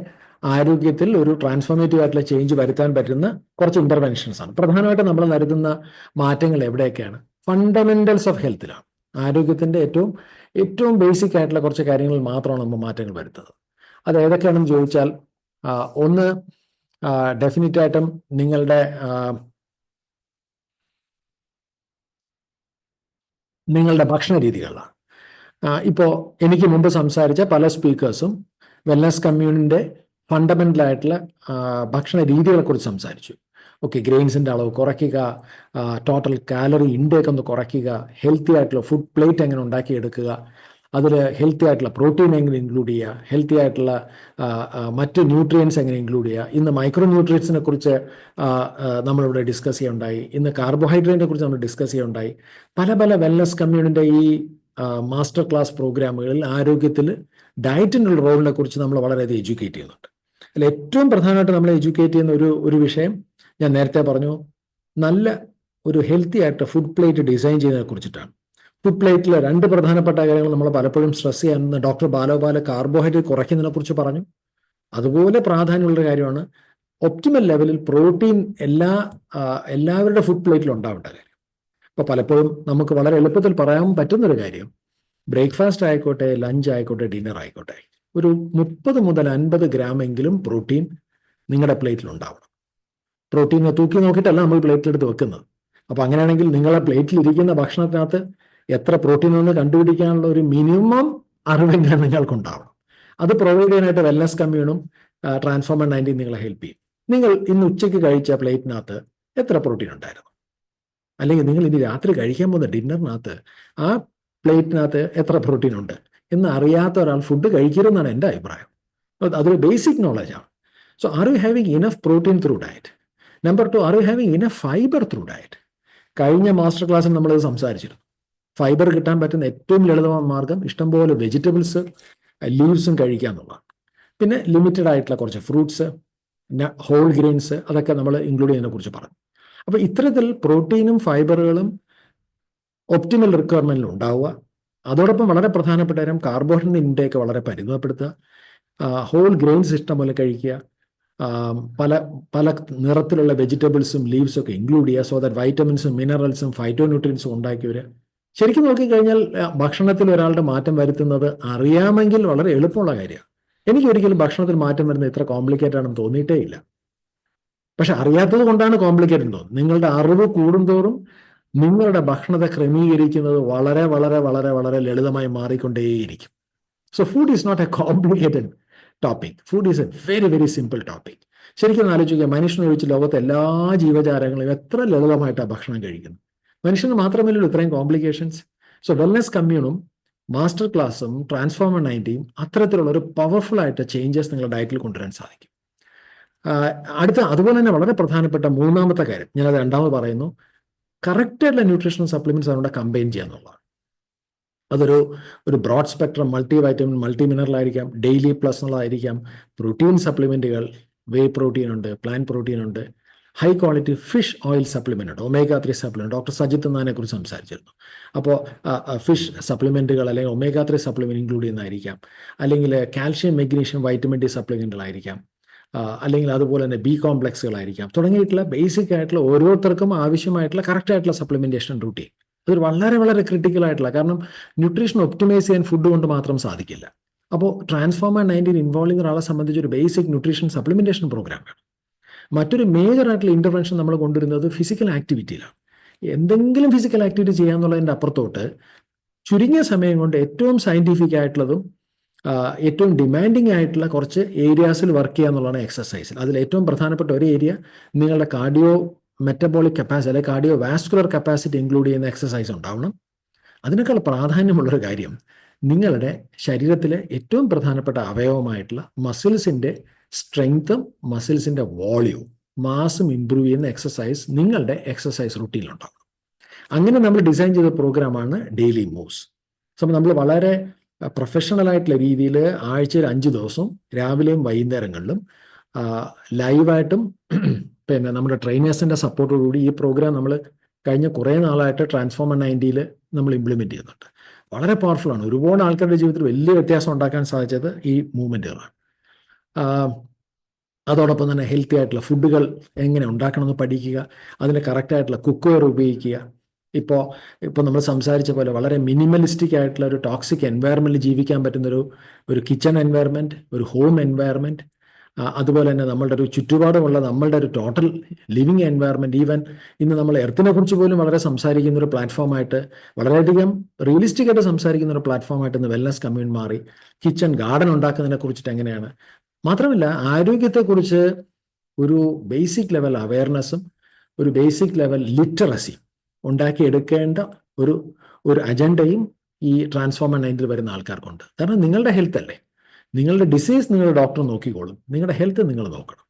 E: ആരോഗ്യത്തിൽ ഒരു ട്രാൻസ്ഫോർമേറ്റീവ് ആയിട്ടുള്ള ചേഞ്ച് വരുത്താൻ പറ്റുന്ന കുറച്ച് ഇന്റർവെൻഷൻസ് ആണ്. പ്രധാനമായിട്ടും നമ്മൾ വരുത്തുന്ന മാറ്റങ്ങൾ എവിടെയൊക്കെയാണ്? ഫണ്ടമെന്റൽസ് ഓഫ് ഹെൽത്തിലാണ്. ആരോഗ്യത്തിന്റെ ഏറ്റവും ബേസിക് ആയിട്ടുള്ള കുറച്ച് കാര്യങ്ങൾ മാത്രമാണ് നമ്മൾ മാറ്റങ്ങൾ വരുത്തുന്നത്. അത് ഏതൊക്കെയാണെന്ന് ചോദിച്ചാൽ, ഒന്ന് ഡെഫിനറ്റ് ആയിട്ടും നിങ്ങളുടെ ഭക്ഷണ രീതികളിലാണ്. ഇപ്പോൾ എനിക്ക് മുമ്പ് സംസാരിച്ച പല സ്പീക്കേഴ്സും വെൽനസ് കമ്മ്യൂണിന്റെ ഫണ്ടമെന്റൽ ആയിട്ടുള്ള ഭക്ഷണ രീതികളെ കുറിച്ച് സംസാരിച്ചു. ഗ്രെയിൻസിന്റെ അളവ് കുറയ്ക്കുക, ടോട്ടൽ കാലറി ഇൻടേക്ക് ഒന്ന് കുറയ്ക്കുക, ഹെൽത്തി ആയിട്ടുള്ള ഫുഡ് പ്ലേറ്റ് എങ്ങനെ ഉണ്ടാക്കിയെടുക്കുക, അതിൽ ഹെൽത്തി ആയിട്ടുള്ള പ്രോട്ടീൻ എങ്ങനെ ഇൻക്ലൂഡ് ചെയ്യുക, ഹെൽത്തി ആയിട്ടുള്ള മറ്റ് ന്യൂട്രിയൻസ് എങ്ങനെ ഇൻക്ലൂഡ് ചെയ്യുക. ഇന്ന് മൈക്രോ ന്യൂട്രിയൻസിനെ കുറിച്ച് നമ്മളിവിടെ ഡിസ്കസ് ചെയ്യുകയുണ്ടായി. ഇന്ന് കാർബോഹൈഡ്രേറ്റിനെ കുറിച്ച് നമ്മൾ ഡിസ്കസ് ചെയ്യുകയുണ്ടായി. പല വെൽനസ് കമ്മ്യൂണിന്റെ ഈ മാസ്റ്റർ ക്ലാസ് പ്രോഗ്രാമുകളിൽ ആരോഗ്യത്തിൽ ഡയറ്റിൻ്റെ റോളിനെ കുറിച്ച് നമ്മൾ വളരെയധികം എഡ്യൂക്കേറ്റ് ചെയ്യുന്നുണ്ട്. അതിൽ ഏറ്റവും പ്രധാനമായിട്ട് നമ്മൾ എഡ്യൂക്കേറ്റ് ചെയ്യുന്ന ഒരു വിഷയം ഞാൻ നേരത്തെ പറഞ്ഞു, നല്ല ഒരു ഹെൽത്തി ആയിട്ട് ഫുഡ് പ്ലേറ്റ് ഡിസൈൻ ചെയ്യുന്നതിനെ കുറിച്ചിട്ടാണ്. ഫുഡ് പ്ലേറ്റിൽ 2 പ്രധാനപ്പെട്ട കാര്യങ്ങൾ നമ്മൾ പലപ്പോഴും സ്ട്രെസ് ചെയ്യാൻ ഡോക്ടർ ബാലോപാല കാർബോഹൈഡ്രേറ്റ് കുറയ്ക്കുന്നതിനെ കുറിച്ച് പറഞ്ഞു. അതുപോലെ പ്രാധാന്യമുള്ള കാര്യമാണ് ഒപ്റ്റിമൽ ലെവലിൽ പ്രോട്ടീൻ എല്ലാവരുടെ ഫുഡ് പ്ലേറ്റിലും ഉണ്ടാവേണ്ട കാര്യം. അപ്പോൾ പലപ്പോഴും നമുക്ക് വളരെ എളുപ്പത്തിൽ പറയാൻ പറ്റുന്നൊരു കാര്യം, ബ്രേക്ക്ഫാസ്റ്റ് ആയിക്കോട്ടെ, ലഞ്ച് ആയിക്കോട്ടെ, ഡിന്നർ ആയിക്കോട്ടെ, ഒരു 30 മുതൽ 50 ഗ്രാമെങ്കിലും പ്രോട്ടീൻ നിങ്ങളുടെ പ്ലേറ്റിൽ ഉണ്ടാവണം. പ്രോട്ടീനെ തൂക്കി നോക്കിയിട്ടല്ല നമ്മൾ പ്ലേറ്റിലെടുത്ത് വെക്കുന്നത്. അപ്പോൾ അങ്ങനെയാണെങ്കിൽ നിങ്ങളെ പ്ലേറ്റിൽ ഇരിക്കുന്ന ഭക്ഷണത്തിനകത്ത് എത്ര പ്രോട്ടീൻ എന്ന് കണ്ടുപിടിക്കാനുള്ള ഒരു മിനിമം അറിവെങ്കിലും നിങ്ങൾക്കുണ്ടാവണം. അത് പ്രൊവൈഡ് ചെയ്യാനായിട്ട് വെൽനസ് കമ്മ്യൂണും ട്രാൻസ്ഫോമർ 90 നിങ്ങളെ ഹെൽപ്പ് ചെയ്യും. നിങ്ങൾ ഇന്ന് ഉച്ചയ്ക്ക് കഴിച്ച പ്ലേറ്റിനകത്ത് എത്ര പ്രോട്ടീൻ ഉണ്ടായിരുന്നു? അല്ലെങ്കിൽ നിങ്ങൾ ഇനി രാത്രി കഴിക്കാൻ പോകുന്ന ഡിന്നറിനകത്ത് ആ പ്ലേറ്റിനകത്ത് എത്ര പ്രോട്ടീൻ ഉണ്ട് എന്ന് അറിയാത്ത ഒരാൾ ഫുഡ് കഴിക്കരുതെന്നാണ് എൻ്റെ അഭിപ്രായം. അതൊരു ബേസിക് നോളജാണ്. So are you having enough protein through diet? Number 2, are you having enough fibre through diet? കഴിഞ്ഞ മാസ്റ്റർ ക്ലാസ്സിൽ നമ്മളത് സംസാരിച്ചിരുന്നു. ഫൈബർ കിട്ടാൻ പറ്റുന്ന ഏറ്റവും ലളിതമായ മാർഗം ഇഷ്ടംപോലെ വെജിറ്റബിൾസ്, ലീവ്സും കഴിക്കുക എന്നുള്ളതാണ്. പിന്നെ ലിമിറ്റഡ് ആയിട്ടുള്ള കുറച്ച് ഫ്രൂട്ട്സ്, ഹോൾ ഗ്രെയിൻസ്, അതൊക്കെ നമ്മൾ ഇൻക്ലൂഡ് ചെയ്യുന്നതിനെ കുറിച്ച് പറഞ്ഞു. അപ്പോൾ ഇത്തരത്തിൽ പ്രോട്ടീനും ഫൈബറുകളും ഒപ്റ്റിമൽ റിക്വയർമെന്റിൽ ഉണ്ടാവുക. അതോടൊപ്പം വളരെ പ്രധാനപ്പെട്ട കാര്യം കാർബോഹൈഡ്രേറ്റ് ഇൻടേക്ക് വളരെ പരിമിതപ്പെടുത്തുക. ഹോൾ ഗ്രെയിൻസ് ഇഷ്ടം പോലെ കഴിക്കുക. പല പല നിറത്തിലുള്ള വെജിറ്റബിൾസും ലീവ്സും ഒക്കെ ഇൻക്ലൂഡ് ചെയ്യുക. സോ ദാറ്റ് വൈറ്റമിൻസും മിനറൽസും ഫൈറ്റോന്യൂട്രിയൻസും ഉണ്ടാക്കി വരിക. ശരിക്കും നോക്കിക്കഴിഞ്ഞാൽ ഭക്ഷണത്തിൽ ഒരാളുടെ മാറ്റം വരുത്തുന്നത് അറിയാമെങ്കിൽ വളരെ എളുപ്പമുള്ള കാര്യമാണ്. എനിക്ക് ഒരിക്കലും ഭക്ഷണത്തിൽ മാറ്റം വരുന്നത് ഇത്ര കോംപ്ലിക്കേറ്റഡ് ആണെന്ന് തോന്നിയിട്ടേ ഇല്ല. പക്ഷെ അറിയാത്തത് കൊണ്ടാണ് കോംപ്ലിക്കേറ്റഡ് തോന്നുന്നത്. നിങ്ങളുടെ അറിവ് കൂടുന്തോറും നിങ്ങളുടെ ഭക്ഷണത്തെ ക്രമീകരിക്കുന്നത് വളരെ വളരെ വളരെ വളരെ ലളിതമായി മാറിക്കൊണ്ടേയിരിക്കും. So food is not a complicated topic. Food is a very very simple topic. ശരിക്കും ആലോചിക്കുക, മനുഷ്യനൊഴിച്ച് ലോകത്തെ എല്ലാ ജീവജാലങ്ങളും എത്ര ലളിതമായിട്ടാണ് ഭക്ഷണം കഴിക്കുന്നത്. മനുഷ്യന് മാത്രമല്ലല്ലോ ഇത്രയും കോംപ്ലിക്കേഷൻസ്. സോ വെൽനെസ് കമ്മ്യൂണും മാസ്റ്റർ ക്ലാസ്സും ട്രാൻസ്ഫോമർ 90യും അത്തരത്തിലുള്ള ഒരു പവർഫുൾ ആയിട്ട് ചേഞ്ചസ് നിങ്ങളുടെ ഡയറ്റിൽ കൊണ്ടുവരാൻ സാധിക്കും. അതുപോലെ തന്നെ വളരെ പ്രധാനപ്പെട്ട മൂന്നാമത്തെ കാര്യം, ഞാനത് രണ്ടാമത് പറയുന്നു, കറക്റ്റായിട്ടുള്ള ന്യൂട്രീഷണൽ സപ്ലിമെന്റ്സ് അതുകൊണ്ട് കമ്പൈൻ ചെയ്യുക എന്നുള്ളതാണ്. അതൊരു broad spectrum multi vitamin, multi mineral ആയിരിക്കാം, ഡെയിലി പ്ലസ് എന്നുള്ളതായിരിക്കാം, പ്രോട്ടീൻ സപ്ലിമെന്റുകൾ, വേ പ്രോട്ടീൻ ഉണ്ട്, പ്ലാൻ പ്രോട്ടീൻ ഉണ്ട്, high quality fish oil supplement ഉണ്ട്, omega-3 സപ്ലിമെന്റ്. ഡോക്ടർ സജിത്ത് നാനെ കുറിച്ച് സംസാരിച്ചിരുന്നു. അപ്പോൾ ഫിഷ് സപ്ലിമെന്റുകൾ അല്ലെങ്കിൽ omega-3 സപ്ലിമെന്റ് ഇൻക്ലൂഡ് ചെയ്യുന്നതായിരിക്കാം, അല്ലെങ്കിൽ കാൽഷ്യം, മെഗ്നീഷ്യം, വൈറ്റമിൻ ഡി സപ്ലിമെന്റുകളായിരിക്കാം, അല്ലെങ്കിൽ അതുപോലെ തന്നെ ബി കോംപ്ലക്സുകളായിരിക്കാം, തുടങ്ങിയിട്ടുള്ള ബേസിക് ആയിട്ടുള്ള ഓരോരുത്തർക്കും ആവശ്യമായിട്ടുള്ള കറക്റ്റ് ആയിട്ടുള്ള സപ്ലിമെന്റേഷൻ റൂട്ടീൻ. അതൊരു വളരെ വളരെ ക്രിട്ടിക്കൽ ആയിട്ടുള്ള, കാരണം ന്യൂട്രീഷൻ ഒപ്റ്റിമൈസ് ചെയ്യാൻ ഫുഡ് കൊണ്ട് മാത്രം സാധിക്കില്ല. അപ്പോൾ ട്രാൻസ്ഫോമർ 90 ഇൻവോൾവ് ചെയ്യുന്ന ഒരാളെ സംബന്ധിച്ച് ഒരു ബേസിക് ന്യൂട്രീഷൻ സപ്ലിമെന്റേഷൻ പ്രോഗ്രാം വേണം. മറ്റൊരു മേജർ ആയിട്ടുള്ള ഇന്റർവെൻഷൻ നമ്മൾ കൊണ്ടുവരുന്നത് ഫിസിക്കൽ ആക്ടിവിറ്റിയിലാണ്. എന്തെങ്കിലും ഫിസിക്കൽ ആക്ടിവിറ്റി ചെയ്യാന്നുള്ളതിൻ്റെ അപ്പുറത്തോട്ട് ചുരുങ്ങിയ സമയം കൊണ്ട് ഏറ്റവും സയന്റിഫിക് ആയിട്ടുള്ളതും ഏറ്റവും ഡിമാൻഡിങ് ആയിട്ടുള്ള കുറച്ച് ഏരിയാസിൽ വർക്ക് ചെയ്യുക എന്നുള്ളതാണ് എക്സസൈസിൽ. അതിൽ ഏറ്റവും പ്രധാനപ്പെട്ട ഒരു ഏരിയ നിങ്ങളുടെ കാർഡിയോ മെറ്റബോളിക് കപ്പാസിറ്റി അല്ലെങ്കിൽ കാർഡിയോ വാസ്കുലർ കപ്പാസിറ്റി ഇൻക്ലൂഡ് ചെയ്യുന്ന എക്സസൈസ് ഉണ്ടാവണം. അതിനേക്കാൾ പ്രാധാന്യമുള്ളൊരു കാര്യം നിങ്ങളുടെ ശരീരത്തിലെ ഏറ്റവും പ്രധാനപ്പെട്ട അവയവമായിട്ടുള്ള മസിൽസിൻ്റെ സ്ട്രെങ്ത്തും മസിൽസിൻ്റെ വോളിയവും മാസും ഇംപ്രൂവ് ചെയ്യുന്ന എക്സസൈസ് നിങ്ങളുടെ എക്സസൈസ് റുട്ടീനിലുണ്ടാവണം. അങ്ങനെ നമ്മൾ ഡിസൈൻ ചെയ്ത പ്രോഗ്രാമാണ് ഡെയിലി മൂവ്സ്. അപ്പോൾ നമ്മൾ വളരെ പ്രൊഫഷണൽ ആയിട്ടുള്ള രീതിയിൽ ആഴ്ചയിൽ 5 ദിവസവും രാവിലെയും വൈകുന്നേരങ്ങളിലും ലൈവായിട്ടും പിന്നെ നമ്മുടെ ട്രെയിനേഴ്സിൻ്റെ സപ്പോർട്ടോടുകൂടി ഈ പ്രോഗ്രാം നമ്മൾ കഴിഞ്ഞ കുറേ നാളായിട്ട് ട്രാൻസ്ഫോമർ 90യിൽ നമ്മൾ ഇംപ്ലിമെൻറ്റ് ചെയ്യുന്നുണ്ട്. വളരെ പവർഫുള്ളാണ്. ഒരുപാട് ആൾക്കാരുടെ ജീവിതത്തിൽ വലിയ വ്യത്യാസം ഉണ്ടാക്കാൻ സാധിച്ചത് ഈ മൂവ്മെൻറ്റുകളാണ്. അതോടൊപ്പം തന്നെ ഹെൽത്തി ആയിട്ടുള്ള ഫുഡുകൾ എങ്ങനെ ഉണ്ടാക്കണമെന്ന് പഠിക്കുക, അതിന് കറക്റ്റായിട്ടുള്ള കുക്ക്വെയർ ഉപയോഗിക്കുക. ഇപ്പോൾ നമ്മൾ സംസാരിച്ച പോലെ വളരെ മിനിമലിസ്റ്റിക് ആയിട്ടുള്ള ഒരു ടോക്സിക് എൻവയറമെൻറ്റിൽ ജീവിക്കാൻ പറ്റുന്നൊരു കിച്ചൺ എൻവയറമെൻറ്റ്, ഒരു ഹോം എൻവയറമെൻറ്റ്, അതുപോലെ തന്നെ നമ്മളുടെ ഒരു ചുറ്റുപാടുമുള്ള നമ്മളുടെ ഒരു ടോട്ടൽ ലിവിങ് എൻവയറമെൻറ്റ്, ഈവൻ ഇന്ന് നമ്മൾ എർത്തിനെ കുറിച്ച് പോലും വളരെ സംസാരിക്കുന്ന ഒരു പ്ലാറ്റ്ഫോമായിട്ട്, വളരെയധികം റിയലിസ്റ്റിക് ആയിട്ട് സംസാരിക്കുന്ന ഒരു പ്ലാറ്റ്ഫോമായിട്ട് ഇന്ന് വെൽനസ് കമ്മ്യൂൺ മാറി. കിച്ചൺ ഗാർഡൻ ഉണ്ടാക്കുന്നതിനെ കുറിച്ചിട്ട് എങ്ങനെയാണ്, മാത്രമല്ല ആരോഗ്യത്തെക്കുറിച്ച് ഒരു ബേസിക് ലെവൽ അവയർനെസ്സും ഒരു ബേസിക് ലെവൽ ലിറ്ററസി ഉണ്ടാക്കിയെടുക്കേണ്ട ഒരു അജണ്ടയും ഈ ട്രാൻസ്ഫോമർ 90 വരുന്ന ആൾക്കാർക്കുണ്ട്. കാരണം നിങ്ങളുടെ ഹെൽത്ത് അല്ലേ, നിങ്ങളുടെ ഡിസീസ് നിങ്ങളുടെ ഡോക്ടർ നോക്കിക്കോളും, നിങ്ങളുടെ ഹെൽത്ത് നിങ്ങൾ നോക്കണം.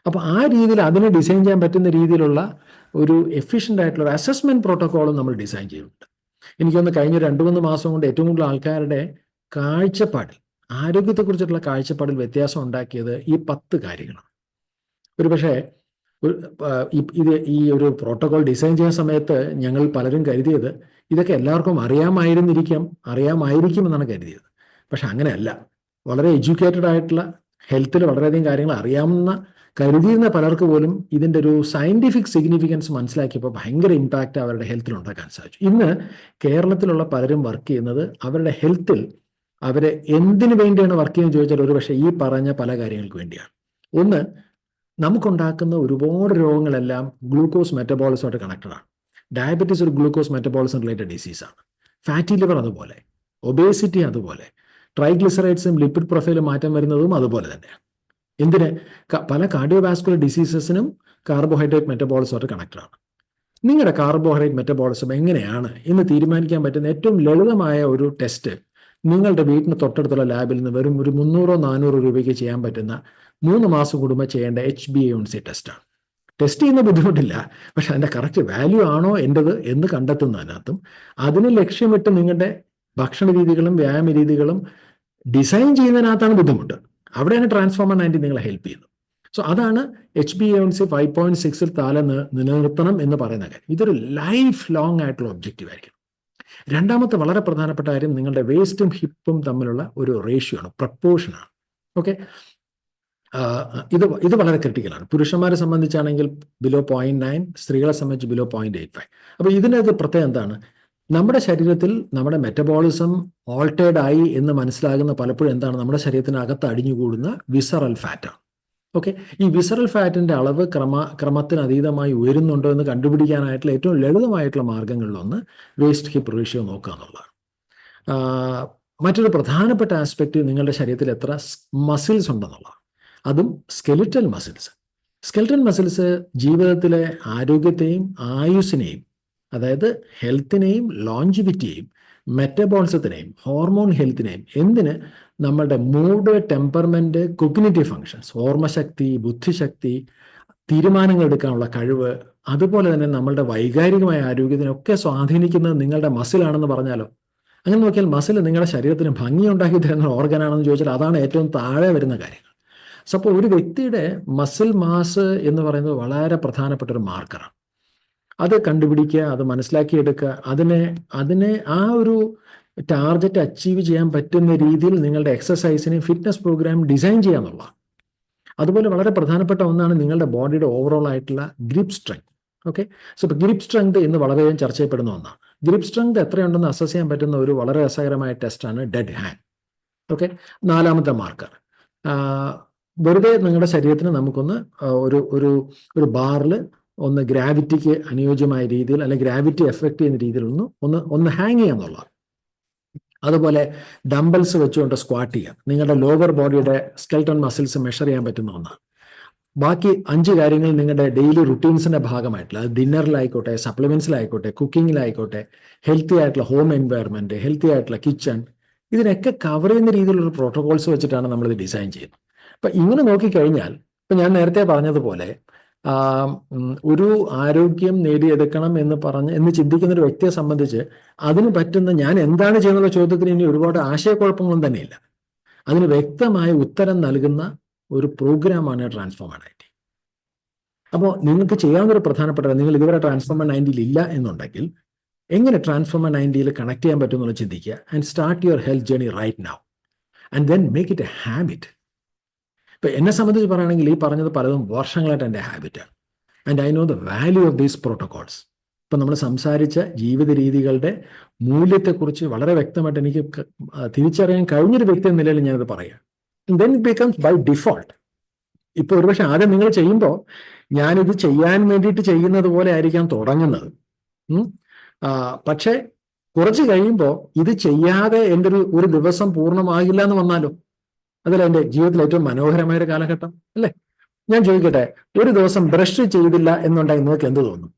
E: അപ്പോൾ ആ രീതിയിൽ അതിനെ ഡിസൈൻ ചെയ്യാൻ പറ്റുന്ന രീതിയിലുള്ള ഒരു എഫിഷ്യൻ്റ് ആയിട്ടുള്ള ഒരു അസസ്മെൻറ്റ് പ്രോട്ടോക്കോളും നമ്മൾ ഡിസൈൻ ചെയ്തിട്ടുണ്ട്. എനിക്കൊന്ന് കഴിഞ്ഞ 2-3 മാസം കൊണ്ട് ഏറ്റവും കൂടുതൽ ആൾക്കാരുടെ കാഴ്ചപ്പാടിൽ, ആരോഗ്യത്തെക്കുറിച്ചിട്ടുള്ള കാഴ്ചപ്പാടിൽ വ്യത്യാസം ഉണ്ടാക്കിയത് ഈ 10 കാര്യങ്ങളാണ്. ഒരു പക്ഷേ ഈ ഒരു പ്രോട്ടോകോൾ ഡിസൈൻ ചെയ്യുന്ന സമയത്ത് ഞങ്ങൾ പലരും കരുതിയത് ഇതൊക്കെ എല്ലാവർക്കും അറിയാമായിരിക്കും എന്നാണ് കരുതിയത്. പക്ഷെ അങ്ങനെയല്ല. വളരെ എഡ്യൂക്കേറ്റഡ് ആയിട്ടുള്ള, ഹെൽത്തിൽ വളരെയധികം കാര്യങ്ങൾ അറിയാവുന്ന കരുതിയിരുന്ന പലർക്ക് പോലും ഇതിൻ്റെ ഒരു സയൻറ്റിഫിക് സിഗ്നിഫിക്കൻസ് മനസ്സിലാക്കിയപ്പോൾ ഭയങ്കര ഇമ്പാക്റ്റ് അവരുടെ ഹെൽത്തിൽ ഉണ്ടാക്കാൻ സാധിച്ചു. ഇന്ന് കേരളത്തിലുള്ള പലരും വർക്ക് ചെയ്യുന്നത് അവരുടെ ഹെൽത്തിൽ അവരെ എന്തിനു വേണ്ടിയാണ് വർക്ക് ചെയ്യുന്നത് ചോദിച്ചാൽ ഒരു പക്ഷേ ഈ പറഞ്ഞ പല കാര്യങ്ങൾക്ക് വേണ്ടിയാണ്. ഒന്ന്, നമുക്കുണ്ടാക്കുന്ന ഒരുപാട് രോഗങ്ങളെല്ലാം ഗ്ലൂക്കോസ് മെറ്റബോളിസമായിട്ട് കണക്റ്റഡ് ആണ്. ഡയബറ്റീസ് ഒരു ഗ്ലൂക്കോസ് മെറ്റബോളിസം റിലേറ്റഡ് ഡിസീസാണ്. ഫാറ്റി ലിവർ അതുപോലെ, ഒബേസിറ്റി അതുപോലെ, ട്രൈഗ്ലിസറൈഡ്സും ലിപ്പിഡ് പ്രൊഫൈലും മാറ്റം വരുന്നതും അതുപോലെ തന്നെയാണ്. എന്തിന്? പല കാർഡിയോവാസ്കുലർ ഡിസീസസിനും കാർബോഹൈഡ്രേറ്റ് മെറ്റബോളിസമായിട്ട് കണക്റ്റഡ് ആണ്. നിങ്ങളുടെ കാർബോഹൈഡ്രേറ്റ് മെറ്റബോളിസം എങ്ങനെയാണ് എന്ന് തീരുമാനിക്കാൻ പറ്റുന്ന ഏറ്റവും ലളിതമായ ഒരു ടെസ്റ്റ് നിങ്ങളുടെ വീടിന് തൊട്ടടുത്തുള്ള ലാബിൽ നിന്ന് വെറും ഒരു 300-400 രൂപയ്ക്ക് ചെയ്യാൻ പറ്റുന്ന 3 മാസം കൂടുമ്പോൾ ചെയ്യേണ്ട HbA1c ടെസ്റ്റാണ്. ടെസ്റ്റ് ചെയ്യുന്ന ബുദ്ധിമുട്ടില്ല, പക്ഷെ അതിൻ്റെ കറക്റ്റ് വാല്യൂ ആണോ എൻ്റെത് എന്ന് കണ്ടെത്തുന്നതിനകത്തും അതിന് ലക്ഷ്യമിട്ട് നിങ്ങളുടെ ഭക്ഷണ രീതികളും വ്യായാമ രീതികളും ഡിസൈൻ ചെയ്യുന്നതിനകത്താണ് ബുദ്ധിമുട്ട്. അവിടെയാണ് ട്രാൻസ്ഫോമർ 90 നിങ്ങളെ ഹെൽപ്പ് ചെയ്യുന്നത്. സോ അതാണ് HbA1c 5.6-ൽ താഴെ നിലനിർത്തണം എന്ന് പറയുന്ന കാര്യം. ഇതൊരു ലൈഫ് ലോങ് ആയിട്ടുള്ള ഒബ്ജക്റ്റീവ് ആയിരിക്കും. രണ്ടാമത്തെ വളരെ പ്രധാനപ്പെട്ട കാര്യം നിങ്ങളുടെ വേസ്റ്റും ഹിപ്പും തമ്മിലുള്ള ഒരു റേഷ്യോ ആണ്, പ്രപ്പോർഷനാണ്. ഓക്കെ, ഇത് വളരെ ക്രിട്ടിക്കലാണ്. പുരുഷന്മാരെ സംബന്ധിച്ചാണെങ്കിൽ ബിലോ 0.9, സ്ത്രീകളെ സംബന്ധിച്ച് ബിലോ 0.85. അപ്പോൾ ഇതിനകത്ത് പ്രത്യേകം എന്താണ്? നമ്മുടെ ശരീരത്തിൽ നമ്മുടെ മെറ്റബോളിസം ഓൾട്ടേർഡ് ആയി എന്ന് മനസ്സിലാകുന്ന പലപ്പോഴും എന്താണ്? നമ്മുടെ ശരീരത്തിനകത്ത് അടിഞ്ഞുകൂടുന്ന വിസറൽ ഫാറ്റാണ്. ഓക്കെ, ഈ വിസറൽ ഫാറ്റിന്റെ അളവ് ക്രമത്തിന് അതീതമായി ഉയരുന്നുണ്ടോ എന്ന് കണ്ടുപിടിക്കാനായിട്ടുള്ള ഏറ്റവും ലളിതമായിട്ടുള്ള മാർഗങ്ങളിലൊന്ന് വേസ്റ്റ് ഹിപ്പ് റേഷ്യോ നോക്കുക എന്നുള്ളതാണ്. മറ്റൊരു പ്രധാനപ്പെട്ട ആസ്പെക്ട് നിങ്ങളുടെ ശരീരത്തിൽ എത്ര മസിൽസ് ഉണ്ടെന്നുള്ളതാണ്. അതും സ്കെലിറ്റൽ മസിൽസ്. സ്കെലിറ്റൽ മസിൽസ് ജീവിതത്തിലെ ആരോഗ്യത്തെയും ആയുസ്സിനെയും, അതായത് ഹെൽത്തിനെയും ലോഞ്ചിവിറ്റിയെയും മെറ്റബോളിസത്തിനെയും ഹോർമോൺ ഹെൽത്തിനെയും, എന്തിന് നമ്മളുടെ മൂഡ്, ടെമ്പർമെന്റ്, കൊഗ്നിറ്റീവ് ഫങ്ഷൻസ്, ഓർമ്മശക്തി, ബുദ്ധിശക്തി, തീരുമാനങ്ങൾ എടുക്കാനുള്ള കഴിവ്, അതുപോലെ തന്നെ നമ്മളുടെ വൈകാരികമായ ആരോഗ്യത്തിനൊക്കെ സ്വാധീനിക്കുന്നത് നിങ്ങളുടെ മസിലാണെന്ന് പറഞ്ഞാലോ? അങ്ങനെ നോക്കിയാൽ മസിൽ നിങ്ങളുടെ ശരീരത്തിന് ഭംഗി ഉണ്ടാക്കി തരുന്ന ഓർഗനാണെന്ന് ചോദിച്ചാൽ അതാണ് ഏറ്റവും താഴെ വരുന്ന കാര്യങ്ങൾ. സോ അപ്പോൾ ഒരു വ്യക്തിയുടെ മസിൽ മാസ് എന്ന് പറയുന്നത് വളരെ പ്രധാനപ്പെട്ട ഒരു മാർക്കറാണ്. അത് കണ്ടുപിടിക്കുക, അത് മനസ്സിലാക്കിയെടുക്കുക, അതിനെ ആ ഒരു ടാർഗറ്റ് അച്ചീവ് ചെയ്യാൻ പറ്റുന്ന രീതിയിൽ നിങ്ങളുടെ എക്സസൈസിനെയും ഫിറ്റ്നസ് പ്രോഗ്രാം ഡിസൈൻ ചെയ്യുക എന്നുള്ളതാണ്. അതുപോലെ വളരെ പ്രധാനപ്പെട്ട ഒന്നാണ് നിങ്ങളുടെ ബോഡിയുടെ ഓവറോൾ ആയിട്ടുള്ള ഗ്രിപ്പ് സ്ട്രെങ്ത്. ഓക്കെ, സോ ഇപ്പോൾ ഗ്രിപ്പ് സ്ട്രെങ്ത് ഇന്ന് വളരെയധികം ചർച്ച ചെയ്യപ്പെടുന്ന ഒന്നാണ്. ഗ്രിപ്പ് സ്ട്രെങ്ത് എത്രയുണ്ടെന്ന് അസസ് ചെയ്യാൻ പറ്റുന്ന ഒരു വളരെ രസകരമായ ടെസ്റ്റാണ് ഡെഡ് ഹാൻഡ്. ഓക്കെ, നാലാമത്തെ മാർക്കർ. വെറുതെ നിങ്ങളുടെ ശരീരത്തിന് നമുക്കൊന്ന് ഒരു ബാറിൽ ഒന്ന് ഗ്രാവിറ്റിക്ക് അനുയോജ്യമായ രീതിയിൽ അല്ലെങ്കിൽ ഗ്രാവിറ്റി എഫക്റ്റ് ചെയ്യുന്ന രീതിയിൽ ഒന്ന് ഹാങ് ചെയ്യുക എന്നുള്ളതാണ്. അതുപോലെ ഡംബൽസ് വെച്ചുകൊണ്ട് സ്ക്വാട്ട് ചെയ്യുക. നിങ്ങളുടെ ലോവർ ബോഡിയുടെ സ്കെൽട്ടൺ മസിൽസ് മെഷർ ചെയ്യാൻ പറ്റുന്ന ഒന്നാണ്. ബാക്കി 5 കാര്യങ്ങൾ നിങ്ങളുടെ ഡെയിലി റുട്ടീൻസിന്റെ ഭാഗമായിട്ടുള്ള, അത് ഡിന്നറിലായിക്കോട്ടെ, സപ്ലിമെന്റ്സിലായിക്കോട്ടെ, കുക്കിങ്ങിലായിക്കോട്ടെ, ഹെൽത്തി ആയിട്ടുള്ള ഹോം എൻവയറമെന്റ്, ഹെൽത്തി ആയിട്ടുള്ള കിച്ചൺ, ഇതിനൊക്കെ കവർ ചെയ്യുന്ന രീതിയിലുള്ള പ്രോട്ടോകോൾസ് വെച്ചിട്ടാണ് നമ്മളിത് ഡിസൈൻ ചെയ്യുന്നത്. അപ്പം ഇങ്ങനെ നോക്കിക്കഴിഞ്ഞാൽ, ഇപ്പം ഞാൻ നേരത്തെ പറഞ്ഞതുപോലെ ഒരു ആരോഗ്യം നേടിയെടുക്കണം എന്ന് ചിന്തിക്കുന്ന ഒരു വ്യക്തിയെ സംബന്ധിച്ച് അതിന് പറ്റുന്ന ഞാൻ എന്താണ് ചെയ്യുന്നുള്ള ചോദ്യത്തിന് ഇനി ഒരുപാട് ആശയക്കുഴപ്പങ്ങളും തന്നെയില്ല. അതിന് വ്യക്തമായ ഉത്തരം നൽകുന്ന ഒരു പ്രോഗ്രാമാണ് ട്രാൻസ്ഫോമർ 90. അപ്പോൾ നിങ്ങൾക്ക് ചെയ്യാവുന്ന ഒരു പ്രധാനപ്പെട്ട, നിങ്ങൾ ഇതുവരെ ട്രാൻസ്ഫോമർ 90 ഇല്ല എന്നുണ്ടെങ്കിൽ എങ്ങനെ ട്രാൻസ്ഫോമർ 90 കണക്ട് ചെയ്യാൻ പറ്റും എന്നുള്ളത് ചിന്തിക്കുക. And start your health journey right now and then make it a habit. ഇപ്പം എന്നെ സംബന്ധിച്ച് പറയുകയാണെങ്കിൽ ഈ പറഞ്ഞത് പലതും വർഷങ്ങളായിട്ട് എൻ്റെ ഹാബിറ്റാണ്. And I know the value of these protocols. ഇപ്പം നമ്മൾ സംസാരിച്ച ജീവിത രീതികളുടെ മൂല്യത്തെക്കുറിച്ച് വളരെ വ്യക്തമായിട്ട് എനിക്ക് തിരിച്ചറിയാൻ കഴിഞ്ഞൊരു വ്യക്തി എന്ന നിലയിൽ ഞാനത് പറയാം. Then it becomes by default. ഇപ്പോൾ ഒരുപക്ഷെ ആദ്യം നിങ്ങൾ ചെയ്യുമ്പോൾ ഞാനിത് ചെയ്യാൻ വേണ്ടിയിട്ട് ചെയ്യുന്നത് പോലെ ആയിരിക്കാം തുടങ്ങുന്നത്. പക്ഷേ കുറച്ച് കഴിയുമ്പോൾ ഇത് ചെയ്യാതെ എൻ്റെ ഒരു ദിവസം പൂർണ്ണമാകില്ല എന്ന് വന്നാലോ? അതല്ല എൻ്റെ ജീവിതത്തിൽ ഏറ്റവും മനോഹരമായ ഒരു കാലഘട്ടം അല്ലേ? ഞാൻ ചോദിക്കട്ടെ, ഒരു ദിവസം ബ്രഷ് ചെയ്തില്ല എന്നുണ്ടെങ്കിൽ നിങ്ങൾക്ക് എന്ത് തോന്നും?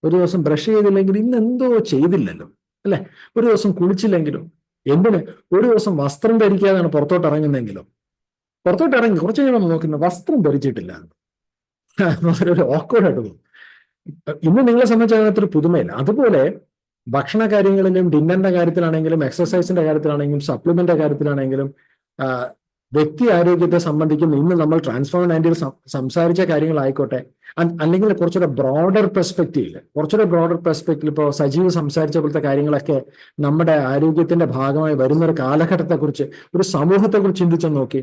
E: ഒരു ദിവസം ബ്രഷ് ചെയ്തില്ലെങ്കിൽ ഇന്ന് എന്തോ ചെയ്തില്ലല്ലോ അല്ലെ? ഒരു ദിവസം കുളിച്ചില്ലെങ്കിലും, എന്തിന് ഒരു ദിവസം വസ്ത്രം ധരിക്കാതെയാണ് പുറത്തോട്ട് ഇറങ്ങുന്നെങ്കിലും, പുറത്തോട്ട് ഇറങ്ങി കുറച്ച് കഴിയുമ്പോൾ നോക്കുന്നത് വസ്ത്രം ധരിച്ചിട്ടില്ല, ഒരു ഓക്വേർഡായിട്ട് തോന്നും. ഇന്ന് നിങ്ങളെ സംബന്ധിച്ച് അതിനകത്തൊരു പുതുമയില്ല. അതുപോലെ ഭക്ഷണ കാര്യങ്ങളിലും ഡിന്നറിന്റെ കാര്യത്തിലാണെങ്കിലും എക്സസൈസിന്റെ കാര്യത്തിലാണെങ്കിലും സപ്ലിമെന്റിന്റെ കാര്യത്തിലാണെങ്കിലും വ്യക്തി ആരോഗ്യത്തെ സംബന്ധിക്കുന്ന ഇന്ന് നമ്മൾ ട്രാൻസ്ഫോമർ 90 സംസാരിച്ച കാര്യങ്ങളായിക്കോട്ടെ, അല്ലെങ്കിൽ കുറച്ചുകൂടെ ബ്രോഡർ പെർസ്പെക്റ്റീവ് ഇപ്പോൾ സജീവ് സംസാരിച്ച പോലത്തെ കാര്യങ്ങളൊക്കെ നമ്മുടെ ആരോഗ്യത്തിന്റെ ഭാഗമായി വരുന്ന ഒരു കാലഘട്ടത്തെക്കുറിച്ച്, ഒരു സമൂഹത്തെക്കുറിച്ച് ചിന്തിച്ചു നോക്കി.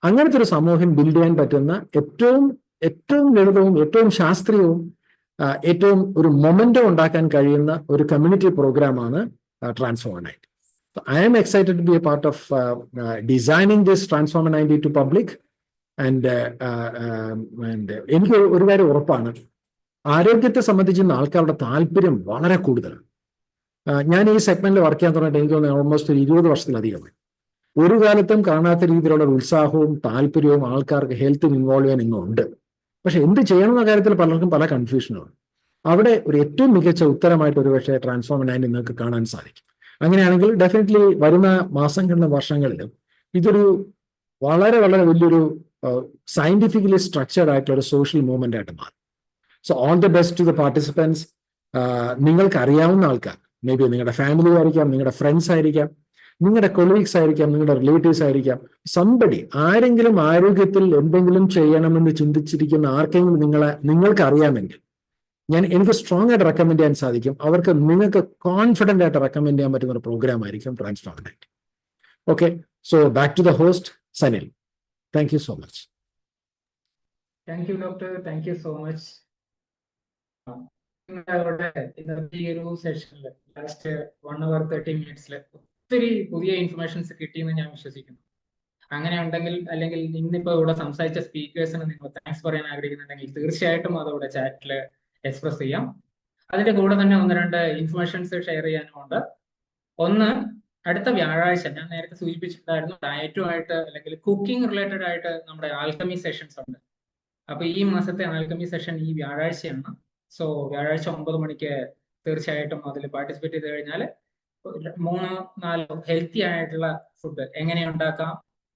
E: അങ്ങനത്തെ ഒരു സമൂഹം ബിൽഡ് ചെയ്യാൻ പറ്റുന്ന ഏറ്റവും ലളിതവും ഏറ്റവും ശാസ്ത്രീയവും ഏറ്റവും ഒരു മൊമെന്റം ഉണ്ടാക്കാൻ കഴിയുന്ന ഒരു കമ്മ്യൂണിറ്റി പ്രോഗ്രാമാണ് transformer 90. So I am excited to be a part of designing this Transformer 90 to public and എനിക്ക് ഒരു കാര്യം ഉറപ്പാണ്, ആരോഗ്യത്തെ സംബന്ധിക്കുന്ന ആൾക്കാരുടെ താല്പര്യം വളരെ കൂടുതലാണ്. ഞാൻ ഈ സെഗ്മെന്റിൽ വർക്ക് ചെയ്യാൻ തുടങ്ങിയിട്ട് എനിക്ക് തോന്നുന്നു ഓൾമോസ്റ്റ് 20 വർഷത്തിലധികമായി. ഒരു കാലത്തും കാണാത്ത രീതിയിലുള്ള ഒരു ഉത്സാഹവും താല്പര്യവും ആൾക്കാർക്ക് ഹെൽത്തിൽ ഇൻവോൾവ് ചെയ്യാൻ ഇന്നുണ്ട്. പക്ഷെ എന്ത് ചെയ്യണമെന്ന കാര്യത്തിൽ പലർക്കും പല കൺഫ്യൂഷനുമാണ്. അവിടെ ഒരു ഏറ്റവും മികച്ച ഉത്തരമായിട്ട് ഒരു പക്ഷേ ട്രാൻസ്ഫോം 9 നിങ്ങൾക്ക് കാണാൻ സാധിക്കും. അങ്ങനെയാണെങ്കിൽ ഡെഫിനറ്റ്ലി വരുന്ന മാസങ്ങളിലും വർഷങ്ങളിലും ഇതൊരു വളരെ വളരെ വലിയൊരു സയന്റിഫിക്കലി സ്ട്രക്ചർഡ് ആയിട്ടുള്ള ഒരു സോഷ്യൽ മൂവ്മെന്റ് ആയിട്ട് മാറും. So all the best to the participants. നിങ്ങൾക്ക് അറിയാവുന്ന ആൾക്കാർ, മേ ബി നിങ്ങളുടെ ഫാമിലി ആയിരിക്കാം, നിങ്ങളുടെ ഫ്രണ്ട്സ് ആയിരിക്കാം, നിങ്ങളുടെ കൊളീഗ്സ് ആയിരിക്കാം, നിങ്ങളുടെ റിലേറ്റീവ്സ് ആയിരിക്കാം, സംബടി ആരെങ്കിലും ആരോഗ്യത്തിൽ എന്തെങ്കിലും ചെയ്യണമെന്ന് ചിന്തിച്ചിരിക്കുന്ന ആർക്കെങ്കിലും നിങ്ങൾക്ക് അറിയാമെങ്കിൽ എനിക്ക് സ്ട്രോങ് ആയിട്ട് റെക്കമെൻഡ് ചെയ്യാൻ സാധിക്കും. അവർക്ക് നിങ്ങൾക്ക് കോൺഫിഡന്റ് ആയിട്ട് റെക്കമെൻഡ് ചെയ്യാൻ പറ്റുന്ന ഒരു പ്രോഗ്രാം ആയിരിക്കും transform 9. Okay, so back to the host Sanil. Thank you so much.
F: Thank you doctor, thank you so much. ഇന്നത്തെ ഈ ഒരു സെഷനിൽ ലാസ്റ്റ് 1 hour 30 minutes ഒത്തിരി പുതിയ ഇൻഫർമേഷൻസ് കിട്ടിയെന്ന് ഞാൻ വിശ്വസിക്കുന്നു. അങ്ങനെ ഉണ്ടെങ്കിൽ, അല്ലെങ്കിൽ ഇന്നിപ്പോ ഇവിടെ സംസാരിച്ച സ്പീക്കേഴ്സിന് നിങ്ങൾ താങ്ക്സ് പറയാൻ ആഗ്രഹിക്കുന്നുണ്ടെങ്കിൽ തീർച്ചയായിട്ടും അതോടെ ചാറ്റിൽ എക്സ്പ്രസ് ചെയ്യാം. അതിന്റെ കൂടെ തന്നെ 1-2 ഇൻഫർമേഷൻസ് ഷെയർ ചെയ്യാനുമുണ്ട്. ഒന്ന്, അടുത്ത വ്യാഴാഴ്ച ഞാൻ നേരത്തെ സൂചിപ്പിച്ചിട്ടുണ്ടായിരുന്നു, ഡയറ്റുമായിട്ട് അല്ലെങ്കിൽ കുക്കിംഗ് റിലേറ്റഡ് ആയിട്ട് നമ്മുടെ ആൽക്കമി സെഷൻസ് ഉണ്ട്. അപ്പൊ ഈ മാസത്തെ ആൽക്കമി സെഷൻ ഈ വ്യാഴാഴ്ചയാണ്. സോ വ്യാഴാഴ്ച 9 മണിക്ക് തീർച്ചയായിട്ടും അതിൽ പാർട്ടിസിപ്പേറ്റ് ചെയ്ത് കഴിഞ്ഞാൽ 3-4 ഹെൽത്തി ആയിട്ടുള്ള ഫുഡ് എങ്ങനെ ഉണ്ടാക്കാം,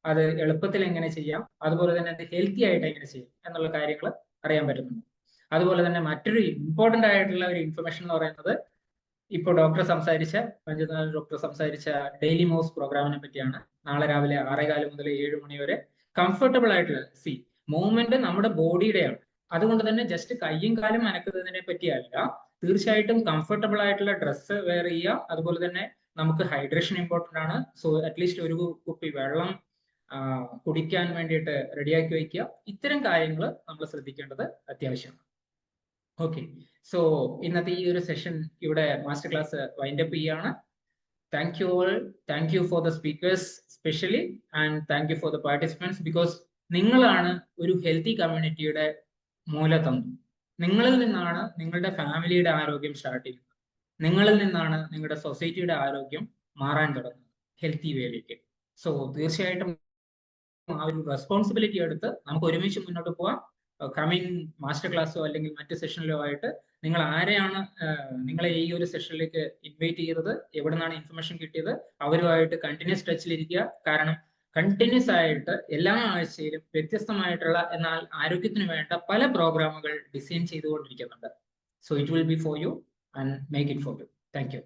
F: അത് എളുപ്പത്തിൽ എങ്ങനെ ചെയ്യാം, അതുപോലെ തന്നെ അത് ഹെൽത്തി ആയിട്ട് എങ്ങനെ ചെയ്യാം എന്നുള്ള കാര്യങ്ങൾ അറിയാൻ പറ്റുന്നുണ്ട്. അതുപോലെ തന്നെ മറ്റൊരു ഇമ്പോർട്ടന്റ് ആയിട്ടുള്ള ഒരു ഇൻഫർമേഷൻ എന്ന് പറയുന്നത്, ഇപ്പോൾ പഞ്ചനാഥ് ഡോക്ടർ സംസാരിച്ച ഡെയിലി മോസ് പ്രോഗ്രാമിനെ പറ്റിയാണ്. നാളെ രാവിലെ 6:15 മുതൽ 7 മണി വരെ കംഫർട്ടബിൾ ആയിട്ടുള്ള മൂവ്മെന്റ് നമ്മുടെ ബോഡിയുടെയാണ്. അതുകൊണ്ട് തന്നെ ജസ്റ്റ് കയ്യും കാലും അനക്കുന്നതിനെ പറ്റിയല്ല, തീർച്ചയായിട്ടും കംഫർട്ടബിൾ ആയിട്ടുള്ള ഡ്രസ്സ് വെയർ ചെയ്യുക. അതുപോലെ തന്നെ നമുക്ക് ഹൈഡ്രേഷൻ ഇമ്പോർട്ടന്റ് ആണ്. സോ അറ്റ്ലീസ്റ്റ് ഒരു കുപ്പി വെള്ളം കുടിക്കാൻ വേണ്ടിയിട്ട് റെഡിയാക്കി വയ്ക്കുക. ഇത്തരം കാര്യങ്ങൾ നമ്മൾ ശ്രദ്ധിക്കേണ്ടത് അത്യാവശ്യമാണ്. ഓക്കെ, സോ ഇന്നത്തെ ഈ ഒരു സെഷൻ ഇവിടെ മാസ്റ്റർ ക്ലാസ് വൈൻഡ് അപ്പ് ചെയ്യാണ്. Thank you all. Thank you for the speaker's specially, and thank you for the participants. Because നിങ്ങളാണ് ഒരു ഹെൽത്തി കമ്മ്യൂണിറ്റിയുടെ മൂലതന്ത്രം. നിങ്ങളിൽ നിന്നാണ് നിങ്ങളുടെ ഫാമിലിയുടെ ആരോഗ്യം സ്റ്റാർട്ട് ചെയ്യുന്നത്. നിങ്ങളിൽ നിന്നാണ് നിങ്ങളുടെ സൊസൈറ്റിയുടെ ആരോഗ്യം മാറാൻ തുടങ്ങുന്നത് ഹെൽത്തി വേയിലേക്ക്. സോ തീർച്ചയായിട്ടും ആ ഒരു റെസ്പോൺസിബിലിറ്റി എടുത്ത് നമുക്ക് ഒരുമിച്ച് മുന്നോട്ട് പോവാം. കമ്മിങ് മാസ്റ്റർ ക്ലാസ്സോ അല്ലെങ്കിൽ മറ്റ് സെഷനിലോ ആയിട്ട് നിങ്ങൾ ആരെയാണ് നിങ്ങളെ ഈ ഒരു സെഷനിലേക്ക് ഇൻവൈറ്റ് ചെയ്തത്, എവിടെ നിന്നാണ് ഇൻഫർമേഷൻ കിട്ടിയത്, അവരുമായിട്ട് കണ്ടിന്യൂസ് ടച്ചിലിരിക്കുക. കാരണം കണ്ടിന്യൂസ് ആയിട്ട് എല്ലാ ആഴ്ചയിലും വ്യത്യസ്തമായിട്ടുള്ള എന്നാൽ ആരോഗ്യത്തിന് വേണ്ട പല പ്രോഗ്രാമുകൾ ഡിസൈൻ ചെയ്തുകൊണ്ടിരിക്കുന്നുണ്ട്. So it will be for you and make it for you. Thank U.